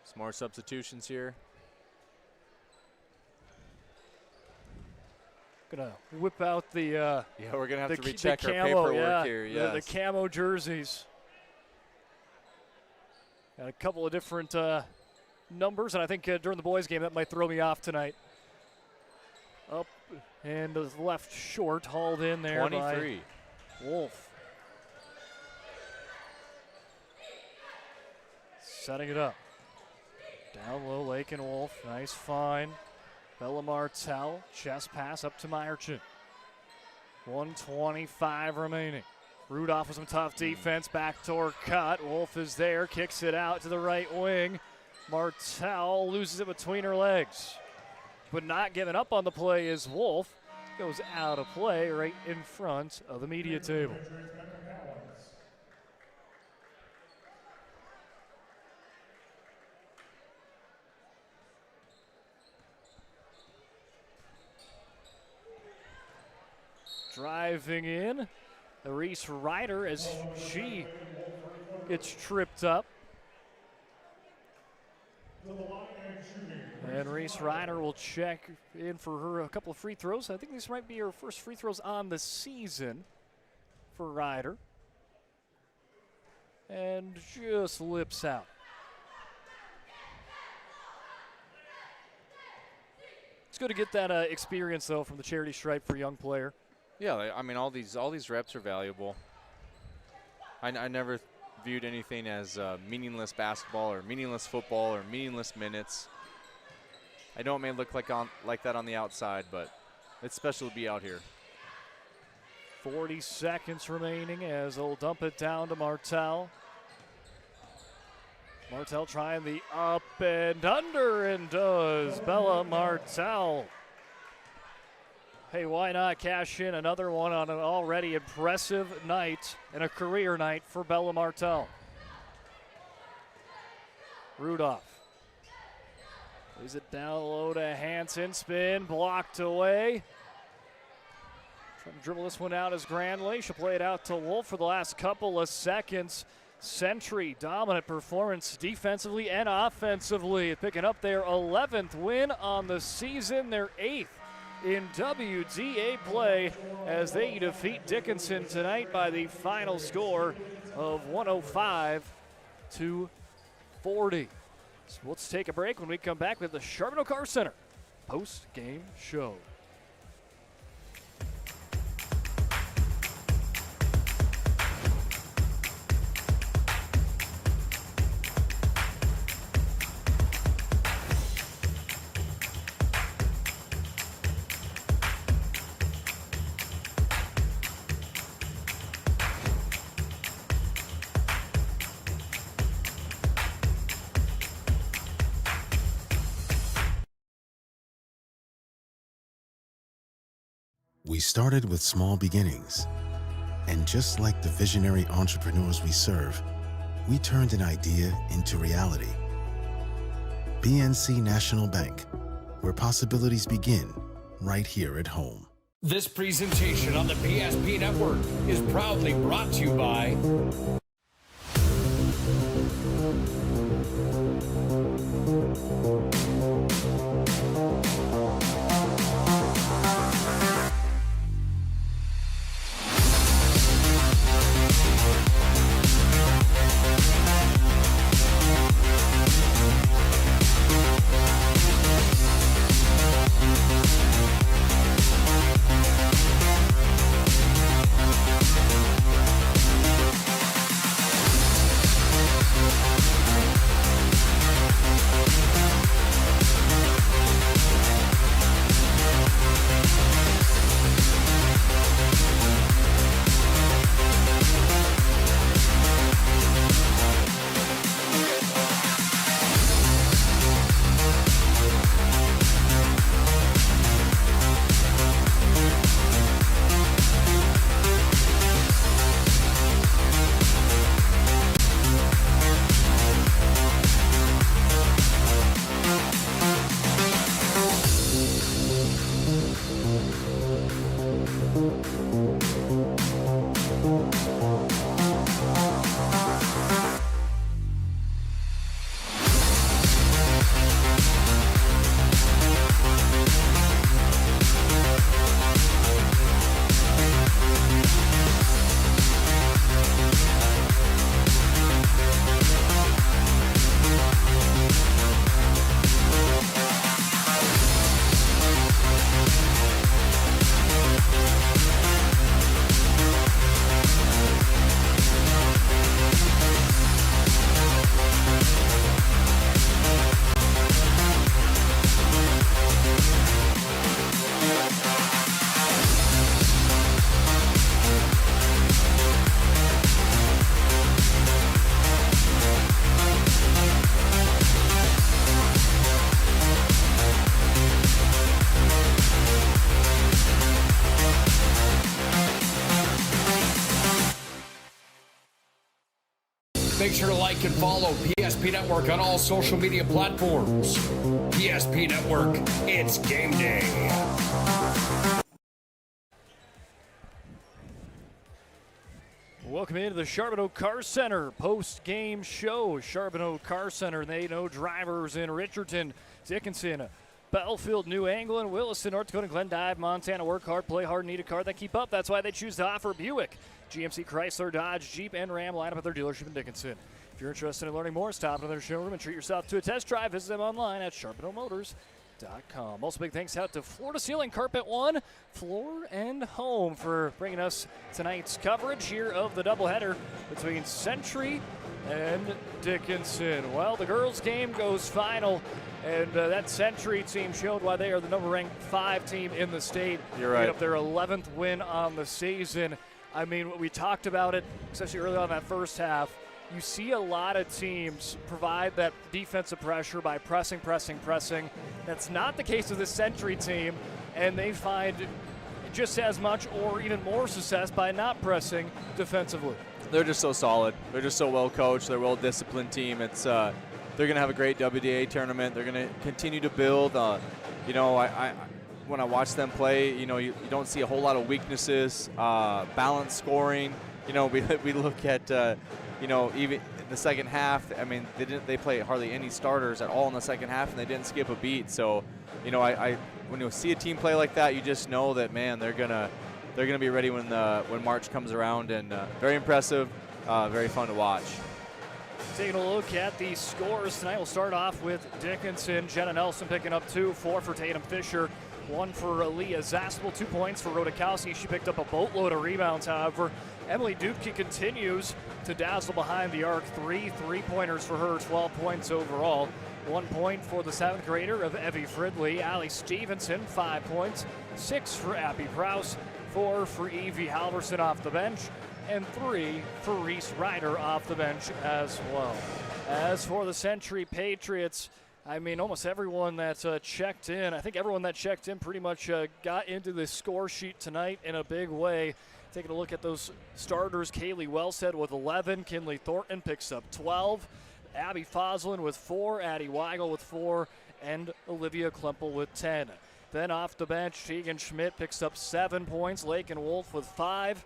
Some more substitutions here. Gonna whip out the yeah, we're gonna have to recheck our camo, paperwork here. Yeah, the camo jerseys. Got a couple of different numbers, and I think during the boys' game that might throw me off tonight. Up and the left short, hauled in there 23. by Wolf. Setting it up. Down low, Lake and Wolf. Nice find. Bella Martell, chest pass up to Meyerchin. 1:25 remaining. Rudolph with some tough defense, backdoor cut. Wolf is there, kicks it out to the right wing. Martell loses it between her legs. But not giving up on the play is Wolf. Goes out of play right in front of the media table. Driving in, Reese Ryder as she gets tripped up. And Reese Ryder will check in for her a couple of free throws. I think these might be her first free throws on the season for Ryder. And just lips out. It's good to get that experience, though, from the charity stripe for a young player. Yeah, I mean, all these reps are valuable. I never viewed anything as meaningless basketball or meaningless football or meaningless minutes. I know it may look like that on the outside, but it's special to be out here. 40 seconds remaining as they'll dump it down to Martell. Martell trying the up and under, and does Bella Martell. Hey, why not cash in another one on an already impressive night and a career night for Bella Martell? Rudolph lays it down low to Hansen, spin, blocked away. Trying to dribble this one out as Grandley. She'll play it out to Wolf for the last couple of seconds. Century, dominant performance defensively and offensively, picking up their 11th win on the season, their 8th in WDA play as they defeat Dickinson tonight by the final score of 105-40. So let's take a break. When we come back with the Charbonneau Car Center post-game show. We started with small beginnings. And just like the visionary entrepreneurs we serve, we turned an idea into reality. PNC National Bank, where possibilities begin right here at home. This presentation on the PSP Network is proudly brought to you by make sure to like and follow PSP Network on all social media platforms. PSP Network, it's game day. Welcome into the Charbonneau Car Center post-game show. Charbonneau Car Center, they know drivers in Richardson, Dickinson, Belfield, New England, Williston, North Dakota, Glendive, Montana. Work hard, play hard, need a car that keep up. That's why they choose to offer Buick, GMC, Chrysler, Dodge, Jeep, and Ram lineup at their dealership in Dickinson. If you're interested in learning more, stop into their showroom and treat yourself to a test drive. Visit them online at CharbonneauMotors.com. Also, big thanks out to Floor to Ceiling Carpet One, Floor and Home, for bringing us tonight's coverage here of the doubleheader between Century and Dickinson. Well, the girls' game goes final, and that Century team showed why they are the number-ranked 5 team in the state. You're right. Picked up their 11th win on the season. I mean, we talked about it, especially early on in that first half. You see a lot of teams provide that defensive pressure by pressing. That's not the case with this Century team, and they find just as much or even more success by not pressing defensively. They're just so solid. They're just so well coached. They're a well-disciplined team. It's they're going to have a great WDA tournament. They're going to continue to build. You know, I when I watch them play, you know, you don't see a whole lot of weaknesses. Balanced scoring. You know, we look at you know, even the second half, I mean, they play hardly any starters at all in the second half, and they didn't skip a beat. So, you know, when you see a team play like that, you just know that, man, they're gonna be ready when March comes around, and very impressive, very fun to watch. Taking a look at the scores tonight, we'll start off with Dickinson. Jenna Nelson picking up 2, 4 for Tatum Fisher, 1 for Leah Zaspel, 2 points for Rodakowski. She picked up a boatload of rebounds, however. Emily Dubke continues to dazzle behind the arc. 3 3-pointers for her, 12 points overall. 1 point for the 7th grader of Evie Fridley. Allie Stevenson, 5 points. 6 for Abby Prowse, 4 for Evie Halverson off the bench, and 3 for Reese Ryder off the bench as well. As for the Century Patriots, I mean, almost everyone that checked in, I think everyone that checked in pretty much got into the score sheet tonight in a big way. Taking a look at those starters, Kaylee Wellstead with 11, Kinley Thornton picks up 12, Abby Foslin with 4, Addie Weigel with 4, and Olivia Klempel with 10. Then off the bench, Tegan Schmidt picks up 7 points, Lakin Wolf with 5,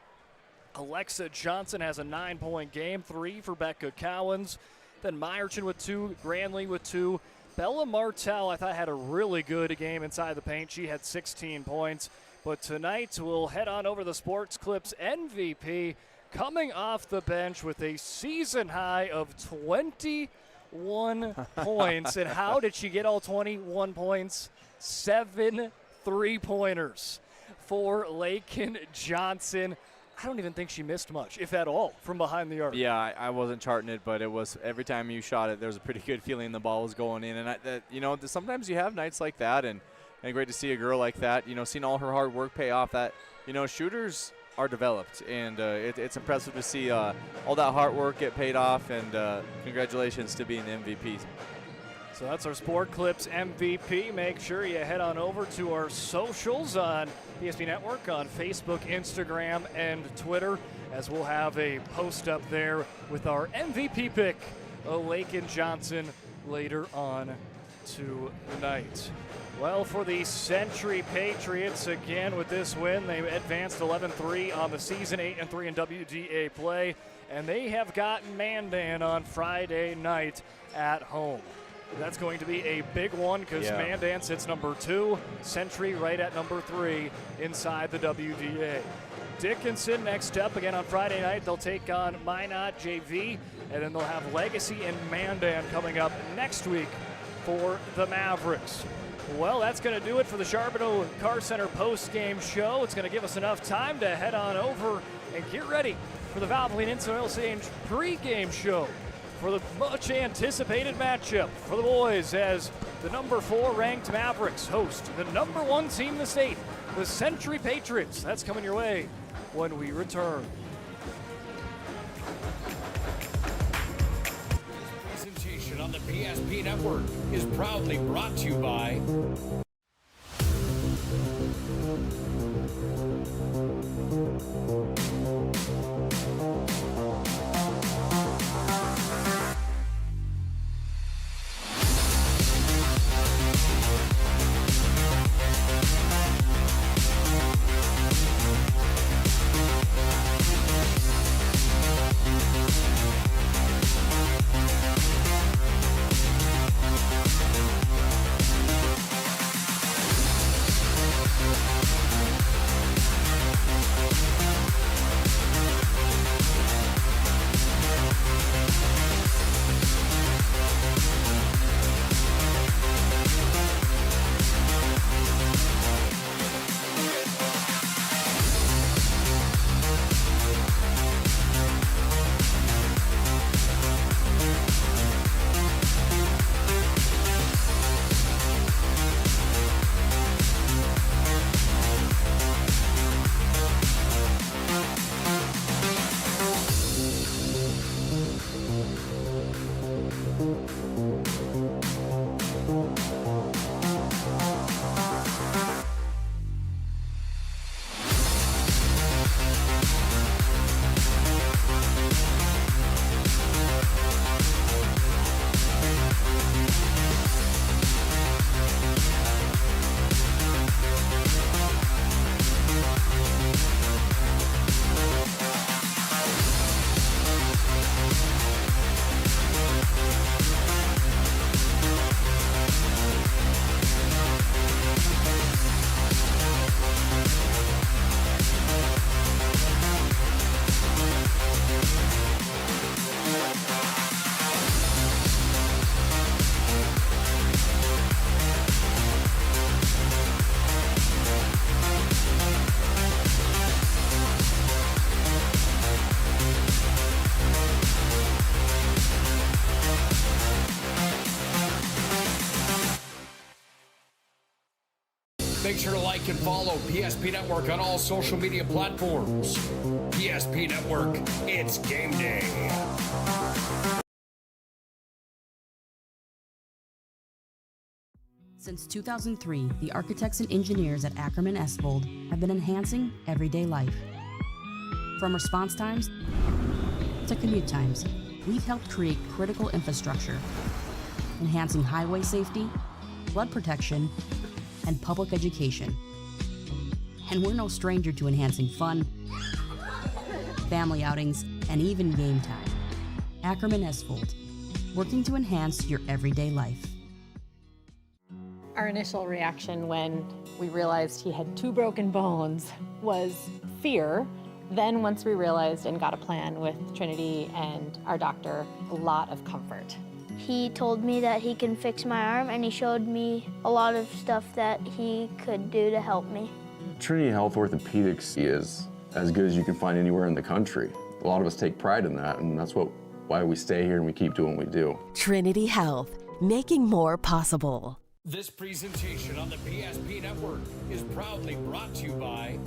Alexa Johnson has a 9-point game, 3 for Becca Cowens, then Meyerton with 2, Granley with 2, Bella Martell, I thought, had a really good game inside the paint. She had 16 points. But tonight, we'll head on over the Sports Clips MVP, coming off the bench with a season high of 21 points. And how did she get all 21 points? 7 3-pointers for Lakin Johnson. I don't even think she missed much, if at all, from behind the arc. Yeah, I wasn't charting it, but it was every time you shot it, there was a pretty good feeling the ball was going in. And, you know, sometimes you have nights like that, and great to see a girl like that, you know, seeing all her hard work pay off. That, you know, shooters are developed, and it's impressive to see all that hard work get paid off, and congratulations to being the MVP. So that's our Sport Clips MVP. Make sure you head on over to our socials on PSP Network on Facebook, Instagram, and Twitter, as we'll have a post up there with our MVP pick of Lakin Johnson later on tonight. Well, for the Century Patriots, again with this win, they advanced 11-3 on the season, 8-3 in WDA play, and they have gotten Mandan on Friday night at home. That's going to be a big one because Mandan sits number 2, Century right at number 3 inside the WDA. Dickinson next up again on Friday night. They'll take on Minot JV, and then they'll have Legacy and Mandan coming up next week for the Mavericks. Well, that's going to do it for the Charbonneau Car Center post-game show. It's going to give us enough time to head on over and get ready for the Valvoline Instant Oil Change pre-game show for the much-anticipated matchup for the boys, as the number 4 ranked Mavericks host the number 1 team in the state, the Century Patriots. That's coming your way when we return. Presentation on the PSP Network is proudly brought to you by Make sure to like and follow PSP Network on all social media platforms. PSP Network, it's game day. Since 2003, the architects and engineers at Acriman Esold have been enhancing everyday life. From response times to commute times, we've helped create critical infrastructure, enhancing highway safety, flood protection, and public education. And we're no stranger to enhancing fun, family outings, and even game time. Acriman Esold, working to enhance your everyday life. Our initial reaction when we realized he had 2 broken bones was fear. Then once we realized and got a plan with Trinity and our doctor, a lot of comfort. He told me that he can fix my arm, and he showed me a lot of stuff that he could do to help me. Trinity Health Orthopedics is as good as you can find anywhere in the country. A lot of us take pride in that, and that's why we stay here and we keep doing what we do. Trinity Health, making more possible. This presentation on the PSP Network is proudly brought to you by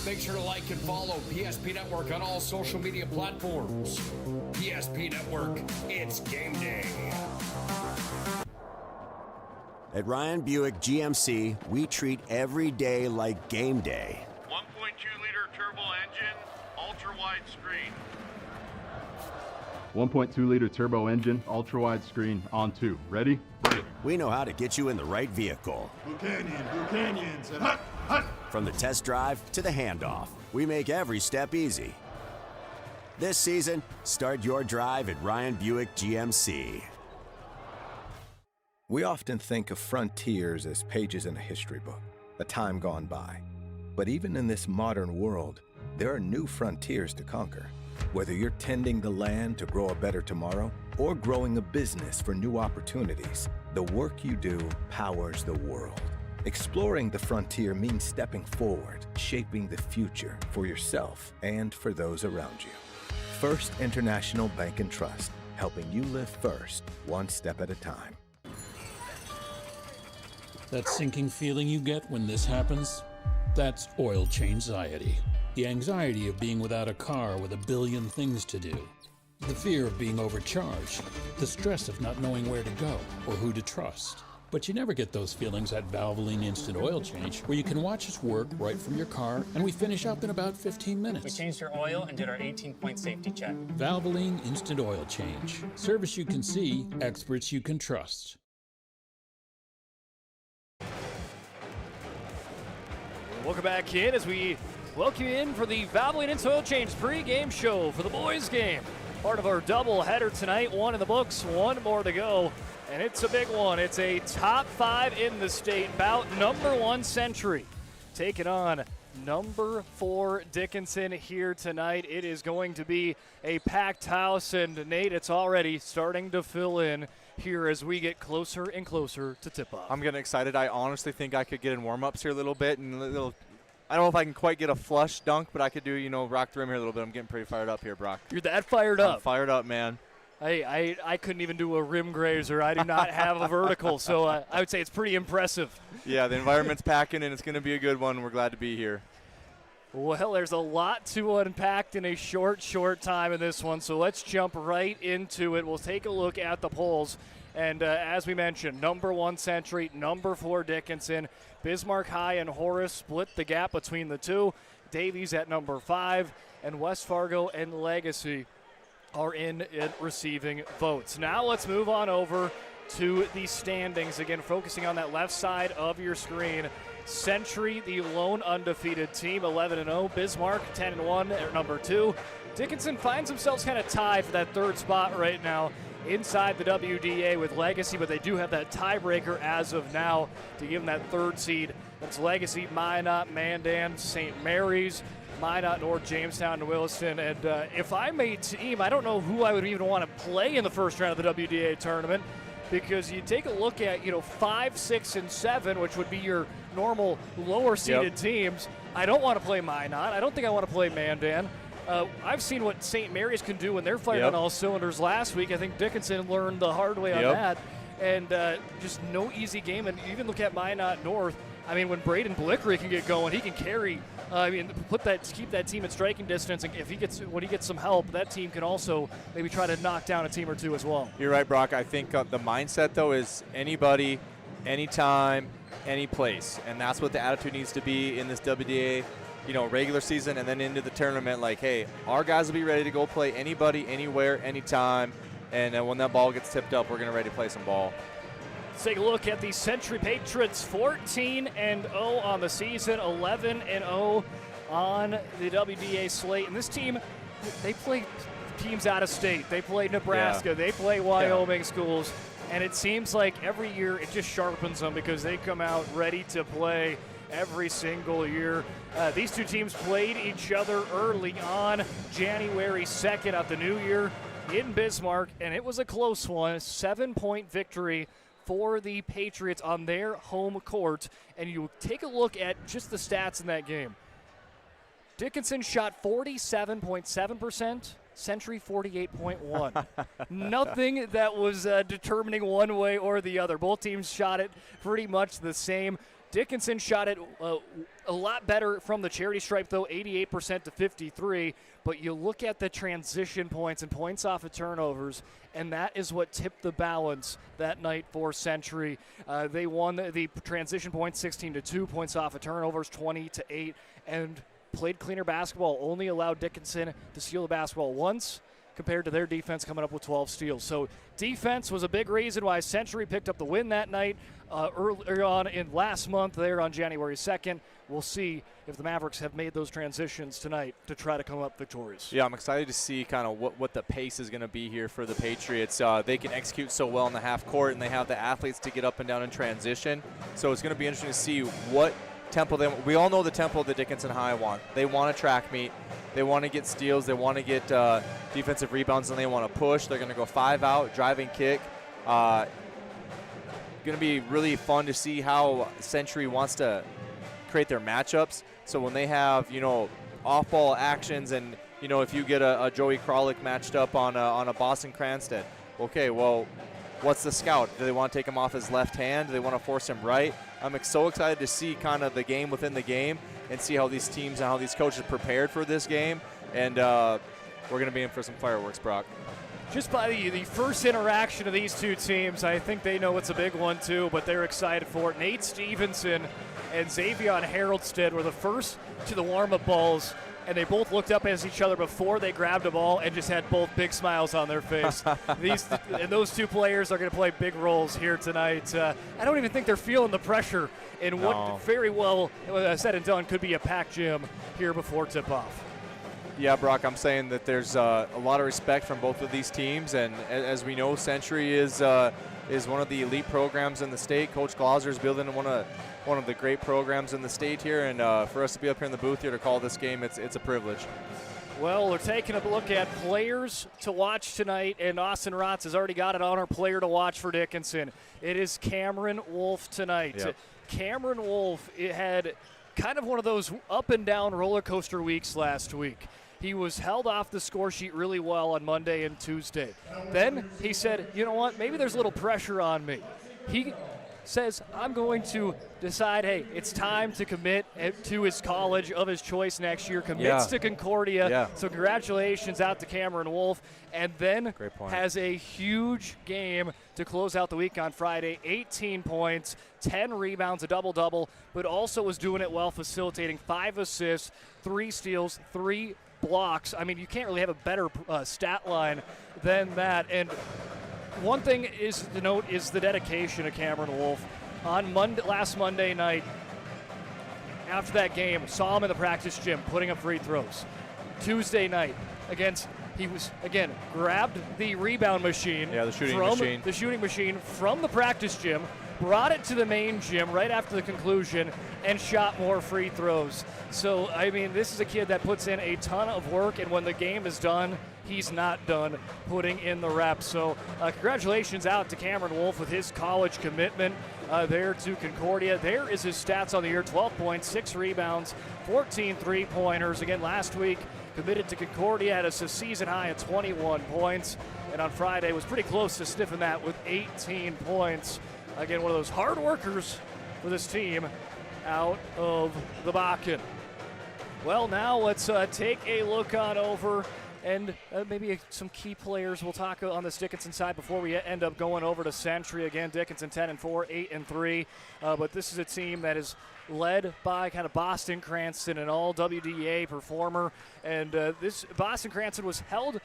Make sure to like and follow PSP Network on all social media platforms. PSP Network, it's game day. At Ryan Buick GMC, we treat every day like game day. 1.2-liter turbo engine, ultra-wide screen. 1.2-liter turbo engine, ultra-wide screen, on 2. Ready? We know how to get you in the right vehicle. Blue Canyons, and hut, hut. From the test drive to the handoff, we make every step easy. This season, start your drive at Ryan Buick GMC. We often think of frontiers as pages in a history book, a time gone by. But even in this modern world, there are new frontiers to conquer. Whether you're tending the land to grow a better tomorrow or growing a business for new opportunities, the work you do powers the world. Exploring the frontier means stepping forward, shaping the future for yourself and for those around you. First International Bank and Trust, helping you live first, one step at a time. That sinking feeling you get when this happens? That's oil change-anxiety. The anxiety of being without a car with a billion things to do. The fear of being overcharged. The stress of not knowing where to go or who to trust. But you never get those feelings at Valvoline Instant Oil Change, where you can watch us work right from your car, and we finish up in about 15 minutes. We changed your oil and did our 18-point safety check. Valvoline Instant Oil Change. Service you can see, experts you can trust. Welcome back in as we welcome you in for the Valvoline Instant Oil Change pregame show for the boys game. Part of our doubleheader tonight, one in the books, one more to go. And it's a big one. It's a top 5 in the state bout. Number 1 Century taking on number 4 Dickinson here tonight. It is going to be a packed house, and Nate, it's already starting to fill in here as we get closer and closer to tip-off. I'm getting excited. I honestly think I could get in warm-ups here a little bit, and I don't know if I can quite get a flush dunk, but I could do, rock the rim here a little bit. I'm getting pretty fired up here, Brock. You're that fired up? I'm fired up, man. I couldn't even do a rim grazer. I do not have a vertical, so I would say it's pretty impressive. Yeah, the environment's packing, and it's going to be a good one. We're glad to be here. Well, there's a lot to unpack in a short time in this one, so let's jump right into it. We'll take a look at the polls. And as we mentioned, number 1 Century, number 4 Dickinson. Bismarck High and Horace split the gap between the two. Davies at number 5, and West Fargo and Legacy are in receiving votes. Now let's move on over to the standings. Again, focusing on that left side of your screen. Century, the lone undefeated team, 11-0. Bismarck, 10-1 at number 2. Dickinson finds themselves kind of tied for that 3rd spot right now inside the WDA with Legacy, but they do have that tiebreaker as of now to give them that 3rd seed. That's Legacy, Minot, Mandan, St. Mary's, Minot, North Jamestown, and Williston. And if I'm a team, I don't know who I would even want to play in the first round of the WDA tournament, because you take a look at, 5, 6, and 7, which would be your normal lower-seeded teams. I don't want to play Minot. I don't think I want to play Mandan. I've seen what St. Mary's can do when they're firing on all cylinders last week. I think Dickinson learned the hard way on that. And just no easy game. And even look at Minot North. I mean, when Braden Blickery can get going, he can carry. Keep that team at striking distance. And when he gets some help, that team can also maybe try to knock down a team or two as well. You're right, Brock. I think the mindset, though, is anybody, anytime, any place. And that's what the attitude needs to be in this WDA, regular season and then into the tournament. Like, hey, our guys will be ready to go play anybody, anywhere, anytime. And when that ball gets tipped up, we're going to ready to play some ball. Let's take a look at the Century Patriots, 14-0 on the season, 11-0 on the WDA slate. And this team, they play teams out of state. They play Nebraska. They play Wyoming schools. And it seems like every year it just sharpens them because they come out ready to play every single year. These two teams played each other early on, January 2nd of the new year in Bismarck, and it was a close one, 7-point victory for the Patriots on their home court. And you take a look at just the stats in that game. Dickinson shot 47.7%, Century 48.1. Nothing that was determining one way or the other. Both teams shot it pretty much the same. Dickinson shot it a lot better from the charity stripe, though, 88% to 53%. But you look at the transition points and points off of turnovers, and that is what tipped the balance that night for Century. They won the transition points 16-2, points off of turnovers 20-8, and played cleaner basketball. Only allowed Dickinson to steal the basketball once, compared to their defense coming up with 12 steals. So defense was a big reason why Century picked up the win that night earlier on in last month there on January 2nd. We'll see if the Mavericks have made those transitions tonight to try to come up victorious. Yeah, I'm excited to see kind of what the pace is going to be here for the Patriots. They can execute so well in the half court, and they have the athletes to get up and down in transition. So it's going to be interesting to see what tempo they want. We all know the tempo that Dickinson High want. They want a track meet. They want to get steals. They want to get defensive rebounds, and they want to push. They're going to go 5 out, drive and kick. Going to be really fun to see how Century wants to create their matchups. So when they have, off-ball actions, and, if you get a Joey Kralik matched up on a Boston Cranston, okay, well, what's the scout? Do they want to take him off his left hand? Do they want to force him right? I'm so excited to see kind of the game within the game and see how these teams and how these coaches prepared for this game. And we're going to be in for some fireworks, Brock. just by the first interaction of these two teams, I think they know it's a big one too, but they're excited for it. Nate Stevenson and Xavion Haroldstead were the first to the warm-up balls, and they both looked up at each other before they grabbed a ball and just had both big smiles on their face. And those two players are going to play big roles here tonight. I don't even think they're feeling the pressure in what very well said and done could be a packed gym here before tip-off. Yeah, Brock, I'm saying that there's a lot of respect from both of these teams, and as we know, Century is one of the elite programs in the state. Coach Glauser is building one of the great programs in the state here, and for us to be up here in the booth here to call this game, it's a privilege. Well, we're taking a look at players to watch tonight, and Austin Rotz has already got it on our player to watch for Dickinson. It is Cameron Wolf tonight. Yep. Cameron Wolf had kind of one of those up and down roller coaster weeks last week. He was held off the score sheet really well on Monday and Tuesday. Then he said, you know what, maybe there's a little pressure on me. He says, I'm going to decide, hey, it's time to commit to his college of his choice next year, commits to Concordia. Yeah. So congratulations out to Cameron Wolf. And then has a huge game to close out the week on Friday. 18 points, 10 rebounds, a double-double, but also was doing it well, facilitating 5 assists, 3 steals, 3 blocks. I mean, you can't really have a better stat line than that. And one thing is to note is the dedication of Cameron Wolf. On last Monday night, after that game, saw him in the practice gym putting up free throws. Tuesday night, he was grabbed the rebound machine. Yeah, the shooting machine from the practice gym, brought it to the main gym right after the conclusion, and shot more free throws. So, I mean, this is a kid that puts in a ton of work, and when the game is done, he's not done putting in the reps. So, congratulations out to Cameron Wolf with his college commitment there to Concordia. There is his stats on the year: 12 points, 6 rebounds, 14 three-pointers. Again, last week, committed to Concordia, had a season high at 21 points, and on Friday was pretty close to sniffing that with 18 points. Again, one of those hard workers for this team out of the Bakken. Well, now let's take a look on over and maybe some key players we'll talk on this Dickinson side before we end up going over to Century. Again, Dickinson 10-4, 8-3. But this is a team that is led by kind of Boston Cranston, an all-WDA performer. And this Boston Cranston was held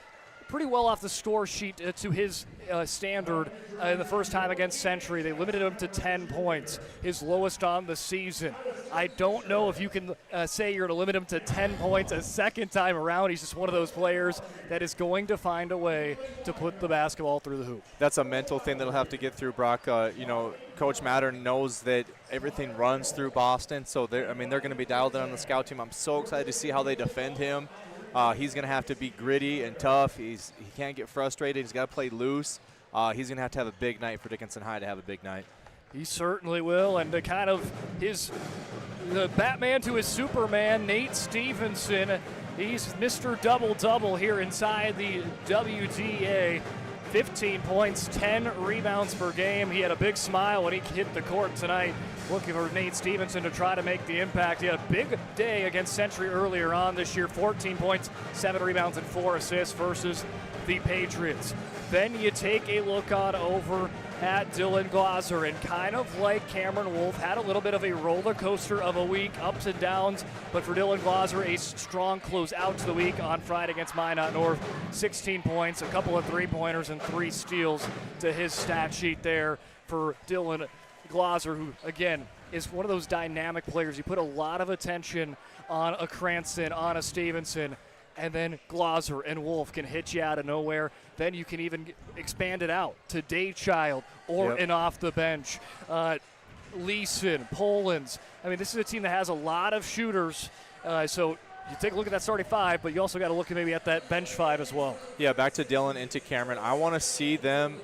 pretty well off the score sheet to his standard in the first time against Century. They limited him to 10 points, his lowest on the season. I don't know if you can say you're going to limit him to 10 points a second time around. He's just one of those players that is going to find a way to put the basketball through the hoop. That's a mental thing that he'll have to get through, Brock. Coach Mattern knows that everything runs through Boston, so they're going to be dialed in on the scout team. I'm so excited to see how they defend him. He's going to have to be gritty and tough. He can't get frustrated. He's got to play loose. He's going to have a big night for Dickinson High to have a big night. He certainly will, and the Batman to his Superman, Nate Stevenson. He's Mr. Double-Double here inside the WDA. 15 points, 10 rebounds per game. He had a big smile when he hit the court tonight, looking for Nate Stevenson to try to make the impact. He had a big day against Century earlier on this year, 14 points, 7 rebounds, and 4 assists versus the Patriots. Then you take a look on over at Dylan Glauser, and kind of like Cameron Wolf, had a little bit of a roller coaster of a week, ups and downs, but for Dylan Glauser, a strong close out to the week on Friday against Minot North. 16 points, a couple of three-pointers, and 3 steals to his stat sheet there for Dylan Glauser, who, again, is one of those dynamic players. You put a lot of attention on a Cranston, on a Stevenson, and then Glauser and Wolf can hit you out of nowhere. Then you can even expand it out to Daychild or an off the bench. Leeson, Polans. I mean, this is a team that has a lot of shooters. So you take a look at that starting 5, but you also got to look maybe at that bench 5 as well. Yeah, back to Dylan and to Cameron. I want to see them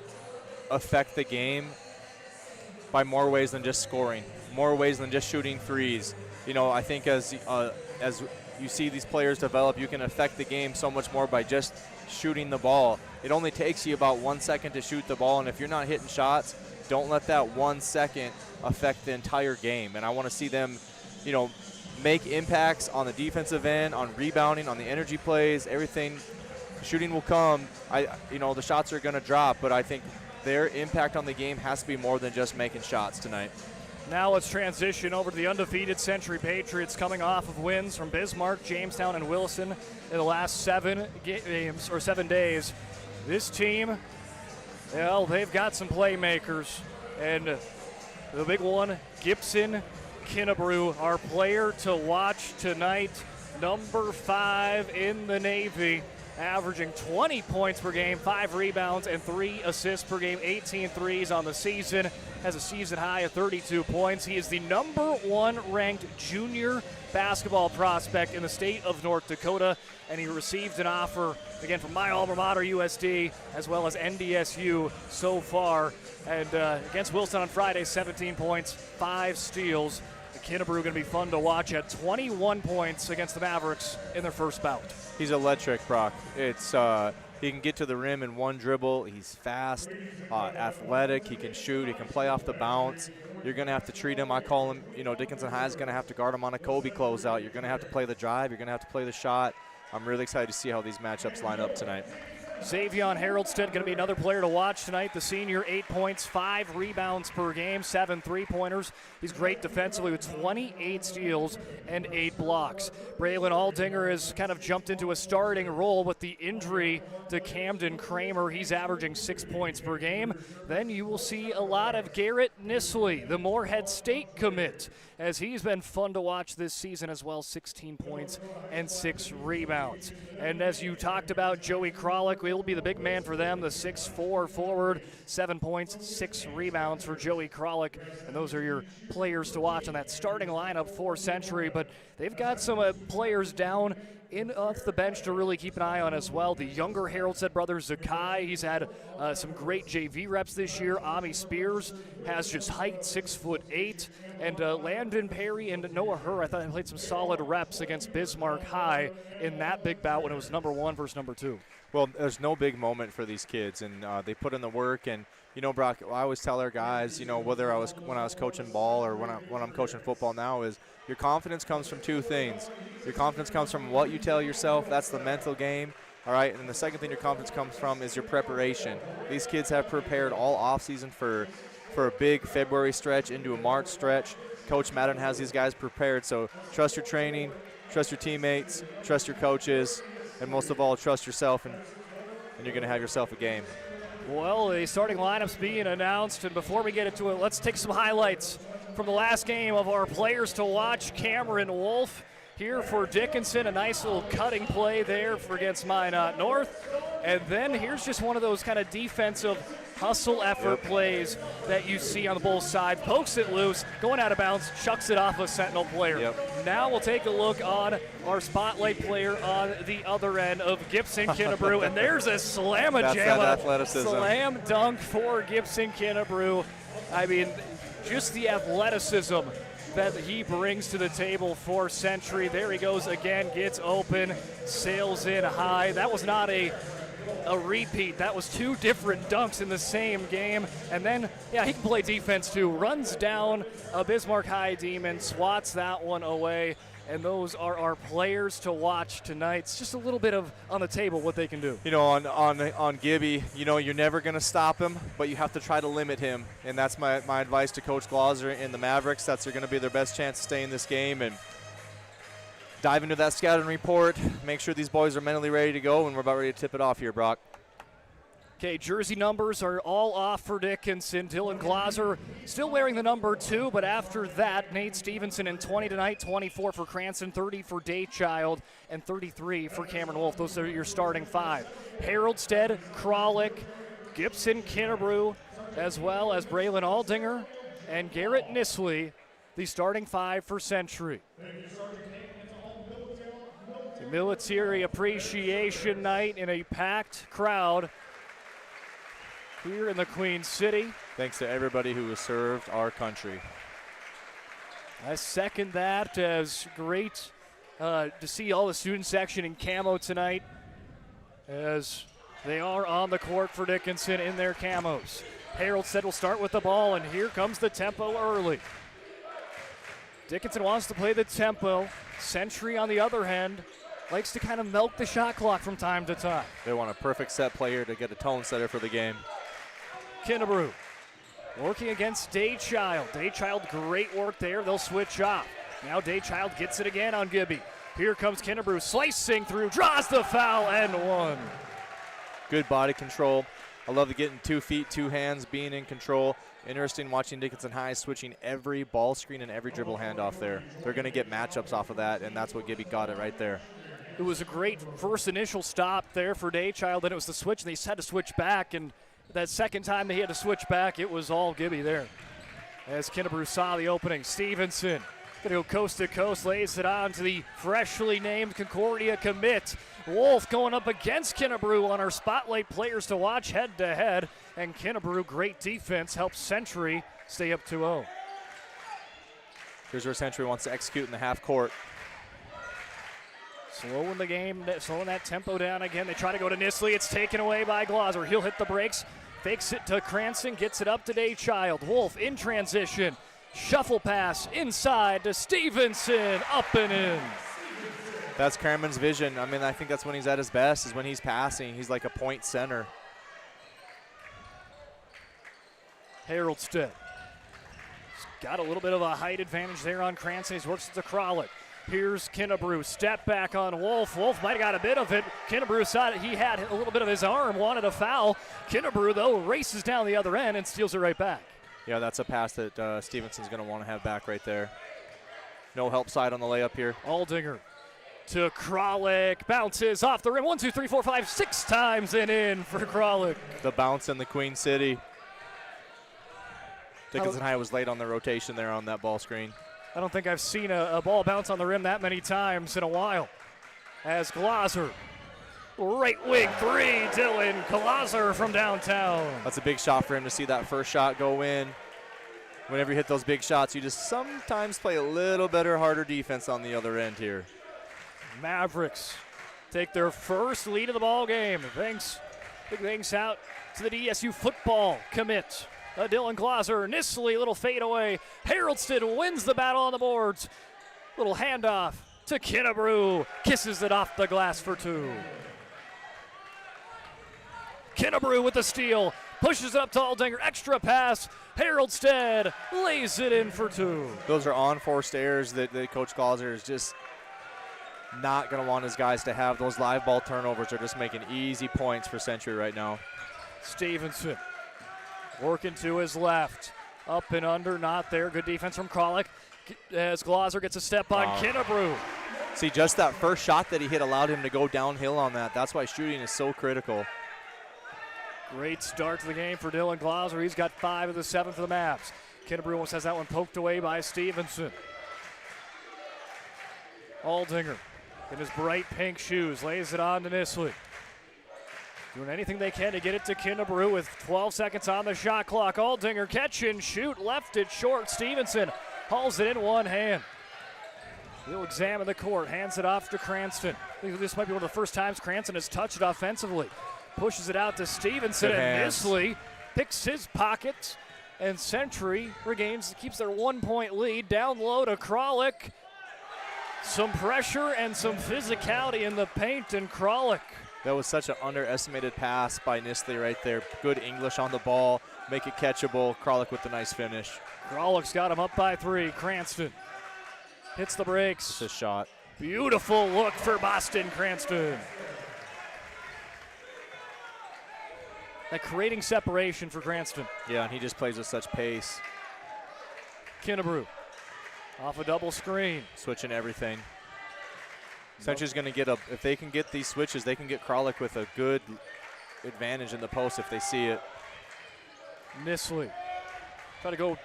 affect the game by more ways than just scoring, more ways than just shooting threes. I think as you see these players develop, you can affect the game so much more by just shooting the ball. It only takes you about 1 second to shoot the ball, and if you're not hitting shots, don't let that 1 second affect the entire game. And I want to see them, make impacts on the defensive end, on rebounding, on the energy plays, everything. Shooting will come. The shots are going to drop, but I think their impact on the game has to be more than just making shots tonight. Now let's transition over to the undefeated Century Patriots, coming off of wins from Bismarck, Jamestown, and Wilson in the last 7 games or 7 days. This team, well, they've got some playmakers, and the big one, Gibson Kinnebrew, our player to watch tonight, number 5 in the Navy, averaging 20 points per game, 5 rebounds, and 3 assists per game, 18 threes on the season, has a season high of 32 points. He is the number 1 ranked junior basketball prospect in the state of North Dakota, and he received an offer, again, from my alma mater, USD, as well as NDSU so far. And against Wilson on Friday, 17 points, 5 steals. Kinnebrew going to be fun to watch at 21 points against the Mavericks in their first bout. He's electric, Brock. It's he can get to the rim in one dribble. He's fast, athletic. He can shoot. He can play off the bounce. You're going to have to treat him. I call him, Dickinson High is going to have to guard him on a Kobe closeout. You're going to have to play the drive. You're going to have to play the shot. I'm really excited to see how these matchups line up tonight. Xavion Haroldstead going to be another player to watch tonight. The senior, 8 points, 5 rebounds per game, 7 three-pointers. He's great defensively with 28 steals and 8 blocks. Braylon Aldinger has kind of jumped into a starting role with the injury to Camden Kramer. He's averaging 6 points per game. Then you will see a lot of Garrett Nisley, the Moorhead State commit, as he's been fun to watch this season as well, 16 points and 6 rebounds. And as you talked about, Joey Kralik will be the big man for them, the 6'4" forward, 7 points, 6 rebounds for Joey Kralik. And those are your players to watch on that starting lineup for Century. But they've got some players down in off the bench to really keep an eye on as well. The younger Haroldstead brother, Zakai, he's had some great JV reps this year. Ami Spears has just height, 6'8". And Landon Perry and Noah Herr, I thought they played some solid reps against Bismarck High in that big bout when it was number 1 versus number 2. Well, there's no big moment for these kids, and they put in the work. And Brock, I always tell our guys, whether when I was coaching ball or when I'm coaching football now, is your confidence comes from 2 things. Your confidence comes from what you tell yourself. That's the mental game. All right, and the second thing your confidence comes from is your preparation. These kids have prepared all offseason for a big February stretch into a March stretch. Coach Madden has these guys prepared, so trust your training, trust your teammates, trust your coaches, and most of all, trust yourself, and you're going to have yourself a game. Well, the starting lineup's being announced, and before we get into it, let's take some highlights from the last game of our players to watch. Cameron Wolf here for Dickinson, a nice little cutting play there for against Minot North. And then here's just one of those kind of defensive hustle effort plays that you see on the Bulls side. Pokes it loose, going out of bounds, chucks it off a Sentinel player. Now we'll take a look on our spotlight player on the other end of Gibson Kinnebrew, and there's a slam-a-jamma, slam dunk for Gibson Kinnebrew. I mean, just the athleticism that he brings to the table for Century. There he goes again, gets open, sails in high. That was not a repeat. That was 2 different dunks in the same game. And then, he can play defense too. Runs down a Bismarck High demon, swats that one away. And those are our players to watch tonight. It's just a little bit of on the table what they can do. On Gibby, you're never going to stop him, but you have to try to limit him. And that's my advice to Coach Glauser and the Mavericks. That's going to be their best chance to stay in this game. And dive into that scouting report, make sure these boys are mentally ready to go, and we're about ready to tip it off here, Brock. Okay, jersey numbers are all off for Dickinson. Dylan Glauser still wearing the number 2, but after that, Nate Stevenson in 20 tonight, 24 for Cranston, 30 for Daychild, and 33 for Cameron Wolf. Those are your starting 5. Haroldstead, Kralik, Gibson Kinnebrew, as well as Braylon Aldinger and Garrett Nisley, the starting 5 for Century. The Military Appreciation Night in a packed crowd here in the Queen City. Thanks to everybody who has served our country. I second that. As great to see all the student section in camo tonight as they are on the court for Dickinson in their camos. Haroldstead will start with the ball, and here comes the tempo early. Dickinson wants to play the tempo. Century on the other hand likes to kind of milk the shot clock from time to time. They want a perfect set play here to get a tone setter for the game. Kennebrew working against Daychild. Daychild, great work there. They'll switch off. Now Daychild gets it again on Gibby. Here comes Kennebrew slicing through, draws the foul, and one. Good body control. I love the getting 2 feet, 2 hands, being in control. Interesting watching Dickinson High switching every ball screen and every dribble handoff there. They're going to get matchups off of that, and that's what Gibby got it right there. It was a great first initial stop there for Daychild, then it was the switch, and they had to switch back, and that second time they had to switch back, it was all Gibby there. As Kennebrew saw the opening, Stevenson going to go coast to coast, lays it on to the freshly named Concordia commit. Wolf going up against Kennebrew on our spotlight players to watch head to head, and Kennebrew, great defense, helps Century stay up 2-0. Here's where Century wants to execute in the half court. Slowing the game, slowing that tempo down again. They try to go to Nisley. It's taken away by Glauser. He'll hit the brakes, fakes it to Cranston, gets it up to Daychild. Wolf in transition. Shuffle pass inside to Stevenson, up and in. That's Cramerman's vision. I mean, I think that's when he's at his best, is when he's passing. He's like a point center. Haroldstead got a little bit of a height advantage there on Cranston. He works it to Kralik. Here's Kennebrew, step back on Wolf. Wolf might have got a bit of it. Kennebrew saw that he had a little bit of his arm, wanted a foul. Kennebrew, though, races down the other end and steals it right back. Yeah, that's a pass that Stevenson's going to want to have back right there. No help side on the layup here. Aldinger to Kralik, bounces off the rim. 1, 2, 3, 4, 5, 6 times and in for Kralik. The bounce in the Queen City. Dickinson High was late on the rotation there on that ball screen. I don't think I've seen a ball bounce on the rim that many times in a while. As Glauser, right wing three, Dylan Glauser from downtown. That's a big shot for him to see that first shot go in. Whenever you hit those big shots, you just sometimes play a little better, harder defense on the other end here. Mavericks take their first lead of the ball game. Big thanks out to the DSU football commit. Dylan Glauser, Nisley, little fadeaway. Haroldstead wins the battle on the boards. Little handoff to Kennebrew. Kisses it off the glass for 2. Kennebrew with the steal. Pushes it up to Aldinger. Extra pass. Haroldstead lays it in for 2. Those are unforced errors that Coach Glauser is just not going to want his guys to have. Those live ball turnovers are just making easy points for Century right now. Stevenson working to his left. Up and under, not there. Good defense from Kralik as Glauser gets a step on Kennebrew. See, just that first shot that he hit allowed him to go downhill on that. That's why shooting is so critical. Great start to the game for Dylan Glauser. He's got 5 of the 7 for the Mavs. Kennebrew almost has that one poked away by Stevenson. Aldinger in his bright pink shoes lays it on to Nisley. Doing anything they can to get it to Kennebrew with 12 seconds on the shot clock. Aldinger catch and shoot, left it short. Stevenson hauls it in one hand. He'll examine the court, hands it off to Cranston. I think this might be one of the first times Cranston has touched it offensively. Pushes it out to Stevenson, and Nisley picks his pockets, and Century keeps their 1-point lead. Down low to Kralik. Some pressure and some physicality in the paint, and Kralik. That was such an underestimated pass by Nisley right there. Good English on the ball, make it catchable. Kralik with the nice finish. Kralik's got him up by 3. Cranston hits the brakes. It's a shot. Beautiful look for Boston Cranston. That creating separation for Cranston. Yeah, and he just plays with such pace. Kennebrew off a double screen. Switching everything. Century's going to get if they can get these switches, they can get Kralik with a good advantage in the post if they see it. Nisley try to go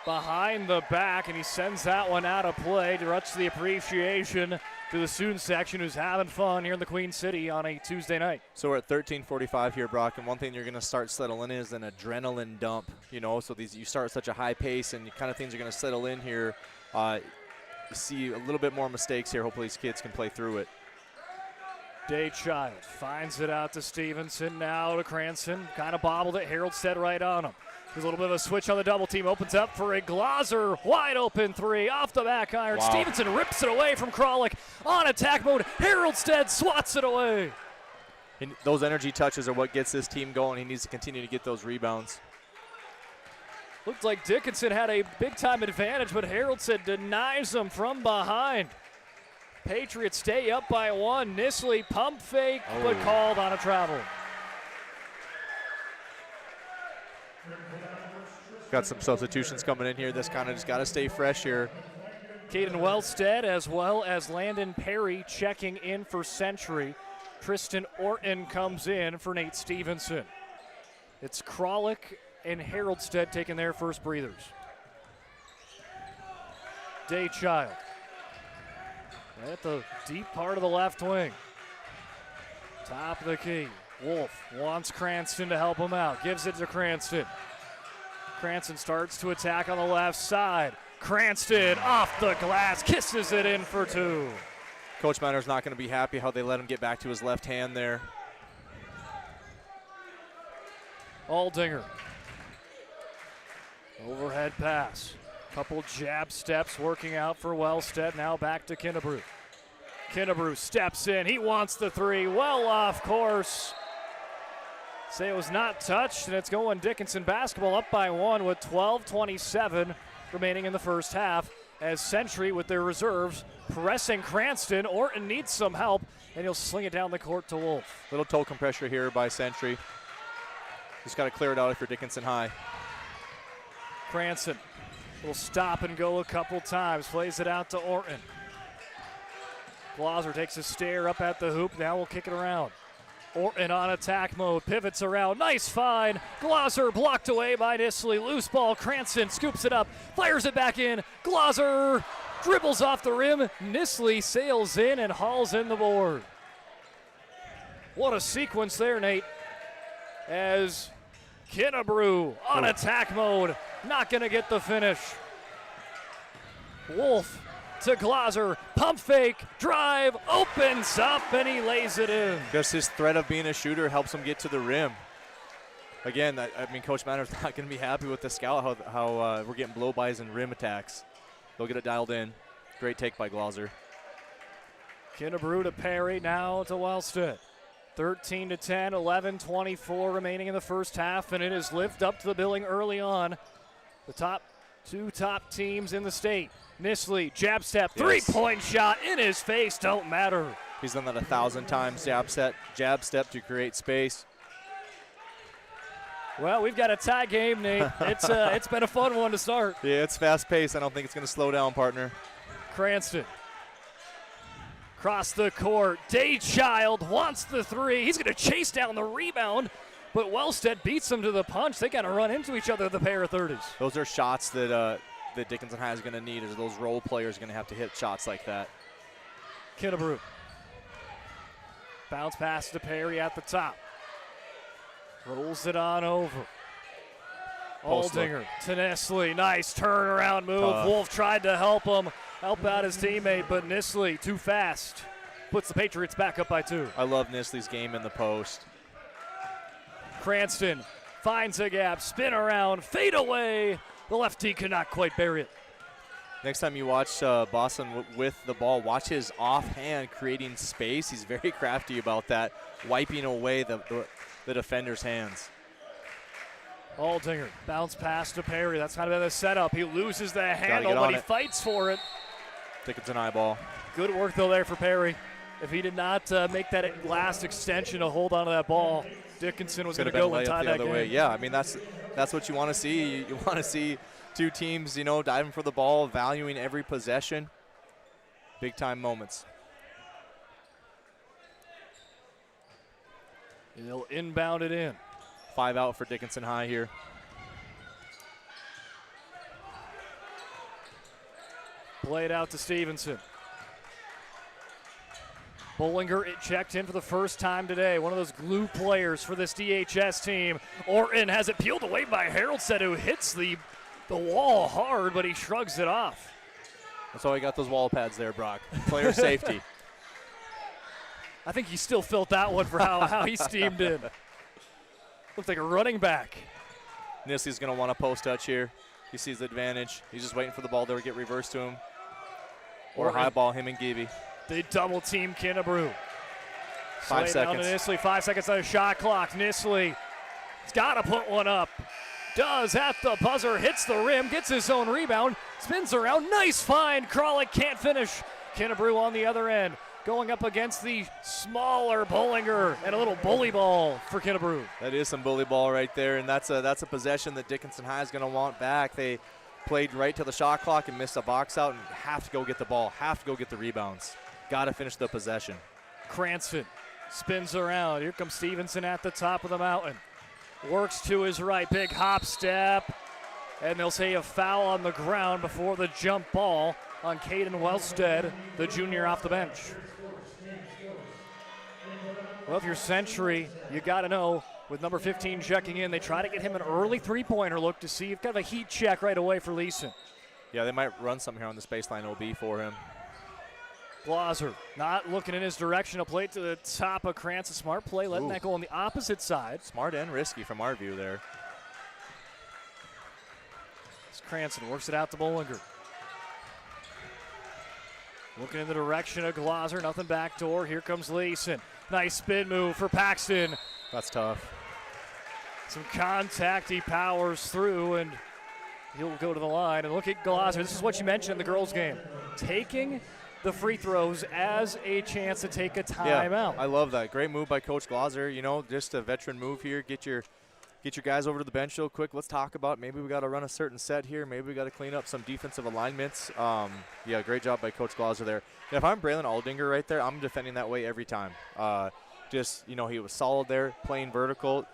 behind the back, and he sends that one out of play. Much to the appreciation to the student section who's having fun here in the Queen City on a Tuesday night. So we're at 13:45 here, Brock, and one thing you're going to start settling in is an adrenaline dump. So you start at such a high pace, and kind of things are going to settle in here. You see a little bit more mistakes here. Hopefully these kids can play through it. Daychild finds it out to Stevenson, now to Cranston. Kind of bobbled it. Haroldstead right on him. There's a little bit of a switch on the double team. Opens up for a Glauser. Wide open 3 off the back iron. Wow. Stevenson rips it away from Kralik. on attack mode. Haroldstead swats it away. And those energy touches are what gets this team going. He needs to continue to get those rebounds. Looked like Dickinson had a big-time advantage, but Haroldstead denies them from behind. Patriots stay up by 1. Nisley pump fake, but called on a travel. Got some substitutions coming in here. This kind of just got to stay fresh here. Caden Wellstead as well as Landon Perry checking in for Century. Tristan Orton comes in for Nate Stevenson. It's Kralik and Haroldstead taking their first breathers. Daychild at the deep part of the left wing. Top of the key. Wolf wants Cranston to help him out. Gives it to Cranston. Cranston starts to attack on the left side. Cranston off the glass, kisses it in for 2. Coach Manor's not going to be happy how they let him get back to his left hand there. Aldinger. Overhead pass. Couple jab steps working out for Wellstead. Now back to Kinnebrew. Kinnebrew steps in. He wants the 3. Well off course. Say it was not touched, and it's going Dickinson basketball up by 1 with 12:27 remaining in the first half. As Century with their reserves pressing Cranston. Orton needs some help, and he'll sling it down the court to Wolf. Little toe compressor here by Century. Just got to clear it out for Dickinson High. Cranston will stop and go a couple times. Plays it out to Orton. Glauser takes a stare up at the hoop. Now we'll kick it around. Orton on attack mode. Pivots around. Nice find. Glauser blocked away by Nisley. Loose ball. Cranston scoops it up. Fires it back in. Glauser dribbles off the rim. Nisley sails in and hauls in the board. What a sequence there, Nate. As Kinnebrew on attack mode. Not going to get the finish. Wolf to Glauser. Pump fake. Drive. Opens up and he lays it in. Just his threat of being a shooter helps him get to the rim. Again, I mean, Coach Manor's not going to be happy with the scout, how we're getting blow-bys and rim attacks. They'll get it dialed in. Great take by Glauser. Kinnebrew to Perry. Now to Wellstead. 13-10, 11:24 remaining in the first half, and it has lived up to the billing early on. The two top teams in the state. Nisley, jab step, three-point shot in his face, don't matter. He's done that 1,000 times, jab step to create space. Well, we've got a tie game, Nate. It's been a fun one to start. Yeah, it's fast-paced. I don't think it's going to slow down, partner. Cranston. Across the court, Daychild wants the 3. He's going to chase down the rebound, but Wellstead beats him to the punch. They got to run into each other, the pair of 30s. Those are shots that Dickinson High is going to need, as those role players are going to have to hit shots like that. Kinnebrew. Bounce pass to Perry at the top. Rolls it on over. Aldinger to Nisley. Nice turnaround move. Wolf tried to help out his teammate, but Nisley too fast. Puts the Patriots back up by 2. I love Nisley's game in the post. Cranston finds a gap, spin around, fade away. The lefty cannot quite bury it. Next time you watch Boston with the ball, watch his offhand creating space. He's very crafty about that, wiping away the defender's hands. Aldinger, bounce pass to Perry. That's kind of the setup. He loses the handle, but he fights for it. Dickinson eyeball. Good work, though, there for Perry. If he did not make that last extension to hold onto that ball, Dickinson was going to go and tie that game. Way. Yeah, I mean, that's what you want to see. You want to see two teams, diving for the ball, valuing every possession. Big-time moments. He'll inbound it in. 5 out for Dickinson High here. Played out to Stevenson. Bollinger checked in for the first time today. One of those glue players for this DHS team. Orton has it peeled away by Haroldstead, who hits the wall hard, but he shrugs it off. That's why we got those wall pads there, Brock. Player safety. I think he still felt that one for how he steamed in. Looks like a running back. Nisley's going to want a post touch here. He sees the advantage. He's just waiting for the ball to get reversed to him. Or high ball him and Gibby. They double team Kennebrew. 5 Down to seconds. Nisley, 5 seconds on the shot clock. Nisley has got to put one up. Does at the buzzer, hits the rim, gets his own rebound, spins around. Nice find. Kralik can't finish. Kennebrew on the other end, going up against the smaller Bollinger, and a little bully ball for Kennebrew. That is some bully ball right there, and that's a possession that Dickinson High is going to want back. They played right to the shot clock and missed a box out, and have to go get the ball, have to go get the rebounds. Got to finish the possession. Cranston spins around. Here comes Stevenson at the top of the mountain. Works to his right, big hop step, and they'll say a foul on the ground before the jump ball on Caden Wellstead, the junior off the bench. Well, if you're Century, you got to know, with number 15 checking in, they try to get him an early three-pointer look to see if kind of a heat check right away for Leeson. Yeah, they might run something here on this baseline OB for him. Glaser not looking in his direction. A play to the top of Krantz. A smart play, letting that go on the opposite side. Smart and risky from our view there. As Cranston works it out to Bollinger. Looking in the direction of Glaser, nothing backdoor. Here comes Leeson. Nice spin move for Paxton. That's tough. Some contact, he powers through, and he'll go to the line. And look at Glaser. This is what you mentioned in the girls' game. Taking the free throws as a chance to take a timeout. Yeah, I love that. Great move by Coach Glaser. You know, just a veteran move here. Get your guys over to the bench real quick. Let's talk about maybe we got to run a certain set here. Maybe we got to clean up some defensive alignments. Yeah, great job by Coach Glaser there. And if I'm Braylon Aldinger right there, I'm defending that way every time. Just, you know, he was solid there, playing vertical.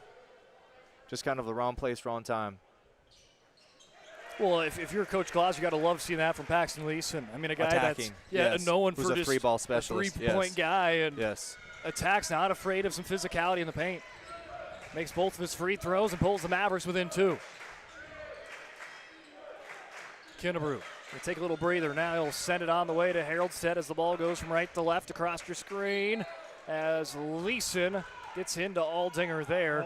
Just kind of the wrong place, wrong time. Well, if you're Coach Glaser, you got to love seeing that from Paxton Leeson. I mean, a guy Attacking, that's known who's for a just free ball specialist, a three-point guy, and yes, attacks, not afraid of some physicality in the paint. Makes both of his free throws and pulls the Mavericks within 2. Kennebrew will take a little breather. Now he'll send it on the way to Haroldstead as the ball goes from right to left across your screen as Leeson gets into Aldinger there.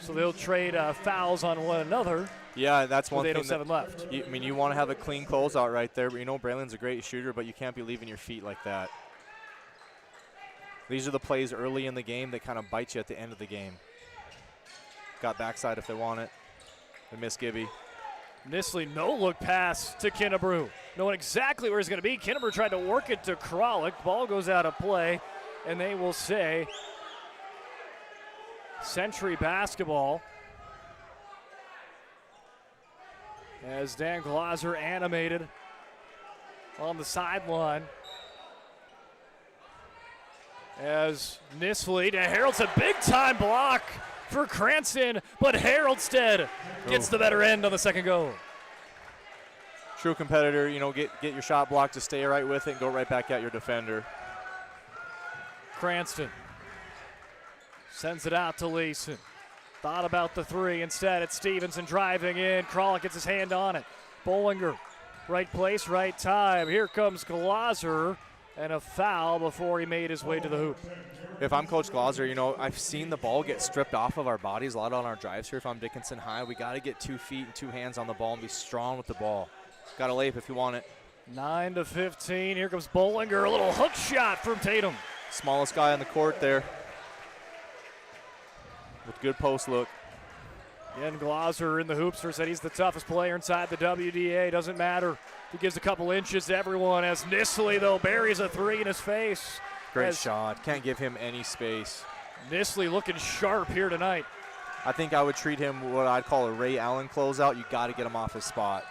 So they'll trade fouls on one another. Yeah, that's one thing. 8:07 left. I mean, you want to have a clean closeout right there, but you know Braylon's a great shooter, but you can't be leaving your feet like that. These are the plays early in the game that kind of bite you at the end of the game. Got backside if they want it. They miss Gibby. Nisley, no look pass to Kennebrew. Knowing exactly where he's going to be. Kennebrew tried to work it to Kralik. Ball goes out of play, and they will say Century basketball. As Dan Glaser animated on the sideline. As Nisley to Haroldstead, big time block for Cranston, but Haroldstead gets the better end on the second go. True competitor, you know, get your shot blocked to stay right with it and go right back at your defender. Cranston sends it out to Leeson. Thought about the three. Instead, it's Stevenson driving in. Kralik gets his hand on it. Bollinger, right place, right time. Here comes Glaser, and a foul before he made his way to the hoop. If I'm Coach Glaser, you know, I've seen the ball get stripped off of our bodies a lot on our drives here. If I'm Dickinson High, we got to get 2 feet and 2 hands on the ball and be strong with the ball. Got to layup if you want it. 9-15. Here comes Bollinger. A little hook shot from Tatum. Smallest guy on the court there. With good post look. Again, Glaser in the hoopster said he's the toughest player inside the WDA. Doesn't matter. He gives a couple inches to everyone. As Nisley, though, buries a three in his face. Great shot. Can't give him any space. Nisley looking sharp here tonight. I think I would treat him what I'd call a Ray Allen closeout. You got to get him off his spot.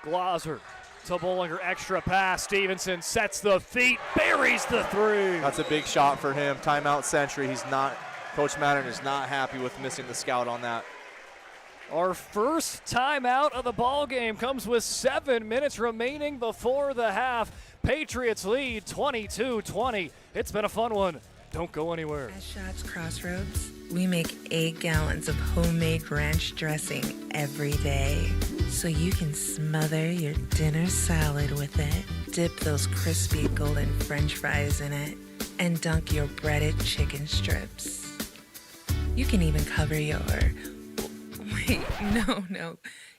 Glaser to Bollinger, extra pass. Stevenson sets the feet, buries the three. That's a big shot for him. Timeout Century. He's not. Coach Mattern is not happy with missing the scout on that. Our first timeout of the ball game comes with 7 minutes remaining before the half. Patriots lead 22-20. It's been a fun one. Don't go anywhere. At Shots Crossroads, we make 8 gallons of homemade ranch dressing every day, so you can smother your dinner salad with it, dip those crispy golden French fries in it, and dunk your breaded chicken strips. You can even cover your... Wait, no.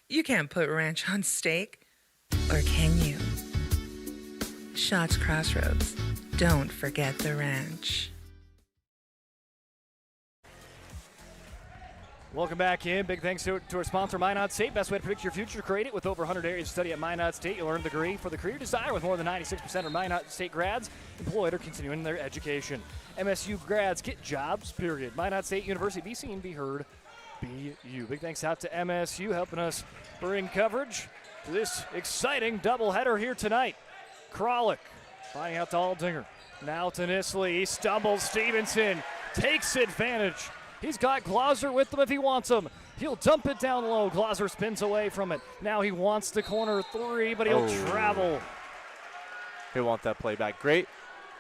You can't put ranch on steak. Or can you? Schatz Crossroads. Don't forget the ranch. Welcome back in. Big thanks to our sponsor, Minot State. Best way to predict your future. Create it with over 100 areas to study at Minot State. You'll earn a degree for the career you desire with more than 96% of Minot State grads employed or continuing their education. MSU grads get jobs, period. Minot State University, be seen, be heard, be you. Big thanks out to MSU helping us bring coverage to this exciting doubleheader here tonight. Kralik finding out to Aldinger. Now to Nisley. He stumbles. Stevenson takes advantage. He's got Glauser with him if he wants him. He'll dump it down low. Glauser spins away from it. Now he wants the corner three, but he'll travel. He'll want that play back. Great.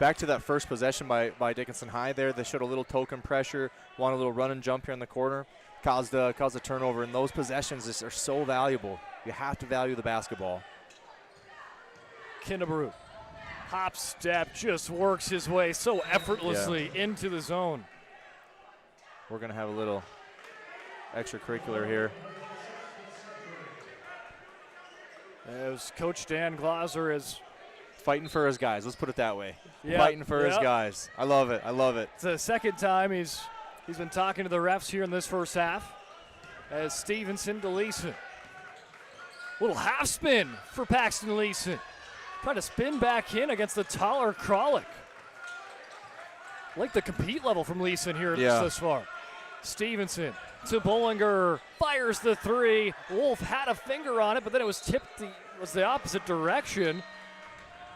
Back to that first possession by Dickinson High there. They showed a little token pressure, want a little run and jump here in the corner, caused a turnover. And those possessions are so valuable. You have to value the basketball. Kennebrew, hop step, just works his way so effortlessly into the zone. We're going to have a little extracurricular here. As Coach Dan Glauser is fighting for his guys. Let's put it that way. Yep. Fighting for his guys. I love it. I love it. It's the second time he's been talking to the refs here in this first half. As Stevenson to Leeson. Little half spin for Paxton Leeson. Trying to spin back in against the taller Kralik. Like the compete level from Leeson here this far. Stevenson to Bollinger, fires the three. Wolf had a finger on it, but then it was tipped the opposite direction.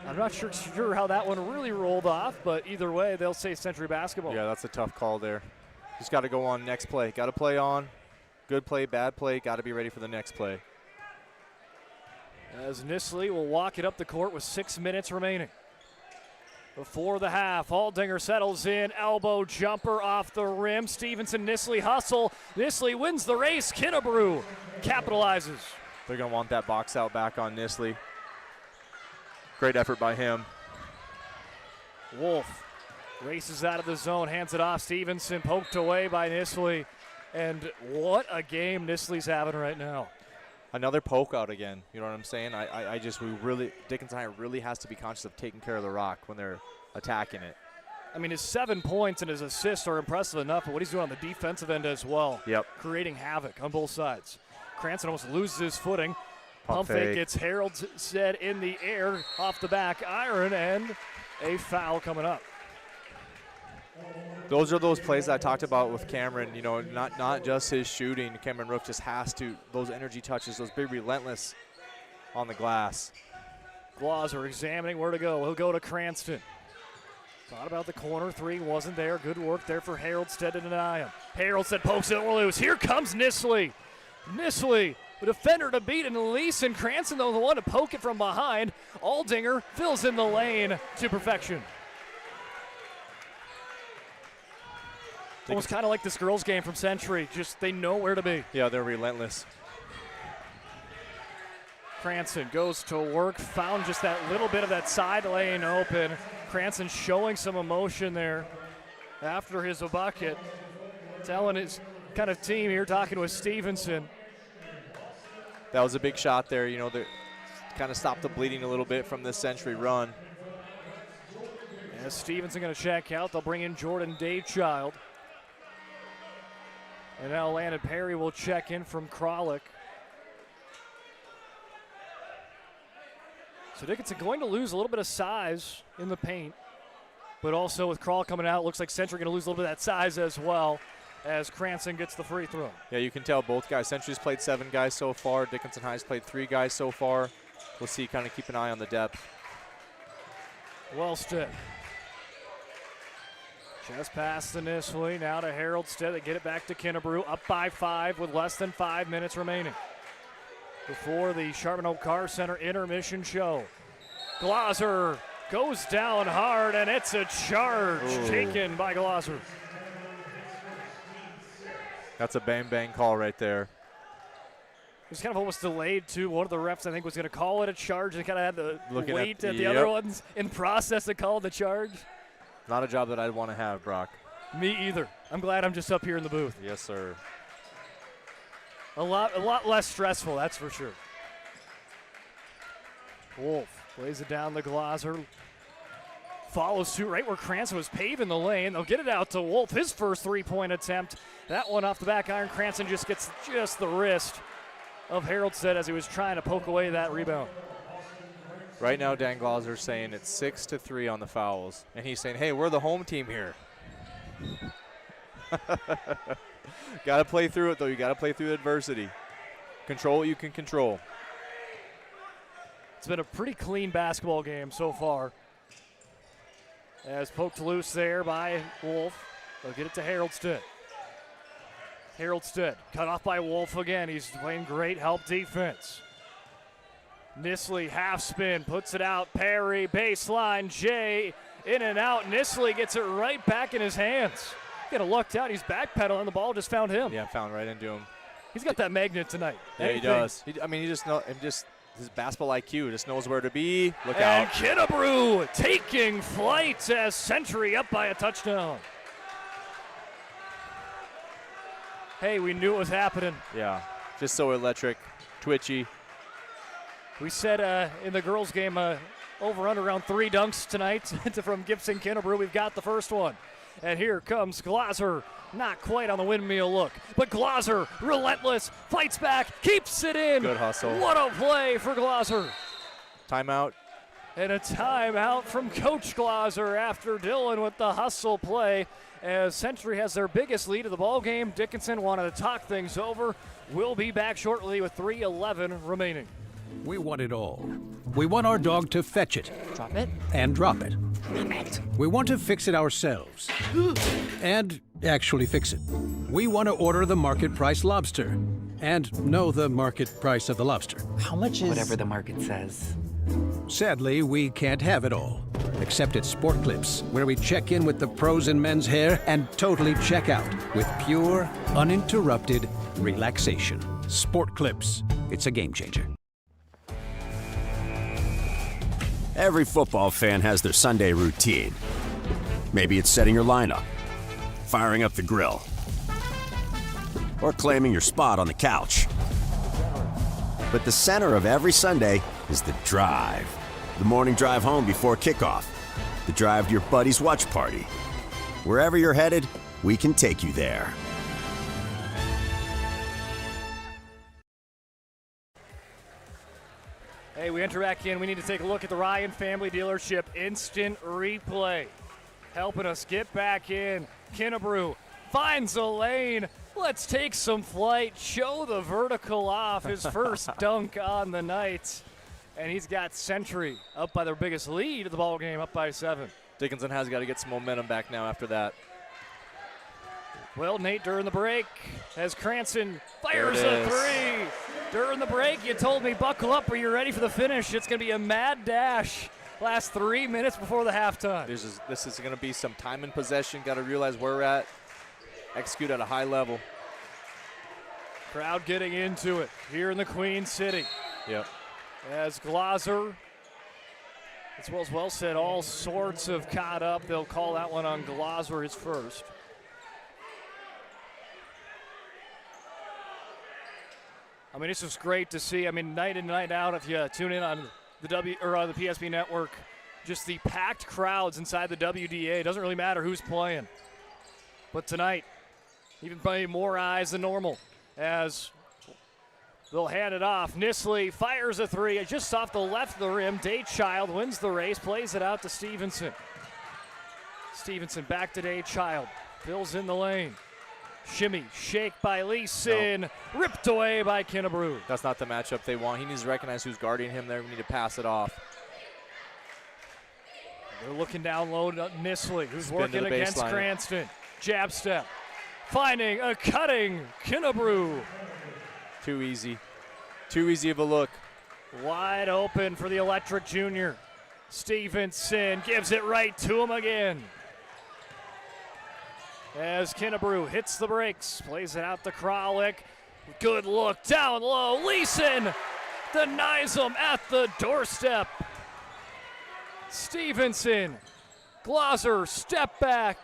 I'm not sure how that one really rolled off, but either way, they'll say Century basketball. Yeah, that's a tough call there. Just got to go on next play. Got to play on. Good play, bad play. Got to be ready for the next play. As Nisley will walk it up the court with 6 minutes remaining. Before the half, Aldinger settles in, elbow jumper off the rim. Stevenson, Nisley hustle. Nisley wins the race. Kennebrew capitalizes. They're going to want that box out back on Nisley. Great effort by him. Wolf races out of the zone, hands it off. Stevenson poked away by Nisley. And what a game Nisley's having right now. Another poke out again. You know what I'm saying? Dickinson High really has to be conscious of taking care of the rock when they're attacking it. I mean, his 7 points and his assists are impressive enough, but what he's doing on the defensive end as well. Yep. Creating havoc on both sides. Cranston almost loses his footing. Pump fake gets Haroldstead in the air off the back iron, and a foul coming up. Those are those plays I talked about with Cameron, you know, not just his shooting. Cameron Roof just has to, those energy touches, those big relentless on the glass. Glauser examining where to go. He'll go to Cranston. Thought about the corner three, wasn't there. Good work there for Haroldstead to deny him. Haroldstead pokes it loose. Here comes Nisley. Nisley, the defender to beat, and Leeson. Cranston, though, the one to poke it from behind. Aldinger fills in the lane to perfection. Almost kind of like this girls' game from Century. Just they know where to be. Yeah, they're relentless. Cranston goes to work, found just that little bit of that side lane open. Cranston showing some emotion there after his bucket. Telling his kind of team here, talking with Stevenson. That was a big shot there. You know, they kind of stopped the bleeding a little bit from this Century run. As Stevenson going to check out, they'll bring in Jordan Daychild. And now Landon Perry will check in from Kralik. So Dickinson going to lose a little bit of size in the paint. But also with Kralik coming out, looks like Century going to lose a little bit of that size as well as Cranston gets the free throw. Yeah, you can tell both guys. Century's played 7 guys so far. Dickinson High's played 3 guys so far. We'll see, kind of keep an eye on the depth. Wellstead. Just past the Nisley, now to Haroldstead. They get it back to Kennebrew, up by 5 with less than 5 minutes remaining before the Charbonneau Car Center intermission show. Glauser goes down hard, and it's a charge taken by Glauser. That's a bang-bang call right there. It was kind of almost delayed, too. One of the refs, I think, was going to call it a charge. They kind of had to wait at the other ones in process to call the charge. Not a job that I'd want to have, Brock. Me either. I'm glad I'm just up here in the booth. Yes, sir. A lot less stressful, that's for sure. Wolf plays it down to Glaser. Follows suit right where Cranston was paving the lane. They'll get it out to Wolf. His first three-point attempt. That one off the back iron. Cranston just gets the wrist of Haroldstead as he was trying to poke away that rebound. Right now, Dan Glaser's saying it's 6-3 on the fouls. And he's saying, hey, we're the home team here. Got to play through it, though. You got to play through adversity. Control what you can control. It's been a pretty clean basketball game so far. As poked loose there by Wolf. They'll get it to Haroldstead. Haroldstead cut off by Wolf again. He's playing great help defense. Nisley half spin, puts it out. Perry, baseline, Jay, in and out. Nisley gets it right back in his hands. Kind of lucked out. He's backpedaling. The ball just found him. Yeah, found right into him. He's got that magnet tonight. Yeah, he does. He just knows. His basketball IQ just knows where to be. Look out. And Kennebrew taking flight as Century up by a touchdown. Hey, we knew it was happening. Yeah, just so electric, twitchy. We said in the girls' game over-under around 3 dunks tonight from Gibson Kennebrew. We've got the first one. And here comes Glaser. Not quite on the windmill look, but Glaser, relentless, fights back, keeps it in. Good hustle. What a play for Glaser. Timeout. And a timeout from Coach Glaser after Dillon with the hustle play. As Century has their biggest lead of the ball game. Dickinson wanted to talk things over. We'll be back shortly with 3:11 remaining. We want it all. We want our dog to fetch it. Drop it. And drop it. We want to fix it ourselves. And actually fix it. We want to order the market price lobster. And know the market price of the lobster. How much is... Whatever the market says. Sadly, we can't have it all. Except at Sport Clips, where we check in with the pros in men's hair and totally check out with pure, uninterrupted relaxation. Sport Clips. It's a game changer. Every football fan has their Sunday routine. Maybe it's setting your lineup, firing up the grill, or claiming your spot on the couch. But the center of every Sunday is the drive. The morning drive home before kickoff. The drive to your buddy's watch party. Wherever you're headed, we can take you there. Hey, we enter back in. We need to take a look at the Ryan Family Dealership Instant Replay. Helping us get back in. Kennebrew finds a lane. Let's take some flight. Show the vertical off. His first dunk on the night. And he's got Century up by their biggest lead of the ball game, up by 7. Dickinson has got to get some momentum back now after that. Well, Nate, during the break, as Cranston fires a 3. During the break, you told me, buckle up or you're ready for the finish. It's going to be a mad dash. Last 3 minutes before the halftime. This is going to be some time in possession. Got to realize where we're at. Execute at a high level. Crowd getting into it here in the Queen City. Yep. As Glaser, as well said, all sorts of caught up. They'll call that one on Glaser, his first. I mean, this is great to see. I mean, night in, night out, if you tune in on the the PSP network, just the packed crowds inside the WDA. It doesn't really matter who's playing. But tonight, even by more eyes than normal, as they'll hand it off. Nisley fires a 3 just off the left of the rim. Daychild wins the race, plays it out to Stevenson. Stevenson back to Daychild, fills in the lane. Shimmy, shake by Leeson, ripped away by Kennebrew. That's not the matchup they want. He needs to recognize who's guarding him there. We need to pass it off. They're looking down low to Nisley, who's working against Cranston. Jab step, finding a cutting Kennebrew. Too easy. Too easy of a look. Wide open for the Electric Junior. Stevenson gives it right to him again. As Kennebrew hits the brakes, plays it out to Kralik. Good look down low. Leeson denies him at the doorstep. Stevenson, Glaser, step back.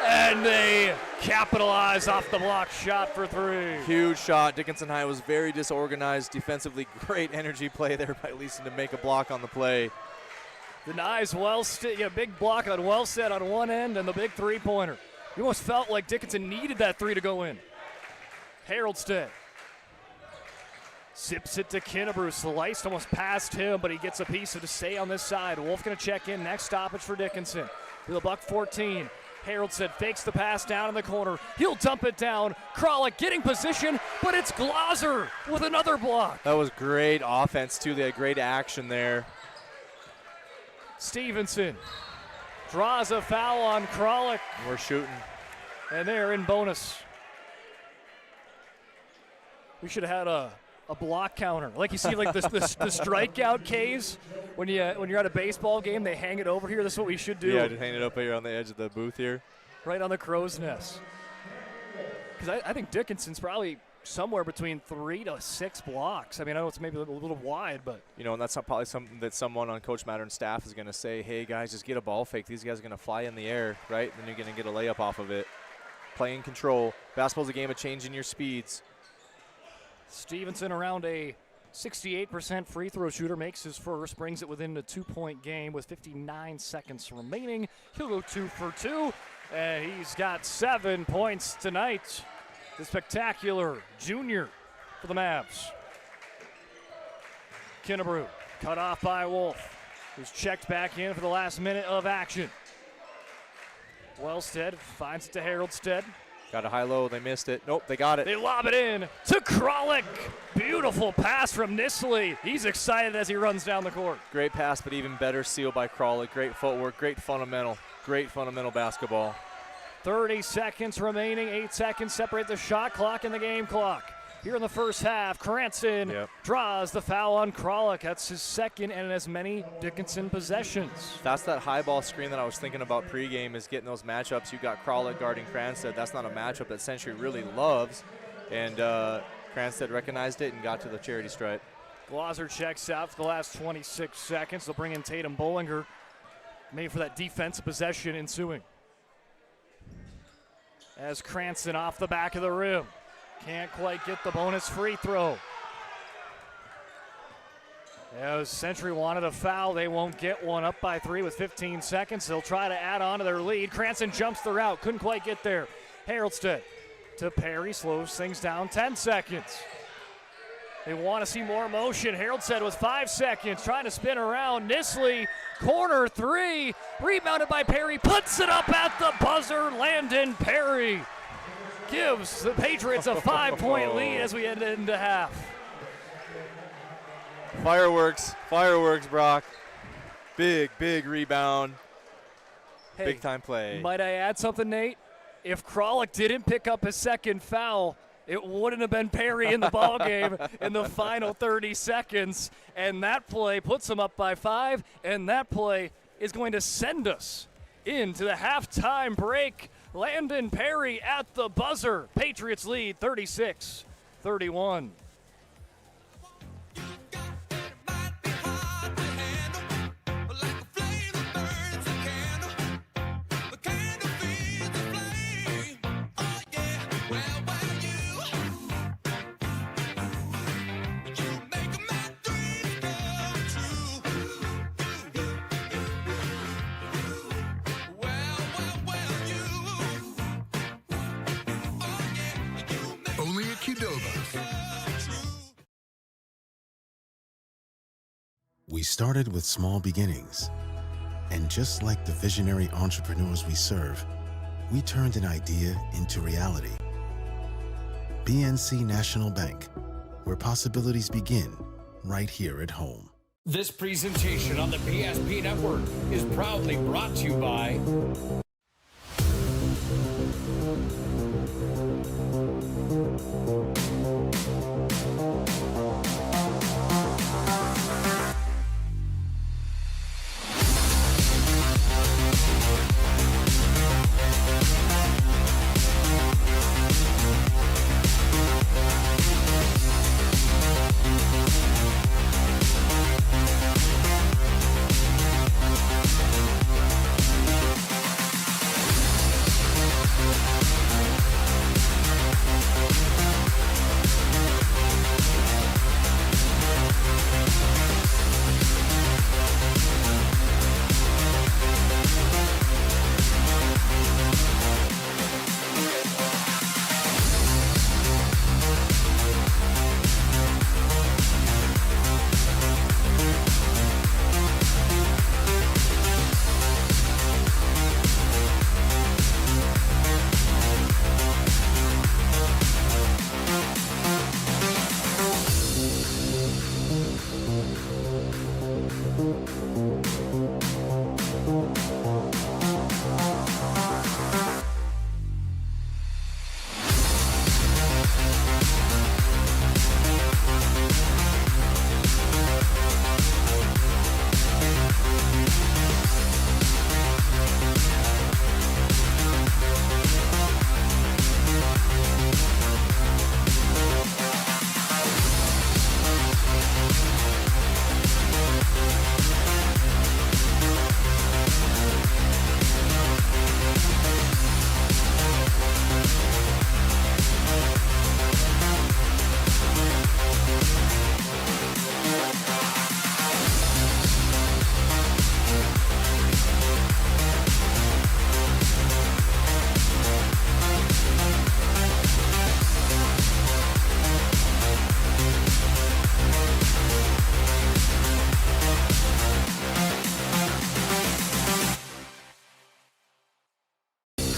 And they capitalize off the block shot for 3. Huge shot. Dickinson High was very disorganized defensively. Great energy play there by Leeson to make a block on the play. Denies Wellstead, big block on Wellstead on one end and the big three-pointer. You almost felt like Dickinson needed that 3 to go in. Haroldstead zips it to Kinnebrew. Sliced almost past him, but he gets a piece to stay on this side. Wolf going to check in. Next stoppage for Dickinson. To the buck 14. Haroldstead fakes the pass down in the corner. He'll dump it down. Kralik getting position, but it's Glauser with another block. That was great offense, too. They had great action there. Stevenson draws a foul on Kralik. We're shooting. And they're in bonus. We should have had a block counter. Like you see like the strikeout Ks when you're at a baseball game, they hang it over here. This is what we should do. Yeah, just hang it up here on the edge of the booth here. Right on the crow's nest. Because I think Dickinson's probably somewhere between 3 to 6 blocks. I mean, I know it's maybe a little wide, but. And that's not probably something that someone on Coach Mattern's staff is going to say, hey, guys, just get a ball fake. These guys are going to fly in the air, right? Then you're going to get a layup off of it. Play in control. Basketball's a game of changing your speeds. Stevenson, around a 68% free throw shooter, makes his first, brings it within a 2-point game with 59 seconds remaining. He'll go 2 for 2, and he's got 7 points tonight. The spectacular junior for the Mavs. Kinnebrew cut off by Wolf, who's checked back in for the last minute of action. Wellstead finds it to Haroldstead. Got a high-low. They missed it. Nope, they got it. They lob it in to Kralik. Beautiful pass from Nisley. He's excited as he runs down the court. Great pass, but even better seal by Kralik. Great footwork, great fundamental basketball. 30 seconds remaining. 8 seconds separate the shot clock and the game clock. Here in the first half, Cranston draws the foul on Kralik. That's his second and as many Dickinson possessions. That's that high ball screen that I was thinking about pregame, is getting those matchups. You got Kralik guarding Cranston. That's not a matchup that Century really loves. And Cranston recognized it and got to the charity stripe. Glauser checks out for the last 26 seconds. They'll bring in Tatum Bollinger, maybe for that defensive possession ensuing. As Cranston off the back of the rim. Can't quite get the bonus free throw. As Century wanted a foul, they won't get one. Up by 3 with 15 seconds. They'll try to add on to their lead. Cranston jumps the route, couldn't quite get there. Haroldstead to Perry, slows things down, 10 seconds. They want to see more motion. Haroldstead with 5 seconds, trying to spin around. Nisley, corner 3, rebounded by Perry, puts it up at the buzzer. Landon Perry gives the Patriots a 5-point lead as we head into half. Fireworks, Brock. Big rebound. Hey, big time play. Might I add something, Nate? If Kralik didn't pick up his second foul, it wouldn't have been Perry in the ballgame in the final 30 seconds. And that play puts him up by 5, and that play is going to send us into the halftime break. Landon Perry at the buzzer. Patriots lead 36-31. We started with small beginnings. And just like the visionary entrepreneurs we serve, we turned an idea into reality. BNC National Bank, where possibilities begin right here at home. This presentation on the PSP Network is proudly brought to you by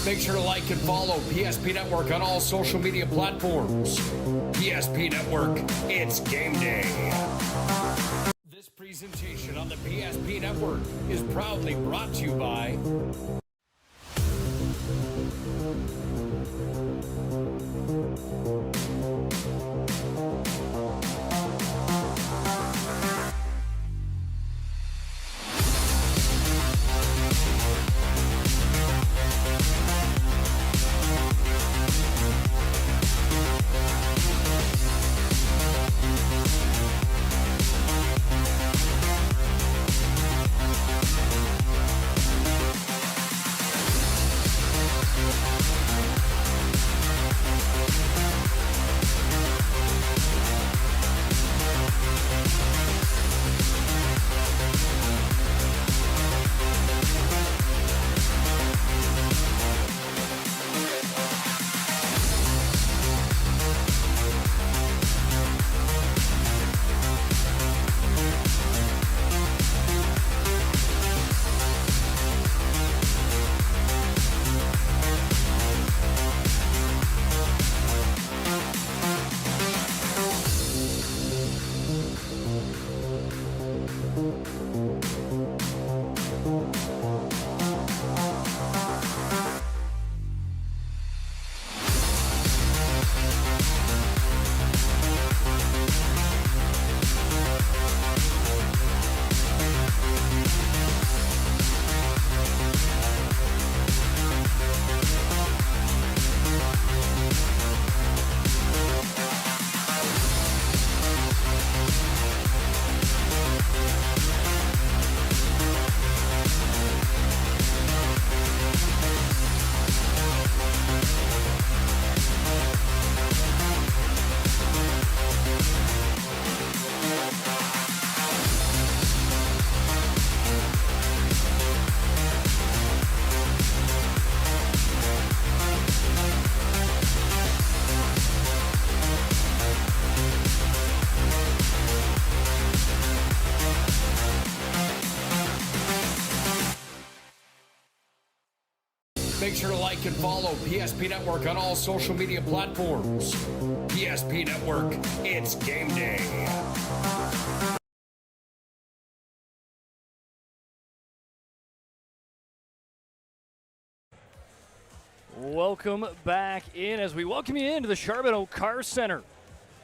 Make sure to like and follow PSP Network on all social media platforms. PSP Network, it's game day. This presentation on the PSP Network is proudly brought to you by Make sure to like and follow PSP Network on all social media platforms. PSP Network, it's game day. Welcome back in as we welcome you into the Charbonneau Car Center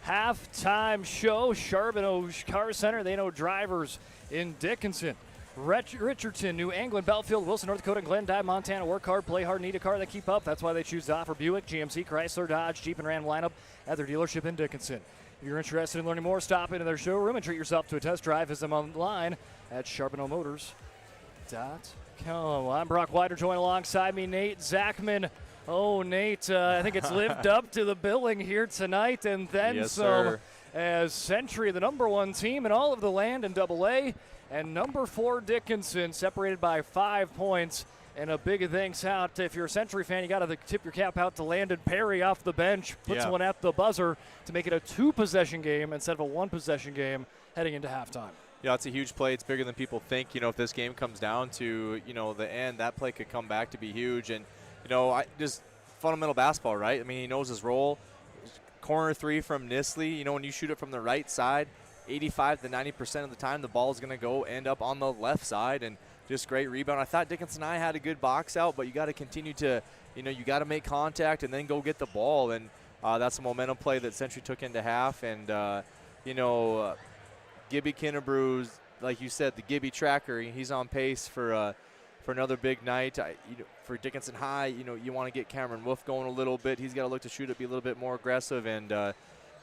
halftime show. Charbonneau Car Center, they know drivers in Dickinson, Richardson, New England, Belfield, Wilson, North Dakota, and Glendive, Montana. Work hard, play hard, need a car that keep up. That's why they choose to offer Buick, GMC, Chrysler, Dodge, Jeep, and Ram lineup at their dealership in Dickinson. If you're interested in learning more, stop into their showroom and treat yourself to a test drive. Visit them online at charbonneaumotors.com. I'm Brock Wider, joined alongside me, Nate Zachman. Oh, Nate, I think it's lived up to the billing here tonight, and then yes, some. Sir. As Century, the #1 team in all of the land in AA, and #4 Dickinson, separated by 5 points. And a big thanks out, if you're a Century fan, you got to tip your cap out to Landon Perry off the bench. Puts one at the buzzer to make it a 2-possession game instead of a 1-possession game heading into halftime. Yeah, it's a huge play. It's bigger than people think. You know, if this game comes down to, the end, that play could come back to be huge. And, just fundamental basketball, right? I mean, he knows his role. Corner three from Nisley, when you shoot it from the right side, 85 to 90% of the time, the ball is going to end up on the left side, and just great rebound. I thought Dickinson High had a good box out, but you got to continue to, you got to make contact and then go get the ball, and that's a momentum play that Century took into half, and Gibby Kinnebrews, like you said, the Gibby tracker, he's on pace for another big night. For Dickinson High, you want to get Cameron Wolf going a little bit. He's got to look to shoot it, be a little bit more aggressive, and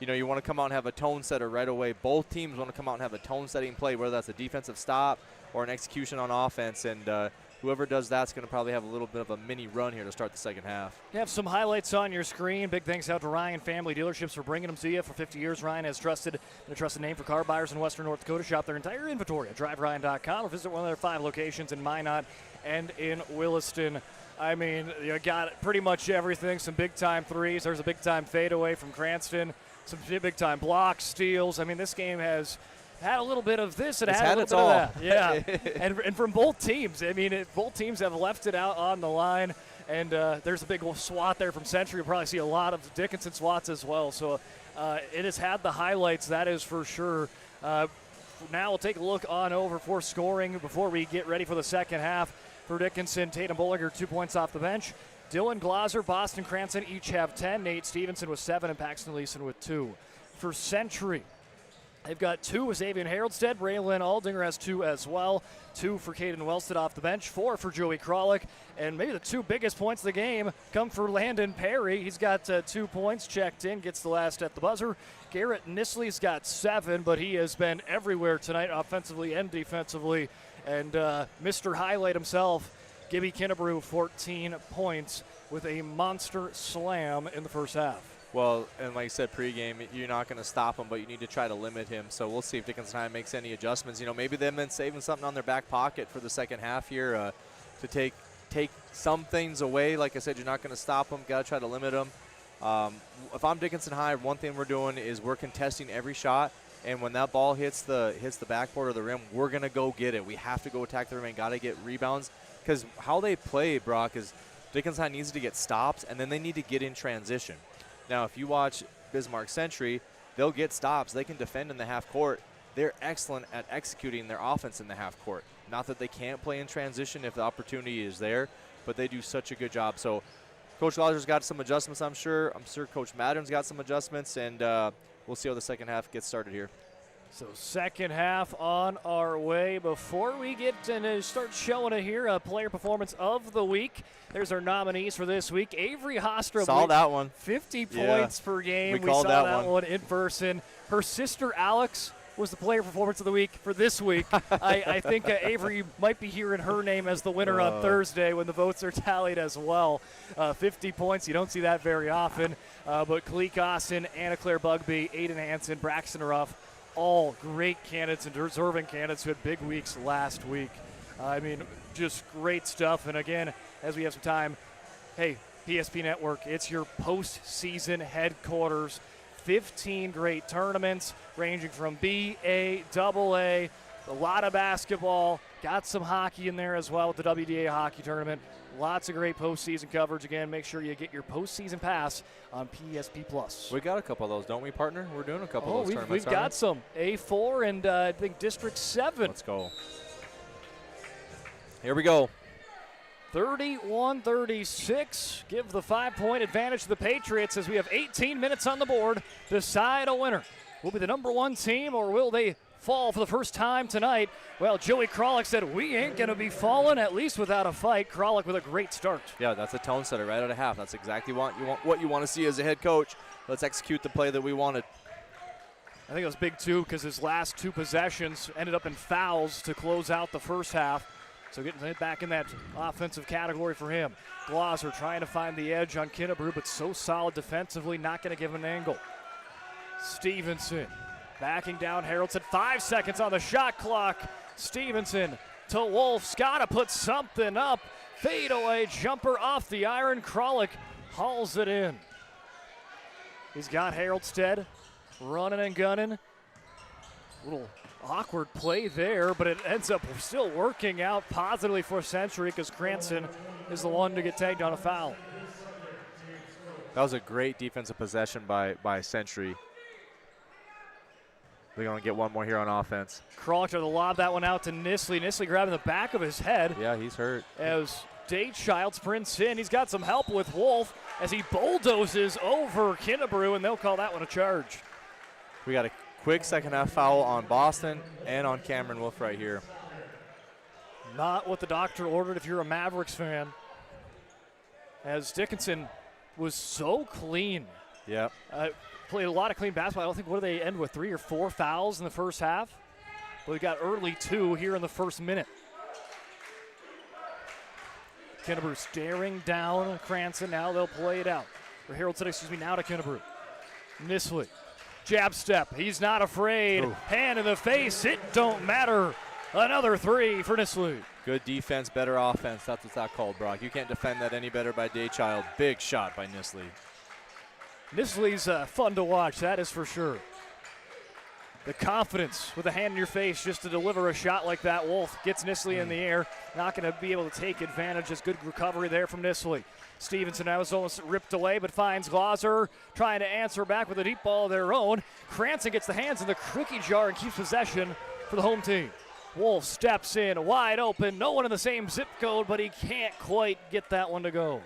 you want to come out and have a tone setter right away. Both teams want to come out and have a tone-setting play, whether that's a defensive stop or an execution on offense, and whoever does that's going to probably have a little bit of a mini run here to start the second half. You have some highlights on your screen. Big thanks out to Ryan Family Dealerships for bringing them to you. For 50 years, Ryan has been a trusted name for car buyers in Western North Dakota. Shop their entire inventory at driveryan.com or visit one of their 5 locations in Minot and in Williston. I mean, you got pretty much everything. Some big-time threes. There's a big-time fadeaway from Cranston. Some big-time blocks, steals. I mean, this game has had a little bit of this and had a little bit of that. Yeah, and from both teams. I mean, both teams have left it out on the line, and there's a big swat there from Century. You'll probably see a lot of Dickinson swats as well. So it has had the highlights, that is for sure. Now we'll take a look on over for scoring before we get ready for the second half. For Dickinson, Tatum Bollinger, 2 points off the bench. Dylan Glauser, Boston Cranston each have 10. Nate Stevenson with 7 and Paxton Leeson with 2. For Century, they've got 2 with Xavier Haroldstead. Braylon Aldinger has 2 as well. 2 for Caden Wellstead off the bench. 4 for Joey Kralik. And maybe the 2 biggest points of the game come for Landon Perry. He's got 2 points checked in, gets the last at the buzzer. Garrett Nisley's got 7, but he has been everywhere tonight, offensively and defensively. And Mr. Highlight himself, Gibby Kinnebrew, 14 points with a monster slam in the first half. Well, and like I said, pregame, you're not going to stop him, but you need to try to limit him. So we'll see if Dickinson High makes any adjustments. Maybe they've been saving something on their back pocket for the second half here to take some things away. Like I said, you're not going to stop them. Got to try to limit them. If I'm Dickinson High, one thing we're doing is we're contesting every shot. And when that ball hits the backboard or the rim, we're going to go get it. We have to go attack the rim and got to get rebounds. Because how they play, Brock, is Dickinson High needs to get stops, and then they need to get in transition. Now, if you watch Bismarck Century, they'll get stops. They can defend in the half court. They're excellent at executing their offense in the half court. Not that they can't play in transition if the opportunity is there, but they do such a good job. So Coach Lauser's got some adjustments, I'm sure. I'm sure Coach Maddern's got some adjustments, and we'll see how the second half gets started here. So second half on our way. Before we get to start showing it here, a player performance of the week. There's our nominees for this week. Avery Hostra. Saw that one. 50 points per game. We saw that one in person. Her sister, Alex, was the player performance of the week for this week. I think Avery might be hearing her name as the winner on Thursday when the votes are tallied as well. 50 points, you don't see that very often. But Kalik Austin, Anna Claire Bugby, Aiden Hansen, Braxton Ruff, all great candidates and deserving candidates who had big weeks last week. I mean, just great stuff. And again, as we have some time, hey, PSP Network, it's your postseason headquarters. 15 great tournaments ranging from B, A, AA, a lot of basketball. Got some hockey in there as well with the WDA hockey tournament. Lots of great postseason coverage. Again, make sure you get your postseason pass on PSP Plus. We got a couple of those, don't we, partner? We're doing a couple of those tournaments. We've got some. A4 and I think District 7. Let's go. Here we go. 31-36. Give the 5-point advantage to the Patriots as we have 18 minutes on the board. Decide a winner. Will be the number 1 team, or will they fall for the first time tonight? Well, Joey Kralik said, we ain't going to be falling, at least without a fight. Kralik with a great start. Yeah, that's a tone setter right out of half. That's exactly what you want to see as a head coach. Let's execute the play that we wanted. I think it was big, too, because his last 2 possessions ended up in fouls to close out the first half. So getting back in that offensive category for him. Glauser trying to find the edge on Kinnebrew, but so solid defensively, not going to give him an angle. Stevenson backing down. Harold said 5 seconds on the shot clock. Stevenson to Wolf's got to put something up. Fadeaway jumper off the iron. Kralik hauls it in. He's got Haroldstead running and gunning. Little awkward play there, but it ends up still working out positively for Century because Cranston is the one to get tagged on a foul. That was a great defensive possession by Century. They're going to get one more here on offense. Kralik to the lob that one out to Nisley. Nisley grabbing the back of his head. Yeah, he's hurt. As Daychild sprints in. He's got some help with Wolf as he bulldozes over Kinnebrew, and they'll call that one a charge. We got a quick second half foul on Boston and on Cameron Wolf right here. Not what the doctor ordered if you're a Mavericks fan. As Dickinson was so clean. Yep. Played a lot of clean basketball. I don't think, what do they end with, 3 or 4 fouls in the first half? But we got early 2 here in the first minute. Kinnebrew staring down Cranston. Now they'll play it out. Or Harold said, now to Kinnebrew. Nisley, jab step. He's not afraid. Ooh. Hand in the face. It don't matter. Another 3 for Nisley. Good defense, better offense. That's what's that called, Brock. You can't defend that any better by Daychild. Big shot by Nisley. Nisley's fun to watch, that is for sure. The confidence with a hand in your face just to deliver a shot like that. Wolf gets Nisley in the air. Not going to be able to take advantage. Just good recovery there from Nisley. Stevenson now is almost ripped away, but finds Glauser trying to answer back with a deep ball of their own. Cranston gets the hands in the cookie jar and keeps possession for the home team. Wolf steps in, wide open. No one in the same zip code, but he can't quite get that one to go.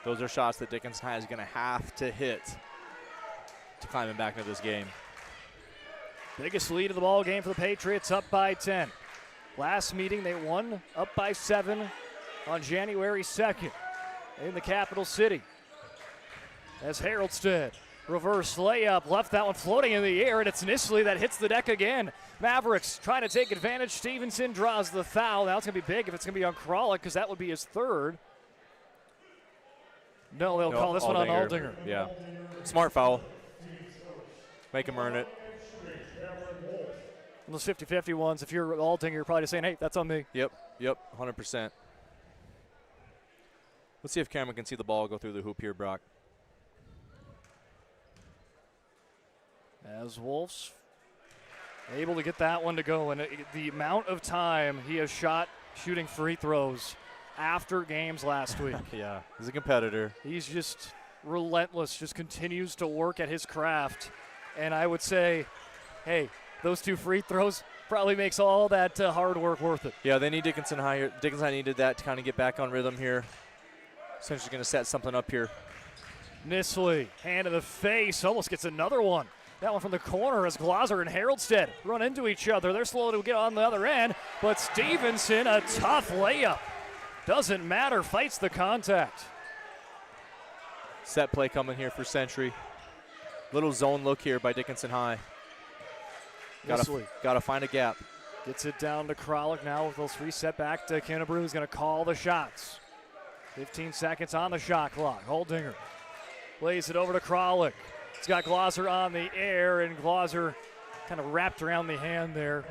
Those are shots that Dickinson High is going to have to hit to climb him back into this game. Biggest lead of the ball game for the Patriots, up by 10. Last meeting, they won up by 7 on January 2nd in the capital city. As Haroldstead, reverse layup, left that one floating in the air, and it's Nisley that hits the deck again. Mavericks trying to take advantage. Stevenson draws the foul. Now it's going to be big if it's going to be on Kralik, because that would be his 3rd. No, they'll call this one on Aldinger. Yeah. Smart foul. Make him earn it. Those 50-50 ones, if you're Aldinger, you're probably just saying, hey, that's on me. Yep, 100%. Let's see if Cameron can see the ball go through the hoop here, Brock. As Wolves able to get that one to go, and the amount of time he has shooting free throws after games last week. Yeah, he's a competitor. He's just relentless, just continues to work at his craft. And I would say, hey, those 2 free throws probably makes all that hard work worth it. Yeah, they need Dickinson High. Dickinson High needed that to kind of get back on rhythm here. Essentially going to set something up here. Nisley, hand in the face, almost gets another one. That one from the corner as Glauser and Haroldstead run into each other. They're slow to get on the other end, but Stevenson, a tough layup. Doesn't matter, fights the contact. Set play coming here for Century. Little zone look here by Dickinson High. Got to find a gap. Gets it down to Kralik now. They'll reset back to Kinnebrew, who's going to call the shots. 15 seconds on the shot clock. Holdinger lays it over to Kralik. He's got Glauser on the air, and Glauser kind of wrapped around the hand there.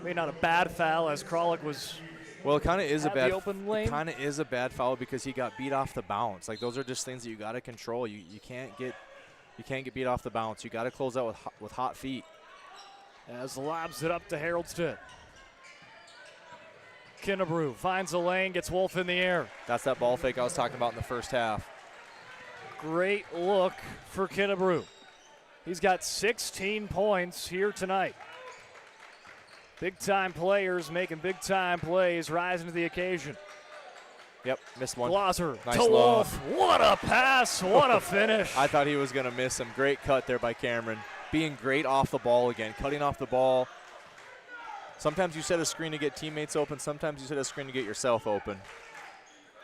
Maybe not a bad foul as Kralik was. Well, it kind of is a bad foul because he got beat off the bounce. Like, those are just things that you got to control. You can't get beat off the bounce. You got to close out with hot feet. As lobs it up to Haroldstead. Kinnebrew finds a lane, gets Wolf in the air. That's that ball fake I was talking about in the first half. Great look for Kinnebrew. He's got 16 points here tonight. Big-time players making big-time plays, rising to the occasion. Yep, missed one. Glauser nice to Wolf. What a pass, what a finish. I thought he was going to miss him. Great cut there by Cameron. Being great off the ball again, cutting off the ball. Sometimes you set a screen to get teammates open. Sometimes you set a screen to get yourself open.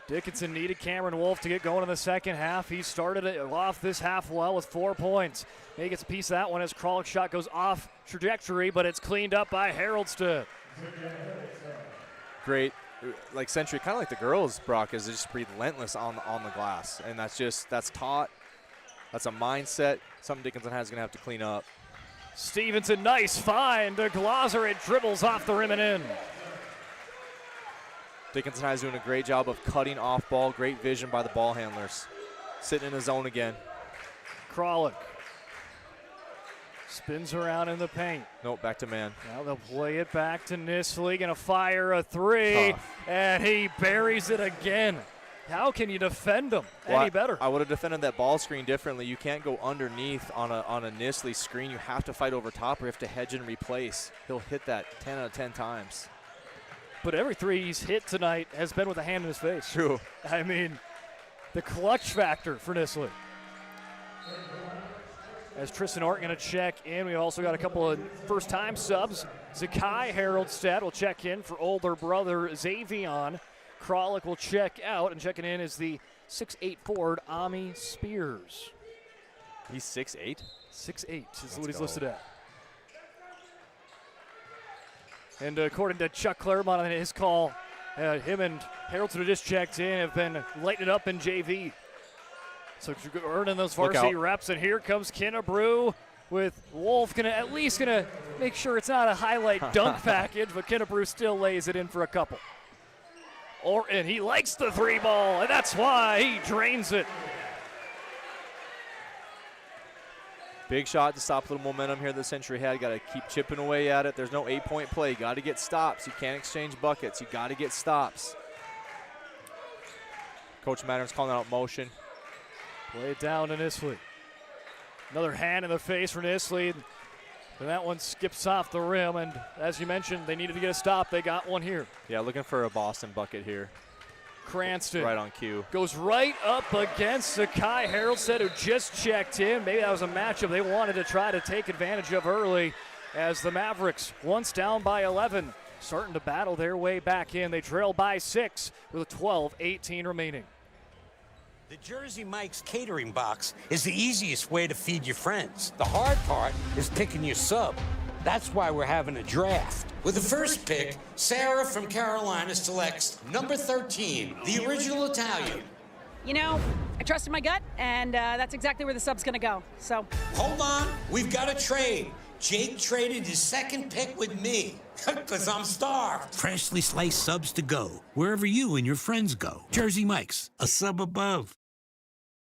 Dickinson needed Cameron Wolf to get going in the second half. He started it off this half well with 4 points. He gets a piece of that one as Kralik's shot goes off trajectory, but it's cleaned up by Haroldstead. Great. Like Century, kind of like the girls, Brock, is just relentless on the glass. And that's taught. That's a mindset. Something Dickinson has going to have to clean up. Stevenson, nice find to Glauser. It dribbles off the rim and in. Dickinson High is doing a great job of cutting off ball. Great vision by the ball handlers. Sitting in the zone again. Kralik spins around in the paint. Nope, back to man. Now they'll play it back to Nisley. Going to fire a 3, and he buries it again. how can you defend him any better? I would have defended that ball screen differently. You can't go underneath on a Nisley screen. You have to fight over top or you have to hedge and replace. He'll hit that 10 out of 10 times. But every three he's hit tonight has been with a hand in his face. True. I mean, the clutch factor for Nisley. As Tristan Orton going to check in, we also got a couple of first-time subs. Zakai Haroldstead will check in for older brother Xavion. Kralik will check out, and checking in is the 6'8 forward Ami Spears. He's 6'8"? 6'8" is what he's listed at. And according to Chuck Claremont on his call, him and Haroldstead, who just checked in, have been lighting it up in JV. So earning those varsity reps, and here comes Kennebrew with Wolf at least gonna make sure it's not a highlight dunk package, but Kennebrew still lays it in for a couple. And he likes the three ball, and that's why he drains it. Big shot to stop a little momentum here that Century had. Got to keep chipping away at it. There's no 8-point play. Got to get stops. You can't exchange buckets. You got to get stops. Coach Mattern's calling out motion. Play it down to Nisley. Another hand in the face for Nisley. And that one skips off the rim. And as you mentioned, they needed to get a stop. They got one here. Yeah, looking for a Boston bucket here. Cranston. Right on cue. Goes right up against Zakai Haroldstead, who just checked in. Maybe that was a matchup they wanted to try to take advantage of early, as the Mavericks, once down by 11, starting to battle their way back in. They trail by 6 with a 12-18 remaining. The Jersey Mike's catering box is the easiest way to feed your friends. The hard part is picking your sub. That's why we're having a draft. With the first pick, Sarah from Carolina selects number 13, the original Italian. You know, I trusted my gut, and that's exactly where the sub's gonna go, so. Hold on, we've got a trade. Jake traded his second pick with me, because I'm starved. Freshly sliced subs to go, wherever you and your friends go. Jersey Mike's, a sub above.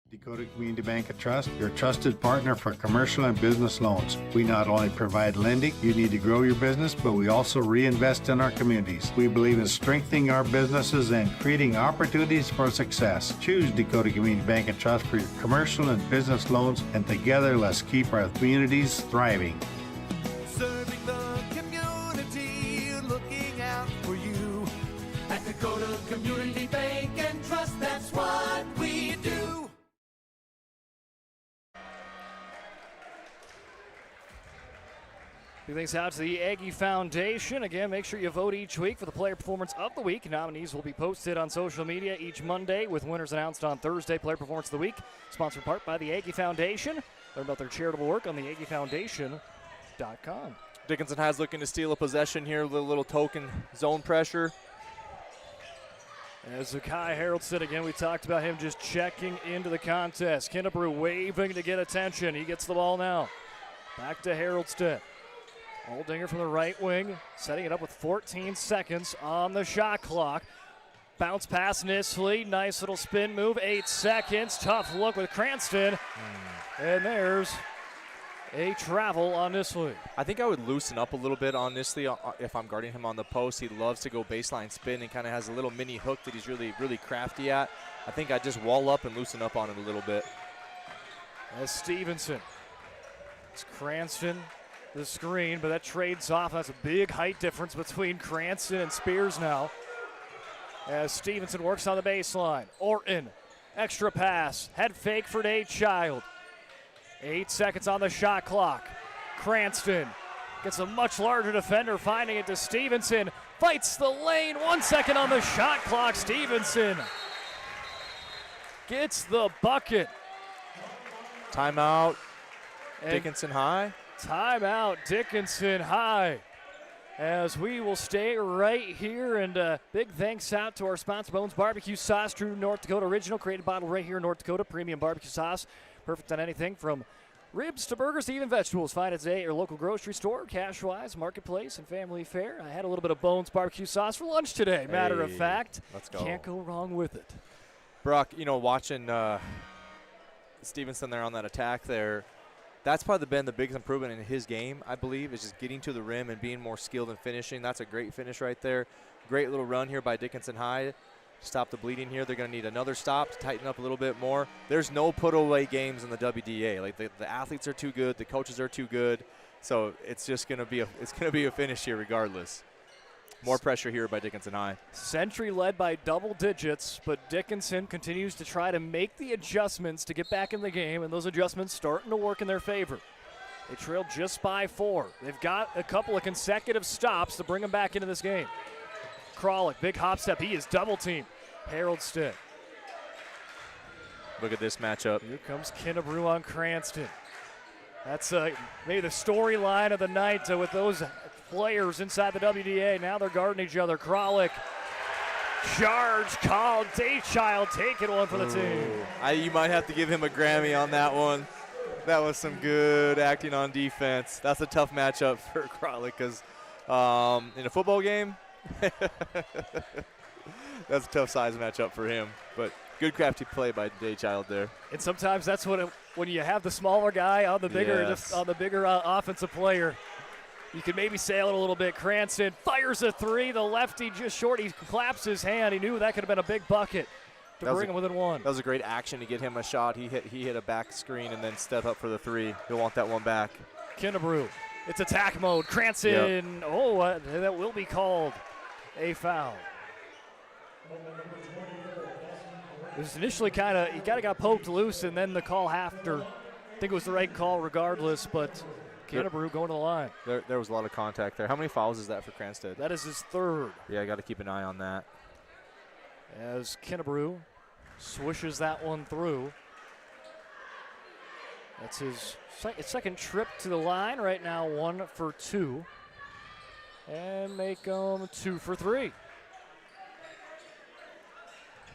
Dakota Community Bank and Trust, your trusted partner for commercial and business loans. We not only provide lending you need to grow your business, but we also reinvest in our communities. We believe in strengthening our businesses and creating opportunities for success. Choose Dakota Community Bank and Trust for your commercial and business loans, and together let's keep our communities thriving. Serving the community, looking out for you. At Dakota Community Bank and Trust, that's what we do. Big thanks out to the Aggie Foundation. Again, make sure you vote each week for the Player Performance of the Week. Nominees will be posted on social media each Monday, with winners announced on Thursday. Player Performance of the Week, sponsored in part by the Aggie Foundation. Learn about their charitable work on the AggieFoundation.com. Dickinson has looking to steal a possession here with a little token zone pressure. As Zakai Haroldstead, again, we talked about him just checking into the contest. Kennebrew waving to get attention. He gets the ball now. Back to Haroldstead. Oldinger from the right wing, setting it up with 14 seconds on the shot clock. Bounce pass Nisley, nice little spin move, 8 seconds. Tough look with Cranston. And there's a travel on Nisley. I think I would loosen up a little bit on Nisley if I'm guarding him on the post. He loves to go baseline spin and kind of has a little mini hook that he's really, really crafty at. I think I just wall up and loosen up on it a little bit. As Stevenson. It's Cranston. The screen, but that trades off. That's a big height difference between Cranston and Spears now. As Stevenson works on the baseline. Orton, extra pass, head fake for Nate Child. 8 seconds on the shot clock. Cranston gets a much larger defender, finding it to Stevenson. Fights the lane, 1 second on the shot clock. Stevenson gets the bucket. Timeout, Dickinson High. Timeout, Dickinson High. As we will stay right here, and big thanks out to our sponsor, Bones Barbecue Sauce, true North Dakota original, created bottled right here in North Dakota. Premium barbecue sauce, perfect on anything from ribs to burgers to even vegetables. Find it today at your local grocery store, Cash-Wise, Marketplace, and Family Fare. I had a little bit of Bones Barbecue Sauce for lunch today, matter of fact. Let's go. Can't go wrong with it. Brock, you know, watching Stevenson there on that attack there, that's probably been the biggest improvement in his game, I believe, is just getting to the rim and being more skilled in finishing. That's a great finish right there. Great little run here by Dickinson High. stop the bleeding here. They're going to need another stop to tighten up a little bit more. There's no put-away games in the WDA. Like the athletes are too good, the coaches are too good, so it's just going to be a finish here regardless. More pressure here by Dickinson High. Century led by double digits, but Dickinson continues to try to make the adjustments to get back in the game, and those adjustments starting to work in their favor. They trail just by 4. They've got a couple of consecutive stops to bring them back into this game. Kralik, big hop step. He is double teamed. Haroldstead. Look at this matchup. Here comes Kennebrew on Cranston. That's maybe the storyline of the night with those players inside the WDA. Now they're guarding each other. Kralik, charge called. Daychild taking one for the team. You might have to give him a Grammy on that one. That was some good acting on defense. That's a tough matchup for Kralik because in a football game, that's a tough size matchup for him. But good crafty play by Daychild there. And sometimes that's when you have the smaller guy on the bigger offensive player, you can maybe sail it a little bit. Cranston fires a 3. The lefty just short. He claps his hand. He knew that could have been a big bucket to bring him within 1. That was a great action to get him a shot. He hit a back screen and then step up for the 3. He'll want that one back. Kennebrew. It's attack mode. Cranston. Yep. Oh, that will be called a foul. It was initially he kind of got poked loose, and then the call after. I think it was the right call regardless, but Kennebrew going to the line. There was a lot of contact there. How many fouls is that for Cranston? That is his 3rd. Yeah, I got to keep an eye on that. As Kennebrew swishes that one through. That's his second trip to the line. Right now 1 for 2. And make them 2 for 3.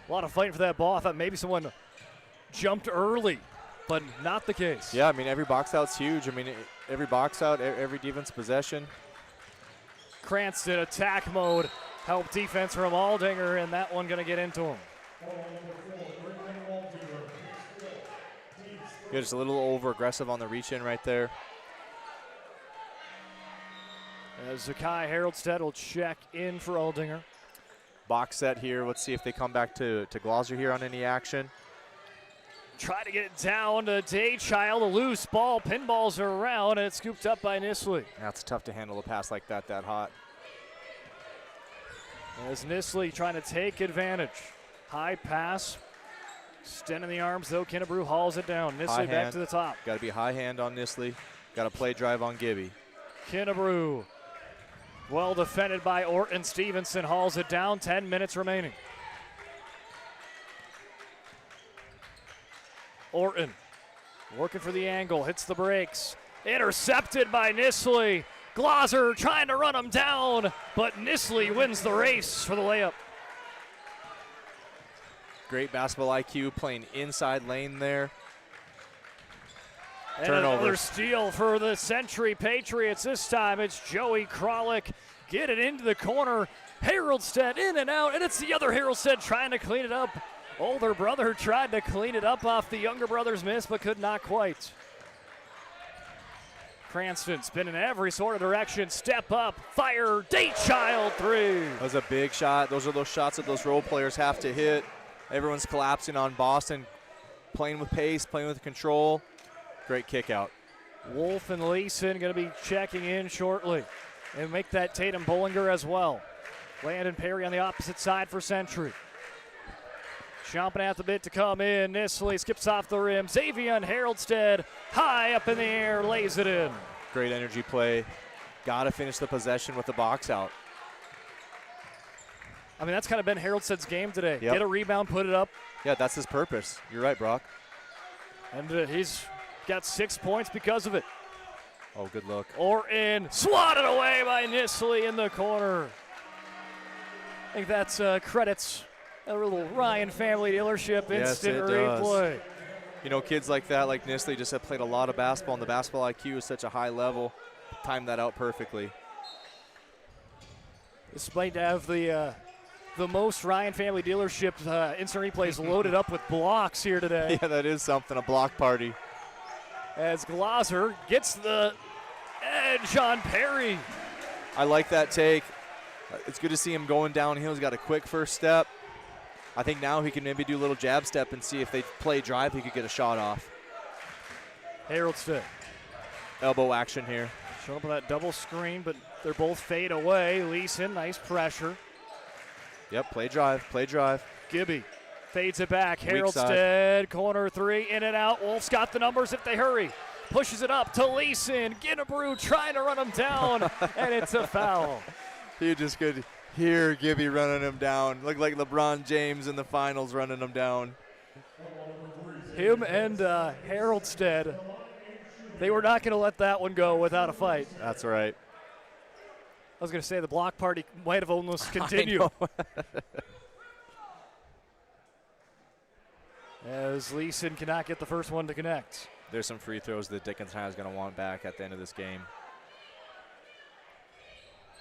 A lot of fighting for that ball. I thought maybe someone jumped early, but not the case. Yeah, I mean, every box out's huge. I mean, every box out, every defense possession. Cranston attack mode. Help defense from Aldinger, and that one going to get into him. Yeah, just a little over-aggressive on the reach-in right there. As Zakai Haroldstead will check in for Aldinger. Box set here. Let's see if they come back to Glauser here on any action. Try to get it down to Daychild. A loose ball. Pinballs around, and it's scooped up by Nisley. That's tough to handle a pass like that hot. As Nisley trying to take advantage. High pass. Extending the arms, though. Kennebrew hauls it down. Nisley back to the top. Got to be high hand on Nisley. Got to play drive on Gibby. Kennebrew. Well defended by Orton. Stevenson hauls it down. 10 minutes remaining. Orton working for the angle. Hits the brakes. Intercepted by Nisley. Glauser trying to run him down, but Nisley wins the race for the layup. Great basketball IQ, playing inside lane there. And another steal for the Century Patriots. This time it's Joey Kralik. Get it into the corner. Haroldstead in and out, and it's the other Haroldstead trying to clean it up. Older brother tried to clean it up off the younger brother's miss, but could not quite. Cranston spinning every sort of direction. Step up, fire, Daychild 3. That was a big shot. Those are those shots that those role players have to hit. Everyone's collapsing on Boston, playing with pace, playing with control. Great kick out. Wolf and Leeson going to be checking in shortly. And make that Tatum Bollinger as well. Landon Perry on the opposite side for Century. Chomping at the bit to come in. Nisley skips off the rim. Xavier Haroldstead high up in the air, lays it in. Great energy play. Got to finish the possession with the box out. I mean, that's kind of been Haroldstead's game today. Yep. Get a rebound, put it up. Yeah, that's his purpose. You're right, Brock. And he's got 6 points because of it. Oh, good look. Orton swatted away by Nisley in the corner. I think that's credits a little Ryan Family Dealership instant replay. You know, kids like that, like Nisley, just have played a lot of basketball, and the basketball IQ is such a high level. Timed that out perfectly. This might have the most Ryan Family Dealership instant replays loaded up with blocks here today. Yeah, that is something, a block party. As Glauser gets the edge on Perry. I like that take. It's good to see him going downhill. He's got a quick first step. I think now he can maybe do a little jab step and see if they play drive, he could get a shot off. Haroldstead. Elbow action here. Showing up with that double screen, but they're both fade away. Leeson, nice pressure. Yep, play drive, play drive. Gibby fades it back. Weak Haroldstead, corner 3, in and out. Wolf's got the numbers if they hurry. Pushes it up to Leeson. Ginebrew trying to run him down, and it's a foul. You just could hear Gibby running him down. Looked like LeBron James in the finals running him down. Him and Haroldstead, they were not going to let that one go without a fight. That's right. I was going to say the block party might have almost continued. As Leeson cannot get the first one to connect. There's some free throws that Dickinson is going to want back at the end of this game.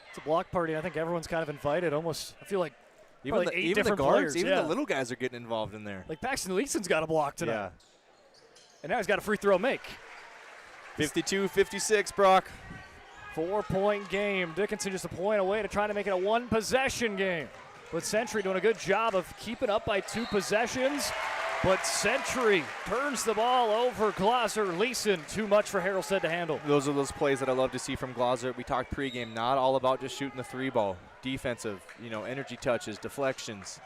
It's a block party. I think everyone's kind of invited. Almost, I feel like even the, 8 even different the guards, players. even yeah. the little guys are getting involved in there. Like Paxton Leeson's got a block tonight. Yeah. And now he's got a free throw make. 52-56, Brock. 4-point game. Dickinson just a point away to try to make it a 1-possession game. But Century doing a good job of keeping up by 2 possessions. But Century turns the ball over. Glosser, Leeson, too much for Haroldstead to handle. Those are those plays that I love to see from Glosser. We talked pregame, not all about just shooting the 3-ball. Defensive, energy touches, deflections.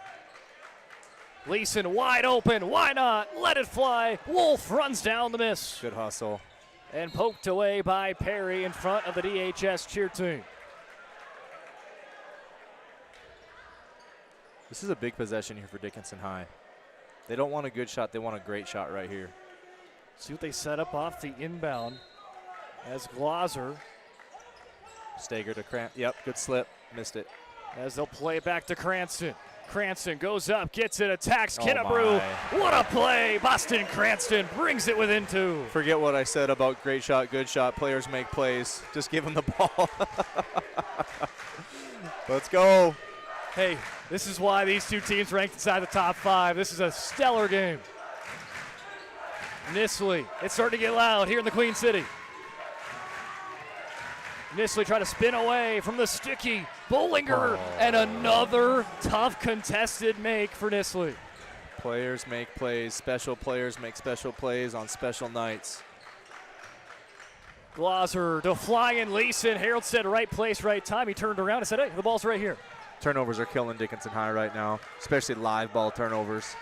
Leeson wide open. Why not? Let it fly. Wolf runs down the miss. Good hustle. And poked away by Perry in front of the DHS cheer team. This is a big possession here for Dickinson High. They don't want a good shot. They want a great shot right here. See what they set up off the inbound as Glosser. Stager to Cranston. Yep, good slip. Missed it. As they'll play it back to Cranston. Cranston goes up, gets it, attacks Kennebrew. What a play. Boston Cranston brings it within 2. Forget what I said about great shot, good shot. Players make plays. Just give them the ball. Let's go. Hey, this is why these 2 teams ranked inside the top 5. This is a stellar game. Nisley, it's starting to get loud here in the Queen City. Nisley trying to spin away from the sticky Bollinger, and another tough contested make for Nisley. Players make plays. Special players make special plays on special nights. Glosser to flying Leeson. Haroldstead, right place, right time. He turned around and said, hey, the ball's right here. Turnovers are killing Dickinson High right now, especially live ball turnovers.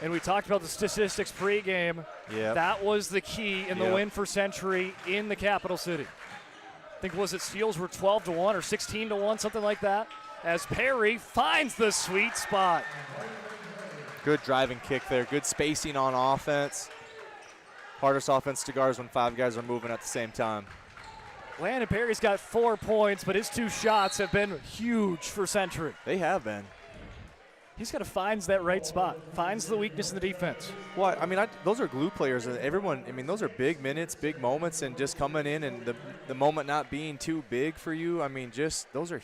And we talked about the statistics pregame. Yep. That was the key in the win for Century in the capital city. I think, was it steals were 12-1 or 16-1, something like that, as Perry finds the sweet spot. Good driving kick there. Good spacing on offense. Hardest offense to guard is when 5 guys are moving at the same time. Landon Perry's got 4 points, but his 2 shots have been huge for Century. They have been. He's got to find that right spot, finds the weakness in the defense. Well, I mean, those are glue players. And everyone, I mean, those are big minutes, big moments, and just coming in and the moment not being too big for you. I mean, just those are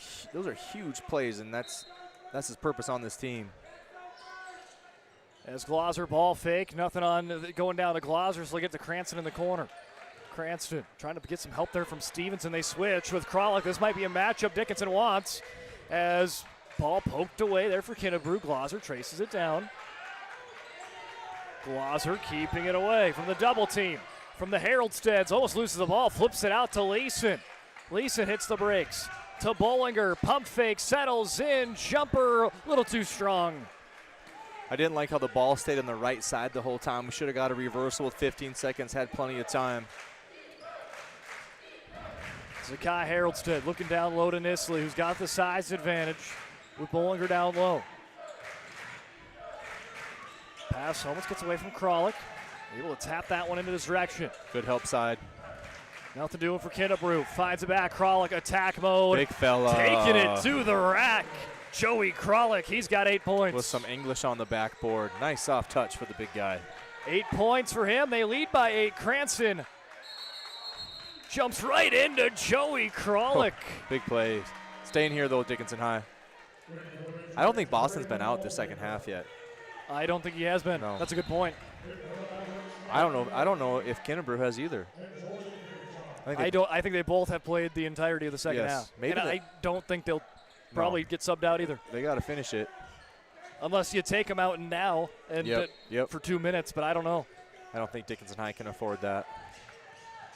huge plays, and that's his purpose on this team. As Glosser ball fake, nothing on going down to Glosser, so they get to Cranston in the corner. Cranston trying to get some help there from Stevenson. They switch with Kralik. This might be a matchup Dickinson wants as ball poked away there for Kennebrew. Glosser traces it down. Glosser keeping it away from the double team. From the Haroldsteads, almost loses the ball, flips it out to Leeson. Leeson hits the brakes to Bollinger. Pump fake, settles in, jumper, a little too strong. I didn't like how the ball stayed on the right side the whole time. We should have got a reversal with 15 seconds, had plenty of time. Zakai Haroldstead looking down low to Nisley, who's got the size advantage with Bollinger down low. Pass almost gets away from Kralik. Able to tap that one into this direction. Good help side. Nothing doing for Kennebrew. Finds it back. Kralik attack mode. Big fella. Taking it to the rack. Joey Kralik, he's got 8 points. With some English on the backboard. Nice soft touch for the big guy. 8 points for him. They lead by 8. Cranston jumps right into Joey Kralik. Big plays. Staying here, though, Dickinson High. I don't think Boston's been out the second half yet. I don't think he has been. No. That's a good point. I don't know if Kennebrew has either. I think they both have played the entirety of the second half. Maybe and I don't think they'll probably get subbed out either. They got to finish it. unless you take them out now and for 2 minutes, but I don't know. I don't think Dickinson High can afford that.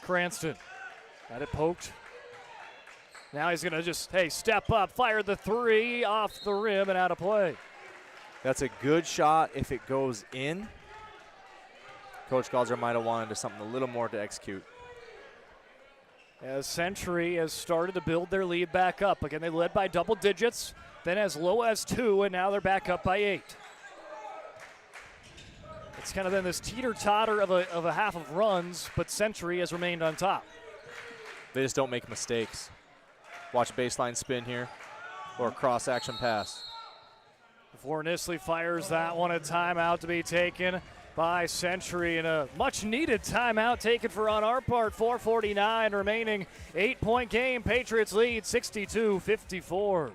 Cranston had it poked. Now he's going to just, step up, fire the three off the rim and out of play. That's a good shot if it goes in. Coach Galzer might have wanted something a little more to execute. As Century has started to build their lead back up. Again, they led by double digits, then as low as 2, and now they're back up by 8. It's kind of been this teeter-totter of a half of runs, but Century has remained on top. They just don't make mistakes. Watch baseline spin here, or cross-action pass. Before Nisley fires that one, a timeout to be taken by Century, and a much-needed timeout taken for on our part. 4:49 remaining, 8-point game. Patriots lead 62-54.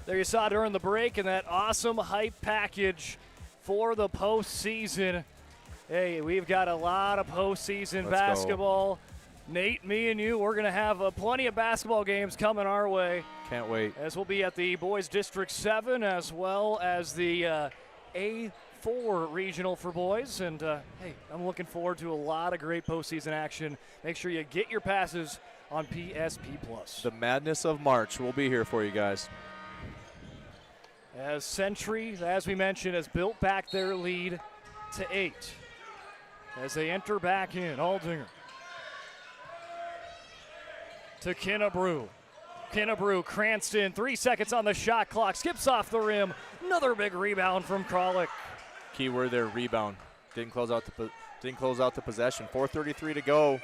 There you saw during the break and that awesome hype package for the postseason. Hey, we've got a lot of postseason basketball. Nate, me, and you, we're going to have plenty of basketball games coming our way. Can't wait. As we'll be at the Boys District 7 as well as the A4 regional for boys. And, hey, I'm looking forward to a lot of great postseason action. Make sure you get your passes on PSP+. The madness of March will be here for you guys. As Century, as we mentioned, has built back their lead to 8. As they enter back in, Aldinger to Kinnebrew. Kinnebrew, Cranston, 3 seconds on the shot clock, skips off the rim. Another big rebound from Kralik. Keyword there, rebound. Didn't close out the possession. 4:33 to go.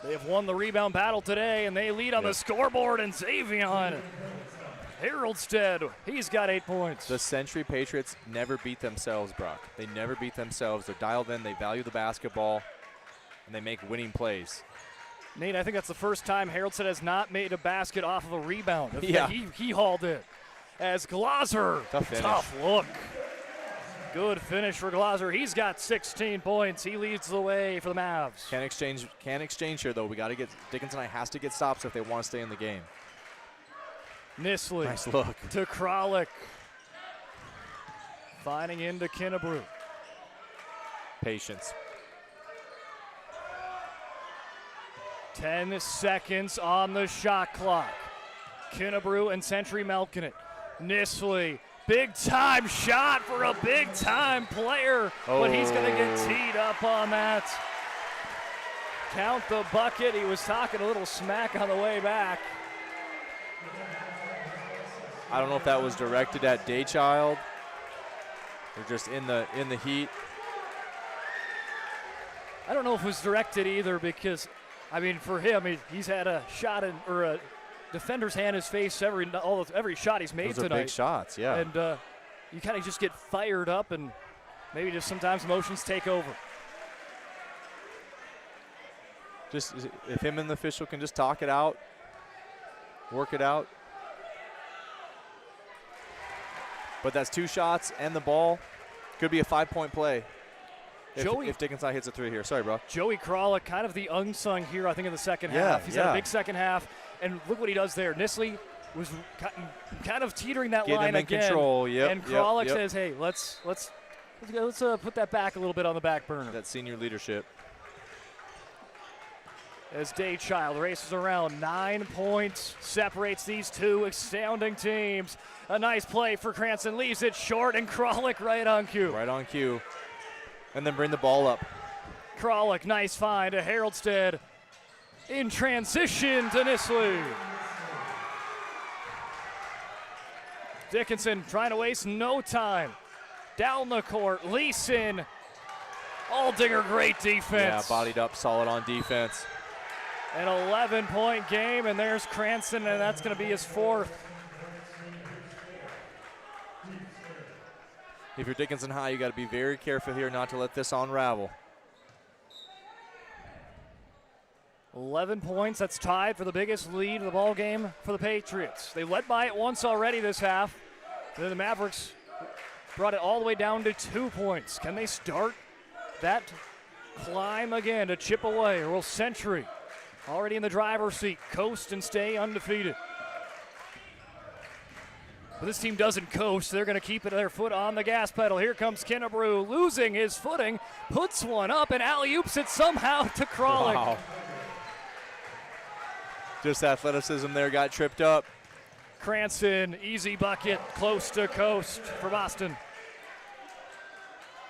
They have won the rebound battle today, and they lead on the scoreboard. And Xavion Haroldstead, he's got 8 points. The Century Patriots never beat themselves, Brock. They never beat themselves. They're dialed in. They value the basketball, and they make winning plays. Nate, I think that's the first time Haroldstead has not made a basket off of a rebound. Yeah. He hauled it. As Glauser, tough look. Good finish for Glauser. He's got 16 points. He leads the way for the Mavs. Can't exchange here, though. We got to get Dickinson has to get stops if they want to stay in the game. Nisley nice look to Kralik. Finding into Kinnebrew. Patience. 10 seconds on the shot clock. Kinnebrew and Century milking it. Nisley, big time shot for a big time player, but he's going to get teed up on that. Count the bucket. He was talking a little smack on the way back. I don't know if that was directed at Daychild or just in the heat. I don't know if it was directed either because, I mean, for him, he's had a shot or a defender's hand in his face every shot he's made tonight. Those are big shots, yeah. And you kind of just get fired up, and maybe just sometimes emotions take over. Just if him and the official can just talk it out, work it out. But that's 2 shots and the ball. Could be a 5-point play if Dickinson hits a 3 here. Sorry, bro. Joey Kralik, kind of the unsung hero, I think, in the second half. He's had a big second half, and look what he does there. Nisley was kind of teetering that line again. Getting him in control, yep. And Kralik says, hey, let's put that back a little bit on the back burner. That senior leadership. As Daychild races around, 9 points separates these two astounding teams. A nice play for Cranston, leaves it short, and Kralik right on cue. Right on cue. And then bring the ball up. Kralik, nice find to Haroldstead. In transition to Nisley. Dickinson trying to waste no time. Down the court, Leeson. Aldinger, great defense. Yeah, bodied up, solid on defense. An 11-point game, and there's Cranston, and that's going to be his 4th. If you're Dickinson High, you got to be very careful here not to let this unravel. 11 points, that's tied for the biggest lead of the ball game for the Patriots. They led by it once already this half. Then the Mavericks brought it all the way down to 2 points. Can they start that climb again to chip away, or will Century, already in the driver's seat, coast and stay undefeated? But this team doesn't coast. They're going to keep their foot on the gas pedal. Here comes Kennebrew, losing his footing, puts one up, and alley-oops it somehow to Kralik. Wow. Just athleticism there, got tripped up. Cranston, easy bucket, close to coast for Boston.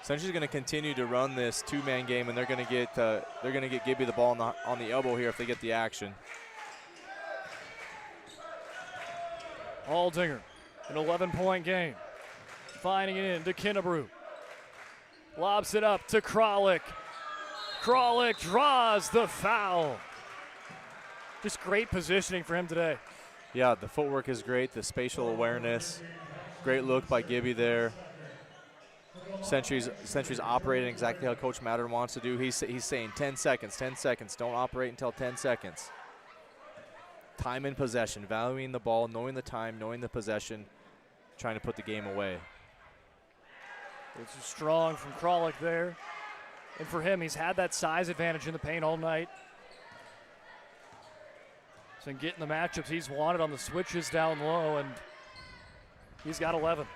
Century's going to continue to run this two-man game, and they're going to get Gibby the ball on the elbow here if they get the action. Aldinger, an 11-point game, finding it into Kennebrew. Lobs it up to Kralik. Kralik draws the foul. Just great positioning for him today. Yeah, the footwork is great, the spatial awareness. Great look by Gibby there. Century's operating exactly how Coach Mattern wants to do. He's saying 10 seconds, 10 seconds. Don't operate until 10 seconds. Time in possession, valuing the ball, knowing the time, knowing the possession, trying to put the game away. It's strong from Kralik there. And for him, he's had that size advantage in the paint all night. So getting the matchups he's wanted on the switches down low, and he's got 11.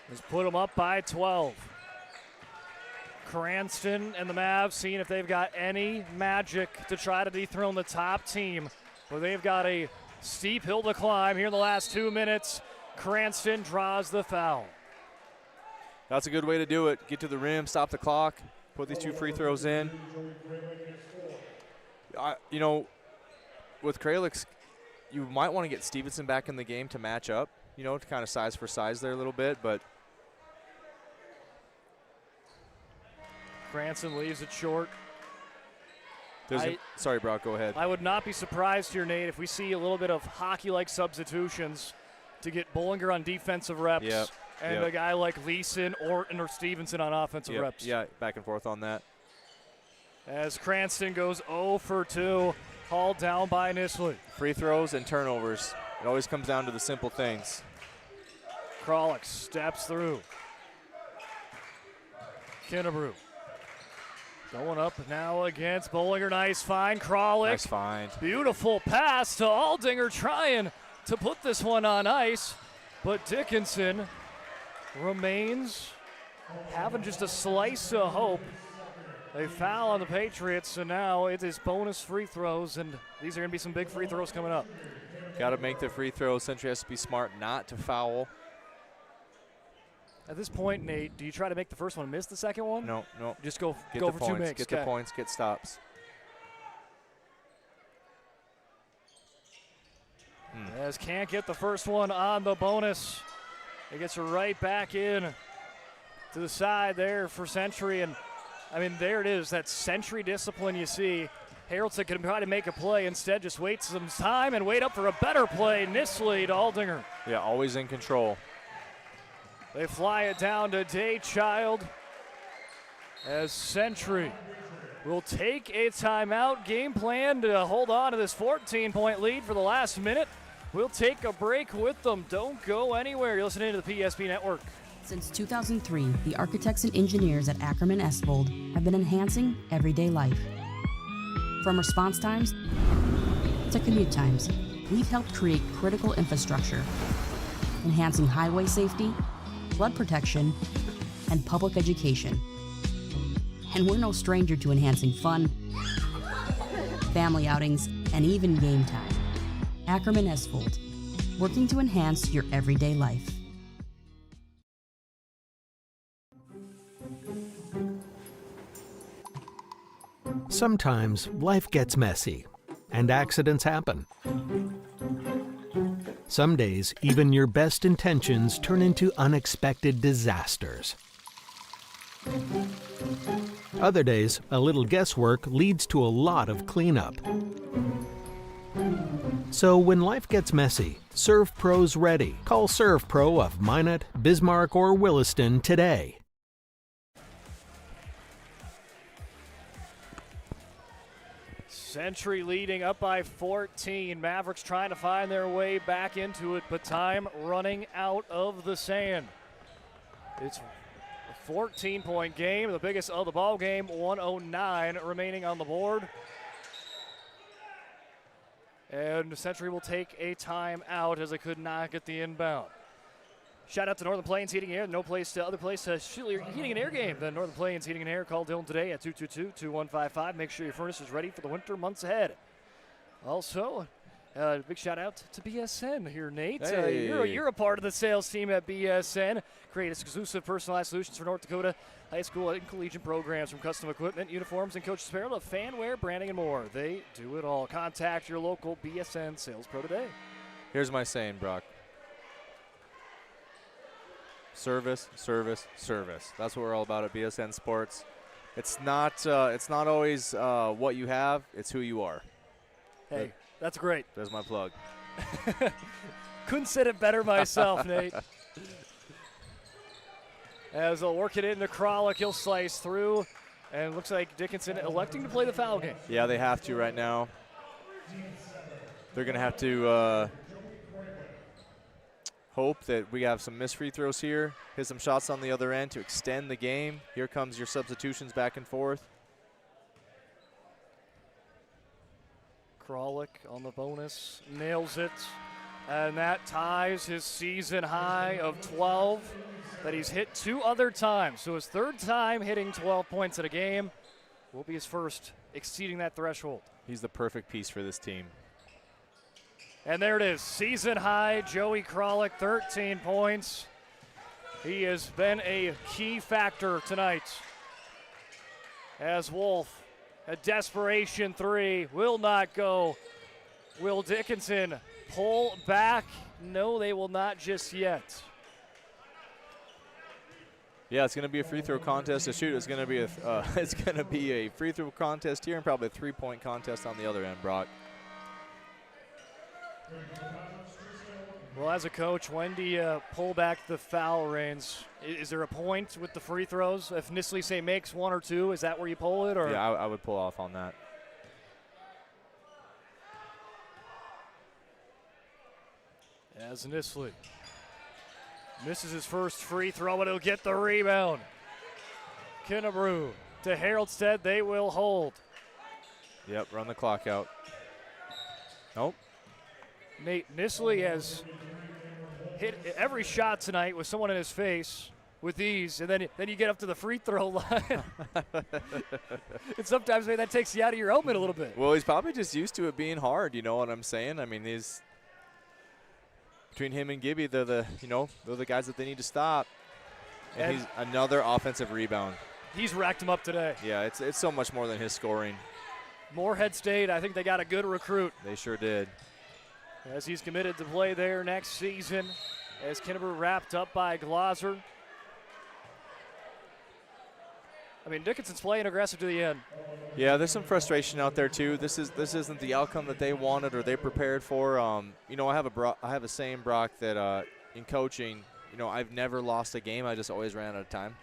He's put him up by 12. Cranston and the Mavs seeing if they've got any magic to try to dethrone the top team. But they've got a steep hill to climb here in the last 2 minutes. Cranston draws the foul. That's a good way to do it. Get to the rim, stop the clock, put these 2 free throws in. With Kralik, you might want to get Stevenson back in the game to match up, to kind of size for size there a little bit, but Cranston leaves it short. Sorry, Brock, go ahead. I would not be surprised here, Nate, if we see a little bit of hockey-like substitutions to get Bollinger on defensive reps and a guy like Leeson, Orton, or Stevenson on offensive reps. Yeah, back and forth on that. As Cranston goes 0 for 2, hauled down by Nisley. Free throws and turnovers. It always comes down to the simple things. Kralik steps through. Kennebrew going up now against Bollinger. Nice find, Kralik. Nice find. Beautiful pass to Aldinger, trying to put this one on ice. But Dickinson remains having just a slice of hope. They foul on the Patriots, and now it is bonus free throws, and these are going to be some big free throws coming up. Got to make the free throws. Century has to be smart not to foul. At this point, Nate, do you try to make the first one and miss the second one? No. Just go Get for the 2 points, makes. Get the points, get stops. As can't get the first one on the bonus. It gets right back in to the side there for Century, and there it is, that Century discipline you see. Haraldson can try to make a play, instead just waits some time and wait up for a better play. Nisley to Aldinger. Yeah, always in control. They fly it down to Daychild as Century will take a timeout. Game plan to hold on to this 14-point lead for the last minute. We'll take a break with them. Don't go anywhere. You're listening to the PSP Network. Since 2003, the architects and engineers at Acriman Esold have been enhancing everyday life. From response times to commute times, we've helped create critical infrastructure, enhancing highway safety, flood protection, and public education. And we're no stranger to enhancing fun, family outings, and even game time. Acriman Esold, working to enhance your everyday life. Sometimes life gets messy, and accidents happen. Some days, even your best intentions turn into unexpected disasters. Other days, a little guesswork leads to a lot of cleanup. So when life gets messy, ServePro's ready. Call ServePro of Minot, Bismarck, or Williston today. Century leading up by 14. Mavericks trying to find their way back into it, but time running out of the sand. It's a 14-point game, the biggest of the ball game. 1:09 remaining on the board. And Century will take a timeout as they could not get the inbound. Shout out to Northern Plains Heating and Air. No place to other place to shoot your heating and air game than Northern Plains Heating and Air. Call Dylan today at 222-2155. Make sure your furnace is ready for the winter months ahead. Also, big shout out to BSN here, Nate. Hey. You're a part of the sales team at BSN. Create exclusive personalized solutions for North Dakota high school and collegiate programs, from custom equipment, uniforms, and coaches' apparel to fan wear, branding, and more. They do it all. Contact your local BSN sales pro today. Here's my saying, Brock. Service, service, service. That's what we're all about at BSN Sports. It's not always what you have, it's who you are. Hey, that's great. There's my plug. Couldn't said it better myself, Nate. As they'll work it into Kralik, he'll slice through, and looks like Dickinson electing to play the foul game. Yeah, they have to right now. They're going to have to hope that we have some missed free throws here, hit some shots on the other end to extend the game. Here comes your substitutions back and forth. Kralik on the bonus, nails it, and that ties his season high of 12 that he's hit 2 other times. So his 3rd time hitting 12 points in a game will be his first exceeding that threshold. He's the perfect piece for this team. And there it is, season high, Joey Kralik, 13 points. He has been a key factor tonight. As Wolf, a desperation 3, will not go. Will Dickinson pull back? No, they will not just yet. Yeah, it's going to be a free throw contest to shoot. It's going to be a free throw contest here and probably a 3-point contest on the other end, Brock. Well, as a coach, when do you pull back the foul reins? Is there a point with the free throws? If Nisley, say, makes 1 or 2, is that where you pull it? Or? Yeah, I would pull off on that. As Nisley misses his first free throw, but he'll get the rebound. Kinnebrew to Haroldstead. They will hold. Yep, run the clock out. Nope. Nate Nisley has hit every shot tonight with someone in his face with ease, and then you get up to the free throw line. And sometimes maybe that takes you out of your element a little bit. Well, he's probably just used to it being hard, you know what I'm saying? I mean, between him and Gibby, they're the guys that they need to stop. And he's another offensive rebound. He's racked him up today. Yeah, it's so much more than his scoring. Moorhead State, I think they got a good recruit. They sure did. As he's committed to play there next season, as Kinnebrew wrapped up by Glauser. I mean, Dickinson's playing aggressive to the end. Yeah, there's some frustration out there too. This isn't the outcome that they wanted or they prepared for. I have a saying, Brock, that in coaching, I've never lost a game. I just always ran out of time.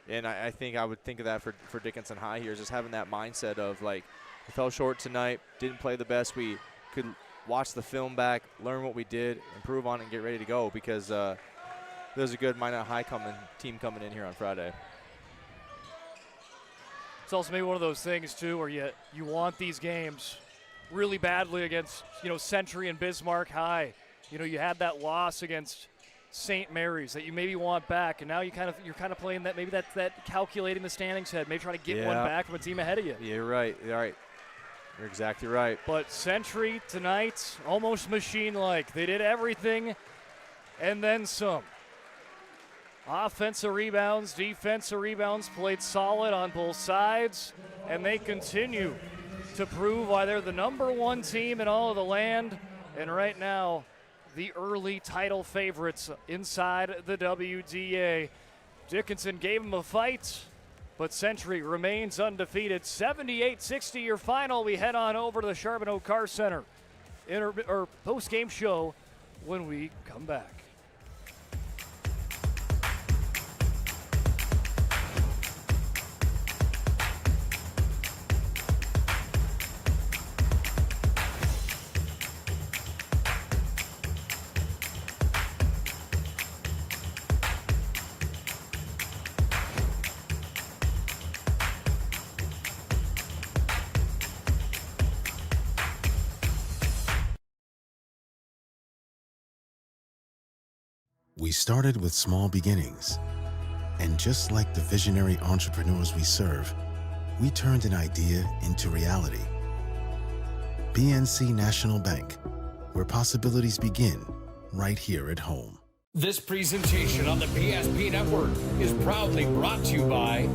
And I think I would think of that for Dickinson High here, just having that mindset of like, we fell short tonight, didn't play the best. We could watch the film back, learn what we did, improve on it, and get ready to go because there's a good Minot High team coming in here on Friday. It's also maybe one of those things, too, where you want these games really badly against, Century and Bismarck High. You had that loss against St. Mary's that you maybe want back, and now you're kind of playing that, maybe that's that calculating the standings head, maybe trying to get one back from a team ahead of you. Yeah, you're right. You're exactly right. But Century tonight, almost machine-like. They did everything and then some. Offensive rebounds, defensive rebounds, played solid on both sides, and they continue to prove why they're the #1 team in all of the land, and right now, the early title favorites inside the WDA. Dickinson gave them a fight, but Century remains undefeated. 78-60 your final. We head on over to the Charbonneau Car Center post-game show when we come back. We started with small beginnings. And just like the visionary entrepreneurs we serve, we turned an idea into reality. BNC National Bank, where possibilities begin right here at home. This presentation on the PSP Network is proudly brought to you by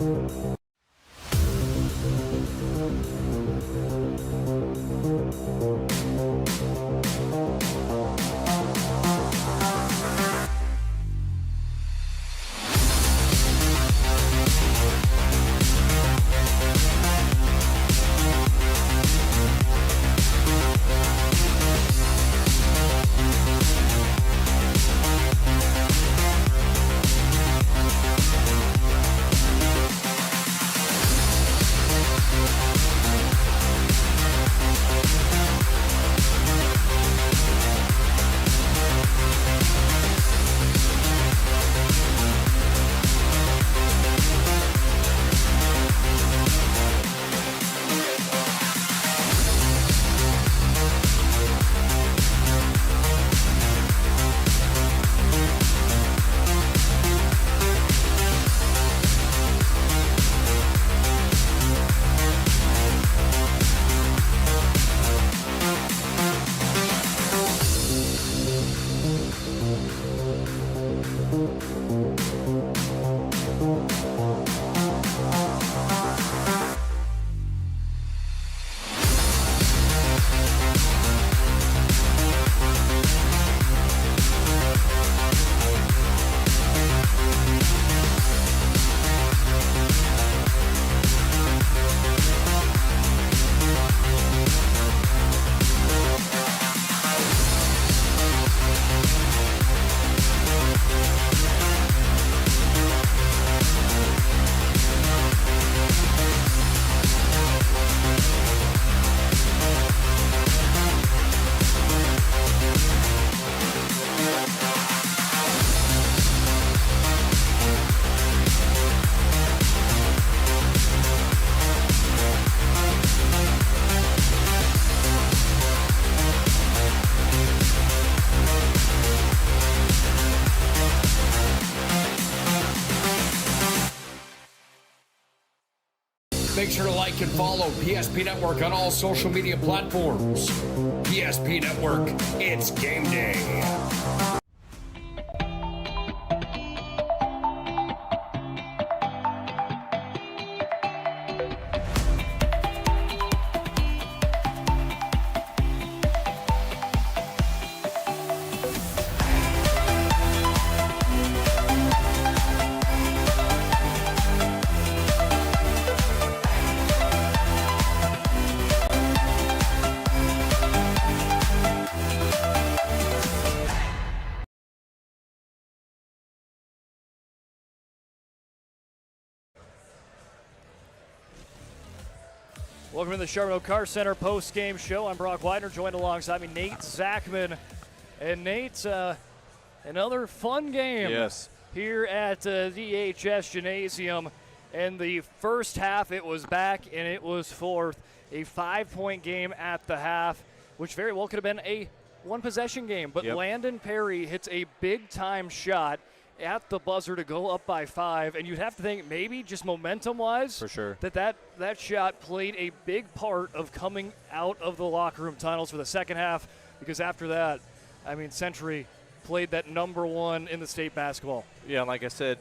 Make sure to like and follow PSP Network on all social media platforms. PSP Network, it's game day. Welcome to the Charbonneau Car Center post-game show. I'm Brock Widener, joined alongside me Nate Zachman. And Nate, another fun game here at DHS Gymnasium. In the first half, it was back, and it was forth. A 5-point game at the half, which very well could have been a one-possession game. But Landon Perry hits a big-time shot at the buzzer to go up by 5, and you'd have to think maybe just momentum-wise for sure that shot played a big part of coming out of the locker room tunnels for the second half, because after that, I mean, Century played that number one in the state basketball. Yeah, and like I said,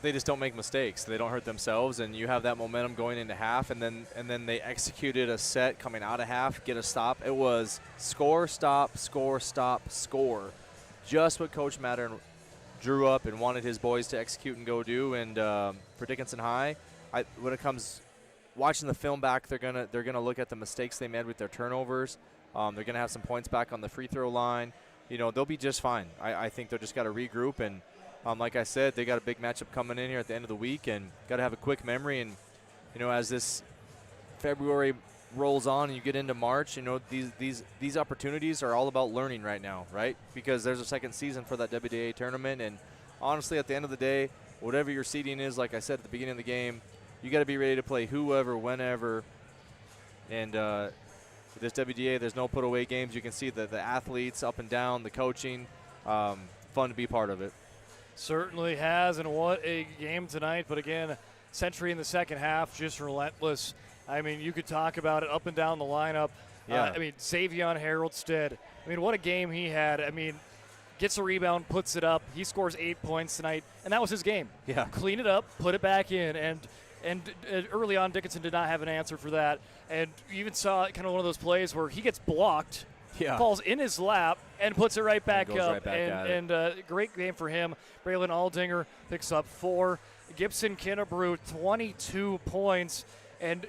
they just don't make mistakes. They don't hurt themselves, and you have that momentum going into half, and then they executed a set coming out of half, get a stop. It was score, stop, score, stop, score. Just what Coach Mattern drew up and wanted his boys to execute and go do. And for Dickinson High, when it comes watching the film back, they're gonna look at the mistakes they made with their turnovers. They're gonna have some points back on the free throw line. They'll be just fine. I think they'll just got to regroup, and like I said, they got a big matchup coming in here at the end of the week, and got to have a quick memory. And as this February rolls on and you get into March, these opportunities are all about learning right now, right? Because there's a second season for that WDA tournament, and honestly, at the end of the day, whatever your seeding is, like I said at the beginning of the game, you got to be ready to play whoever, whenever. And with this WDA, there's no put-away games. You can see the athletes up and down, the coaching. Fun to be part of it. Certainly has, and what a game tonight. But again, Century in the second half, just relentless. I mean, you could talk about it up and down the lineup. Yeah. Xavion Haroldstead, what a game he had. Gets a rebound, puts it up. He scores 8 points tonight, and that was his game. Yeah. Clean it up, put it back in, and early on, Dickinson did not have an answer for that. And you even saw kind of one of those plays where he gets blocked, falls in his lap, and puts it right back up. And great game for him. Braylon Aldinger picks up 4. Gibson Kinnebrew, 22 points. And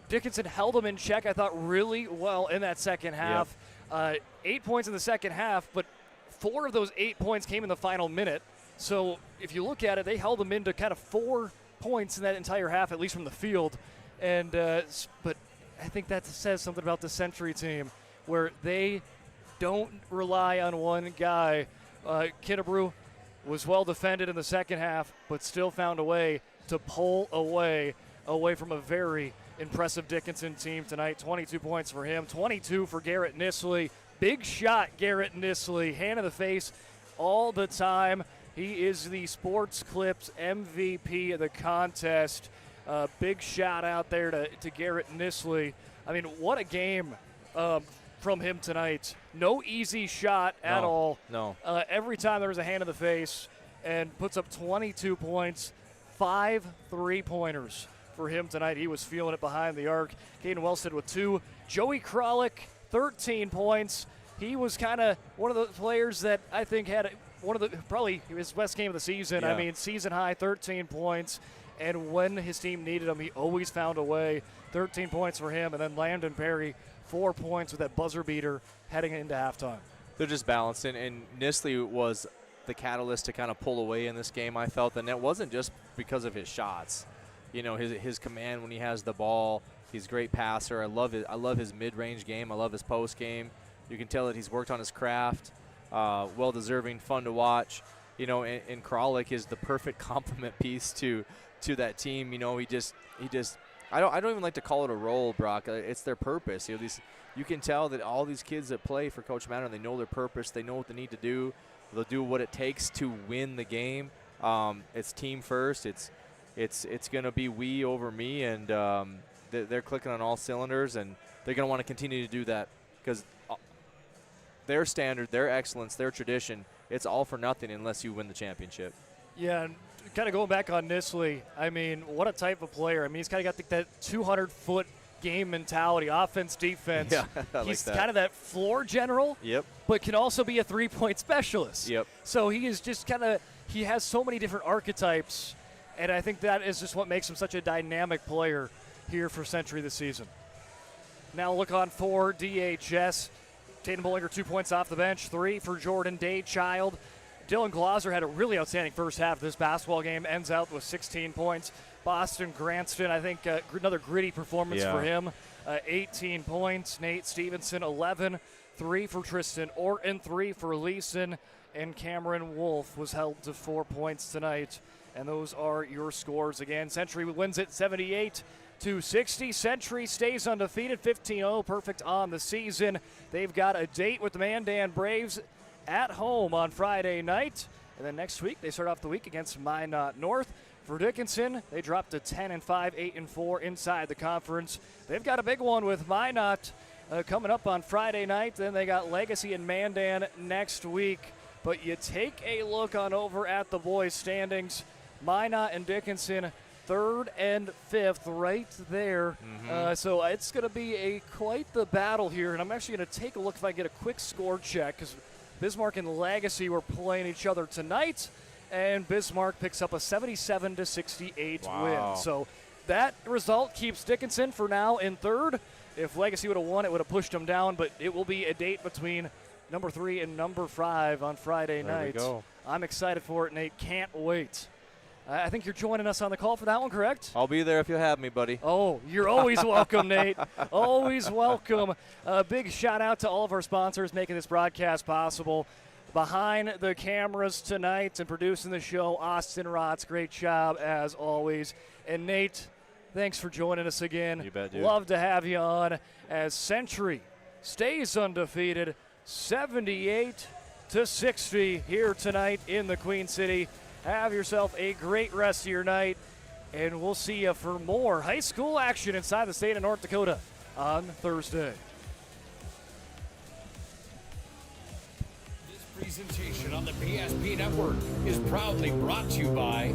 Dickinson held him in check, I thought, really well in that second half. 8 points in the second half, but 4 of those 8 points came in the final minute. So if you look at it, they held him into kind of 4 points in that entire half, at least from the field. And but I think that says something about the Century team, where they don't rely on one guy. Kinnebrew was well defended in the second half, but still found a way to pull away from a very impressive Dickinson team tonight. 22 points for him, 22 for Garrett Nisley. Big shot, Garrett Nisley, hand in the face all the time. He is the Sports Clips MVP of the contest. Big shout out there to Garrett Nisley. What a game from him tonight. No easy shot at all. No. Every time there was a hand in the face, and puts up 22 points, 5 3-pointers for him tonight. He was feeling it behind the arc. Caden Wellstead with 2. Joey Kralik, 13 points. He was kind of one of the players that I think had probably his best game of the season. Yeah. Season high, 13 points. And when his team needed him, he always found a way. 13 points for him. And then Landon Perry, 4 points with that buzzer beater heading into halftime. They're just balancing, and Nisley was the catalyst to kind of pull away in this game, I felt. And it wasn't just because of his shots. His command when he has the ball. He's a great passer. I love his mid-range game. I love his post game. You can tell that he's worked on his craft. Well-deserving, fun to watch. And Kralik is the perfect complement piece to that team. He just I don't even like to call it a role, Brock. It's their purpose. You can tell that all these kids that play for Coach Madden, they know their purpose. They know what they need to do. They'll do what it takes to win the game. It's team first. It's going to be we over me, and they're clicking on all cylinders, and they're going to want to continue to do that because their standard, their excellence, their tradition, it's all for nothing unless you win the championship. Yeah, and kind of going back on Nisley, what a type of player. He's kind of got that 200-foot game mentality, offense, defense. Yeah, he's kind of that floor general, but can also be a three-point specialist. So he is just he has so many different archetypes, and I think that is just what makes him such a dynamic player here for Century this season. Now look on for DHS. Tatum Bollinger, 2 points off the bench, 3 for Jordan Daychild. Dylan Glauser had a really outstanding first half of this basketball game, ends out with 16 points. Boston Granston, I think another gritty performance for him, 18 points. Nate Stevenson, 11, 3 for Tristan Orton, 3 for Leeson, and Cameron Wolf was held to 4 points tonight. And those are your scores again. Century wins it 78-60. Century stays undefeated, 15-0, perfect on the season. They've got a date with the Mandan Braves at home on Friday night. And then next week, they start off the week against Minot North. For Dickinson, they dropped to 10-5, 8-4 inside the conference. They've got a big one with Minot coming up on Friday night. Then they got Legacy and Mandan next week. But you take a look on over at the boys' standings. Minot and Dickinson, 3rd and 5th right there. So it's going to be quite the battle here. And I'm actually going to take a look if I get a quick score check, because Bismarck and Legacy were playing each other tonight. and Bismarck picks up a 77-68 Wow. win. So that result keeps Dickinson for now in third. If Legacy would have won, it would have pushed them down, but it will be a date between number 3 and number 5 on Friday night. There we go. I'm excited for it, Nate. Can't wait. I think you're joining us on the call for that one, correct? I'll be there if you have me, buddy. Oh, you're always welcome, Nate. Always welcome. A big shout out to all of our sponsors making this broadcast possible. Behind the cameras tonight and producing the show, Austin Rotz, great job as always. And Nate, thanks for joining us again. You bet, dude. Love to have you on as Century stays undefeated, 78-60 here tonight in the Queen City. Have yourself a great rest of your night, and we'll see you for more high school action inside the state of North Dakota on Thursday. This presentation on the PSP Network is proudly brought to you by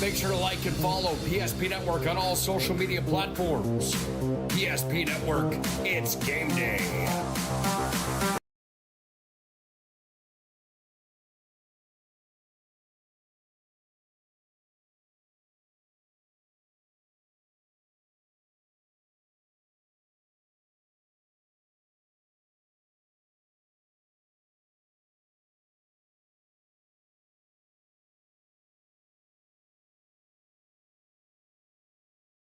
Make sure to like and follow PSP Network on all social media platforms. PSP Network, it's game day.